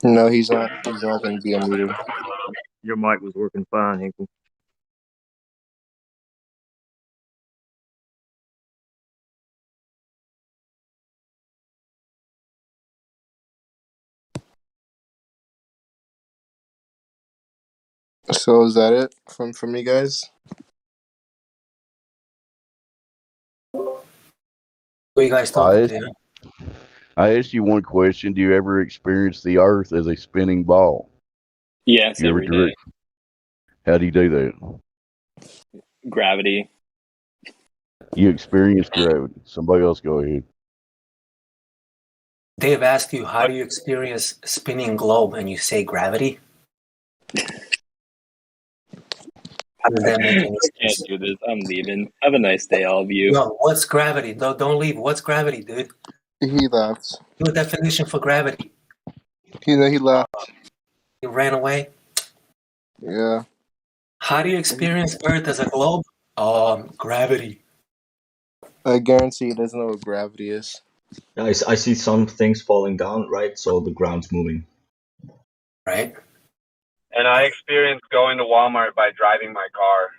M: No, he's not. He's not going to be unmuted.
O: Your mic was working fine, Hinkle.
M: So is that it from you guys?
P: What are you guys
G: I
P: talking
G: asked,
P: to?
G: I asked you one question. Do you ever experience the Earth as a spinning ball?
N: Yes,
G: You ever
N: every day.
G: direct? How do you do that?
N: Gravity.
G: You experience gravity. Somebody else go ahead.
P: Dave asked you, how do you experience spinning globe? And you say gravity? How does that make any
N: I can't
P: sense?
N: do this. I'm leaving. Have a nice day, all of you.
P: Yo, what's gravity? Don't leave. What's gravity, dude?
M: He left.
P: Do a definition for gravity.
M: He left.
P: He ran away.
M: Yeah.
P: How do you experience Earth as a globe? Gravity.
M: I guarantee he doesn't know what gravity is.
L: Yeah, I see some things falling down, right? So the ground's moving.
P: Right.
Q: And I experienced going to Walmart by driving my car.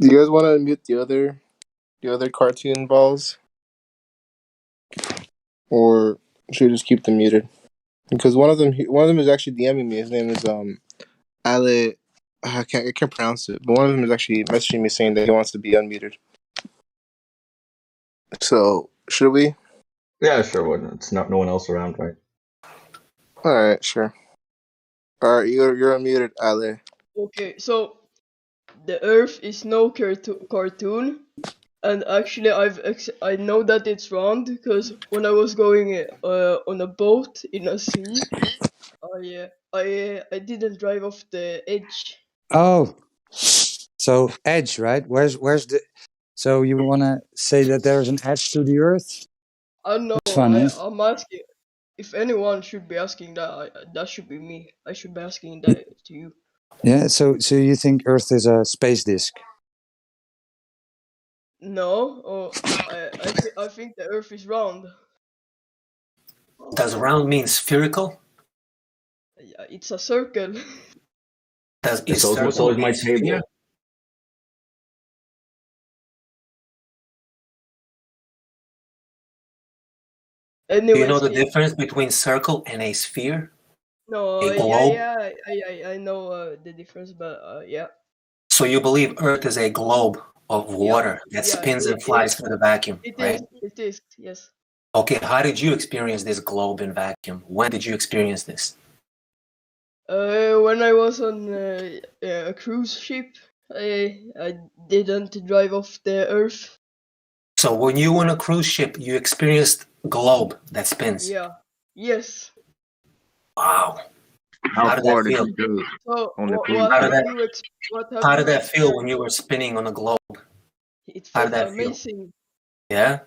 M: Do you guys want to mute the other cartoon balls, or should we just keep them muted? Because one of them is actually DMing me. His name is Ale. I can't pronounce it, but one of them is actually messaging me saying that he wants to be unmuted. So should we?
L: Yeah, sure. Wouldn't it's not no one else around, right?
M: All right, sure. All right, you're unmuted, Ale.
R: Okay, so the Earth is no cartoon, and actually I know that it's round because when I was going on a boat in a sea, I didn't drive off the edge.
I: Oh, so edge, right? Where's the? So you want to say that there's an edge to the Earth?
R: I know.
I: That's funny.
R: I'm asking if anyone should be asking that. That should be me. I should be asking that to you.
I: Yeah. So you think Earth is a space disk?
R: No. I think the Earth is round.
P: Does round mean spherical?
R: Yeah, it's a circle.
P: Is
L: so
P: circle
L: is my
P: mean sphere?
L: table.
P: Do you know
R: Anyways,
P: the difference between circle and a sphere?
R: no,
P: A globe?
R: I know the difference, but yeah.
P: So you believe Earth is a globe of water that spins and flies through the vacuum, right?
R: It is, yes.
P: Okay, how did you experience this globe in vacuum? When did you experience this?
R: When I was on a cruise ship, I didn't drive off the Earth.
P: So when you were on a cruise ship, you experienced globe that spins.
R: Yeah. Yes.
P: Wow.
O: How far did you go
R: So
O: on the cruise?
P: How did that feel when you were spinning on a globe?
R: It
P: How
R: felt
P: did that
R: amazing.
P: feel? Yeah?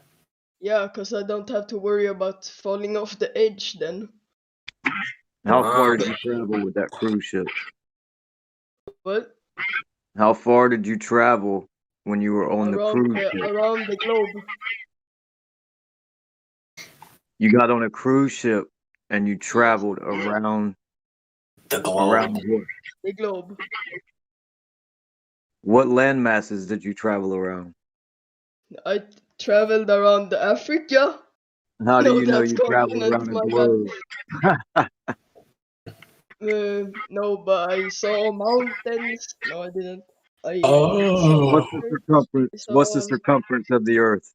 R: Yeah, because I don't have to worry about falling off the edge then.
O: How far did you travel with that cruise ship?
R: What?
O: How far did you travel when you were on the cruise ship?
R: Around the globe.
O: You got on a cruise ship and you traveled around
P: the globe.
O: Around what?
R: The globe.
O: What land masses did you travel around?
R: I traveled around Africa.
O: How do
R: No,
O: you know
R: that's
O: you traveled
R: continent,
O: around the
R: my
O: globe?
R: no, but I saw mountains. No, I didn't.
O: What's the circumference? What's the circumference of the Earth?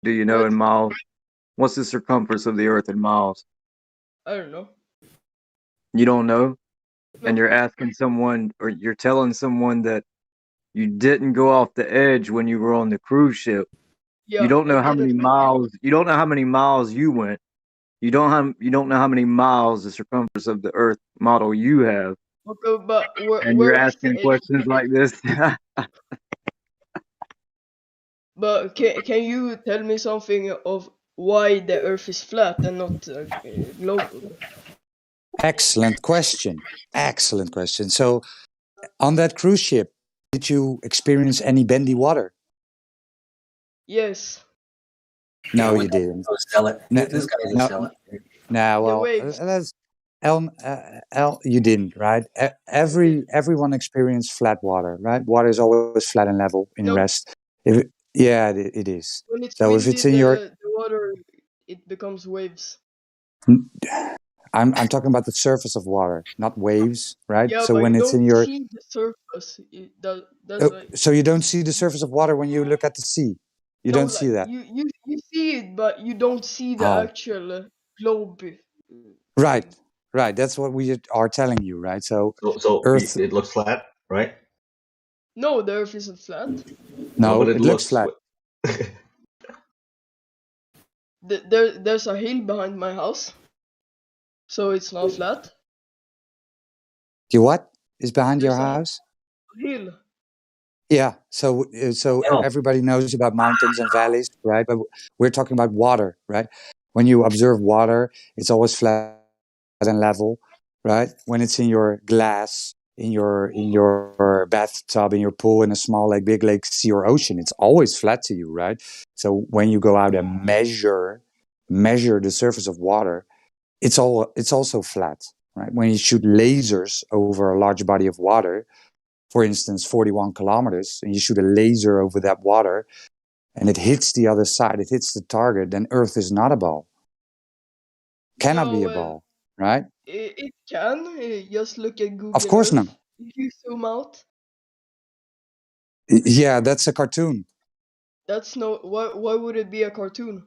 O: Do you know in miles? What's the circumference of the Earth in miles?
R: I don't know.
O: You don't know? And you're asking someone, or you're telling someone that you didn't go off the edge when you were on the cruise ship.
R: Yeah,
O: you don't know
R: I
O: how many
R: didn't.
O: miles. You don't know how many miles you went. You don't know how many miles the circumference of the Earth model you have.
R: Okay, but
O: And
R: where
O: you're
R: was the
O: asking
R: edge?
O: questions like this.
R: But can you tell me something of why the Earth is flat and not global?
I: Excellent question. Excellent question. So, on that cruise ship, did you experience any bendy water?
R: Yes.
I: No,
P: Yeah,
I: you didn't.
P: zealot.
I: No,
P: This guy's a
I: no,
P: zealot.
I: no.
R: Yeah,
I: Well,
R: waves.
I: let's. You didn't, right? Everyone experienced flat water, right? Water is always flat and level in
R: No,
I: rest. Yeah, it is.
R: when it's
I: So if
R: windy,
I: it's in your,
R: the water it becomes waves.
I: I'm talking about the surface of water, not waves, right?
R: Yeah,
I: So
R: but you
I: when it's in
R: don't
I: your,
R: see the surface. That's like
I: so you don't see the surface of water when you look at the sea. You
R: no,
I: don't
R: like
I: see that.
R: you see it, but you don't see the
I: Oh,
R: actual globe
I: right,
R: thing.
I: right. That's what we are telling you, right? So
L: So
I: Earth,
L: it looks flat, right?
R: No, the Earth isn't flat.
L: No, but
I: no,
L: it
I: it looks
L: looks.
I: flat.
R: There's a hill behind my house, so it's not flat.
I: You what is behind your
R: There's a
I: house?
R: hill.
I: Yeah, so
P: Oh,
I: everybody knows about mountains and valleys, right? But we're talking about water, right? When you observe water, it's always flat and level, right? When it's in your glass, in your bathtub, in your pool, in a small lake, big lake, sea or ocean, it's always flat to you, right? So when you go out and measure the surface of water, it's also flat, right? When you shoot lasers over a large body of water, for instance, 41 kilometers, and you shoot a laser over that water and it hits the other side, it hits the target, then Earth is not a ball. Cannot
R: No,
I: be a
R: well,
I: ball, right?
R: it can. Just look at
I: Of
R: Google
I: course not.
R: Earth. If you zoom out,
I: Yeah, that's a cartoon
R: that's no. Why would it be a cartoon?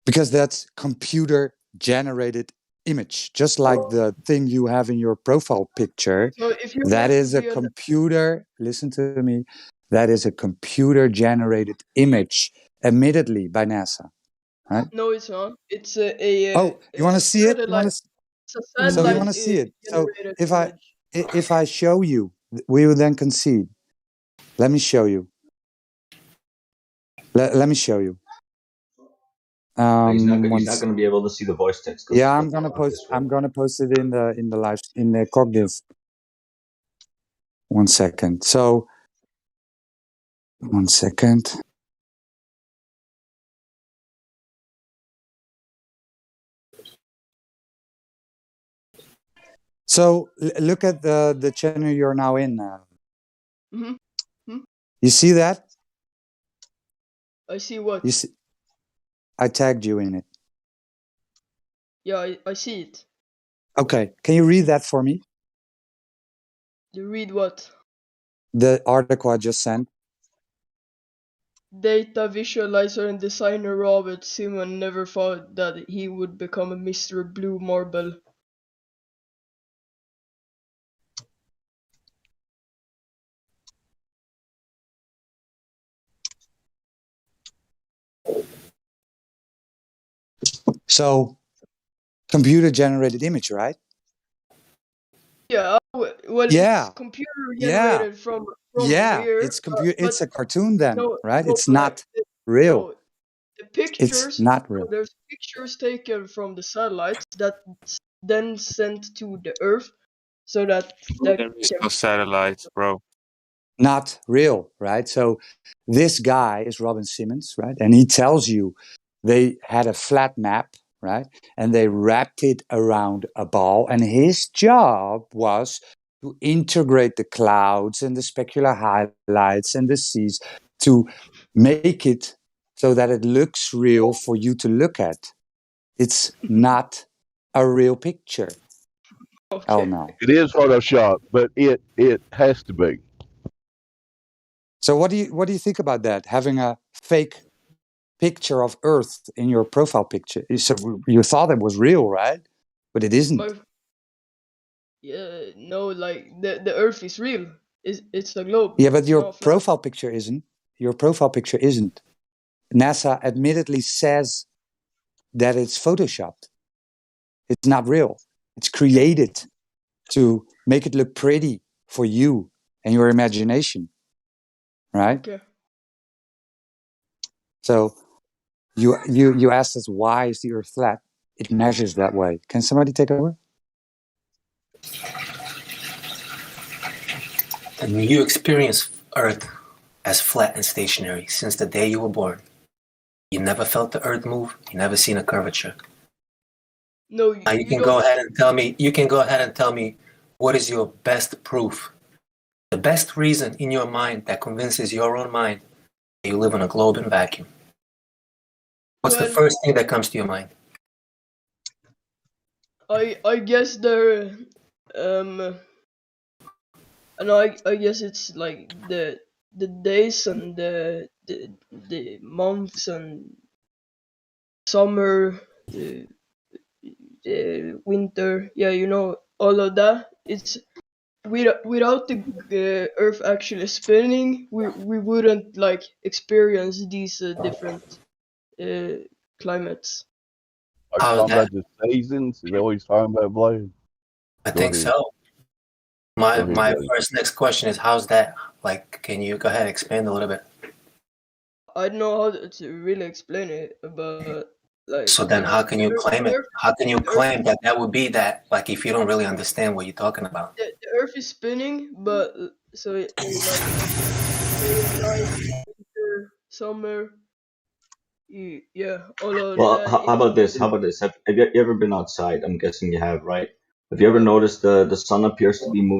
I: because that's computer generated image, just like the thing you have in your profile picture.
R: So if you
I: That
R: want to
I: is a
R: be
I: computer, listen to me, that is a computer generated image, admittedly by NASA, right?
R: no, it's not. It's
I: Oh, you want to see it? You want
R: satellite.
I: to?
R: It's a
I: So you want
R: satellite
I: to see it? So
R: generated
I: if
R: image.
I: I show you, we will then concede. Let me show you. Let me show you.
L: He's not. He's not
I: Once.
L: going to be able to see the voice text
I: Yeah,
L: because of this
I: I'm
L: room.
I: gonna post it in the live in the cognitive. 1 second. So 1 second. So look at the channel you're now in.
R: Mm-hmm.
I: You see that?
R: I see what?
I: You see, I tagged you in it.
R: Yeah, I see it.
I: Okay, can you read that for me?
R: You read what?
I: The article I just sent.
R: Data visualizer and designer Robert Simon never thought that he would become a Mr. Blue Marble.
I: So computer generated image, right?
R: Yeah, well,
I: Yeah,
R: it's computer
I: yeah,
R: generated from
I: yeah.
R: here,
I: It's computer.
R: but
I: It's a cartoon then,
R: no,
I: right?
R: no,
I: It's
R: like
I: not real.
R: no, the
I: It's
R: pictures.
I: not
R: So
I: real.
R: there's pictures taken from the satellites that then sent to the Earth, so that
H: There is no satellites, bro.
I: Not real, right? So this guy is Robin Simmons, right? And he tells you they had a flat map, right? And they wrapped it around a ball. And his job was to integrate the clouds and the specular highlights and the seas to make it so that it looks real for you to look at. It's not a real picture. Oh no.
G: It is Photoshop, but it has to be.
I: So what do you think about that? Having a fake picture of Earth in your profile picture. So you thought it was real, right? But it isn't.
R: Yeah, no, like the Earth is real. It's a globe.
I: Yeah, but
R: It's
I: your
R: not flat.
I: profile picture isn't. Your profile picture isn't. NASA admittedly says that it's photoshopped. It's not real. It's created to make it look pretty for you and your imagination, right?
R: Okay.
I: So you asked us why is the Earth flat? It measures that way. Can somebody take over?
P: And you experience Earth as flat and stationary since the day you were born. You never felt the Earth move. You never seen a curvature.
R: No,
P: Now you
R: you
P: can
R: don't.
P: go ahead and tell me. You can go ahead and tell me what is your best proof, the best reason in your mind that convinces your own mind that you live on a globe in vacuum. What's the
R: Well,
P: first thing that comes to your mind?
R: I guess there, and I guess it's like the days and the months and summer, the winter. Yeah, you know, all of that. It's without the Earth actually spinning, we wouldn't like experience these different climates.
G: Are you
P: How's
G: talking
P: that?
G: about the seasons? Is that what he's talking about, Blade?
P: I
G: Go
P: think
G: ahead.
P: so. My
G: Go ahead,
P: my
G: Blade.
P: first next question is how's that? Like, can you go ahead and expand a little bit?
R: I don't know how to really explain it, but like
P: So then, how can you claim it? How can you
R: the Earth,
P: claim that that would be that? Like, if you don't really understand what you're talking about.
R: the Earth is spinning, but so like day and night, winter, summer, yeah, all of
L: Well,
R: that.
L: how about this? How about this? Have you ever been outside? I'm guessing you have, right? Have you ever noticed the sun appears to be moving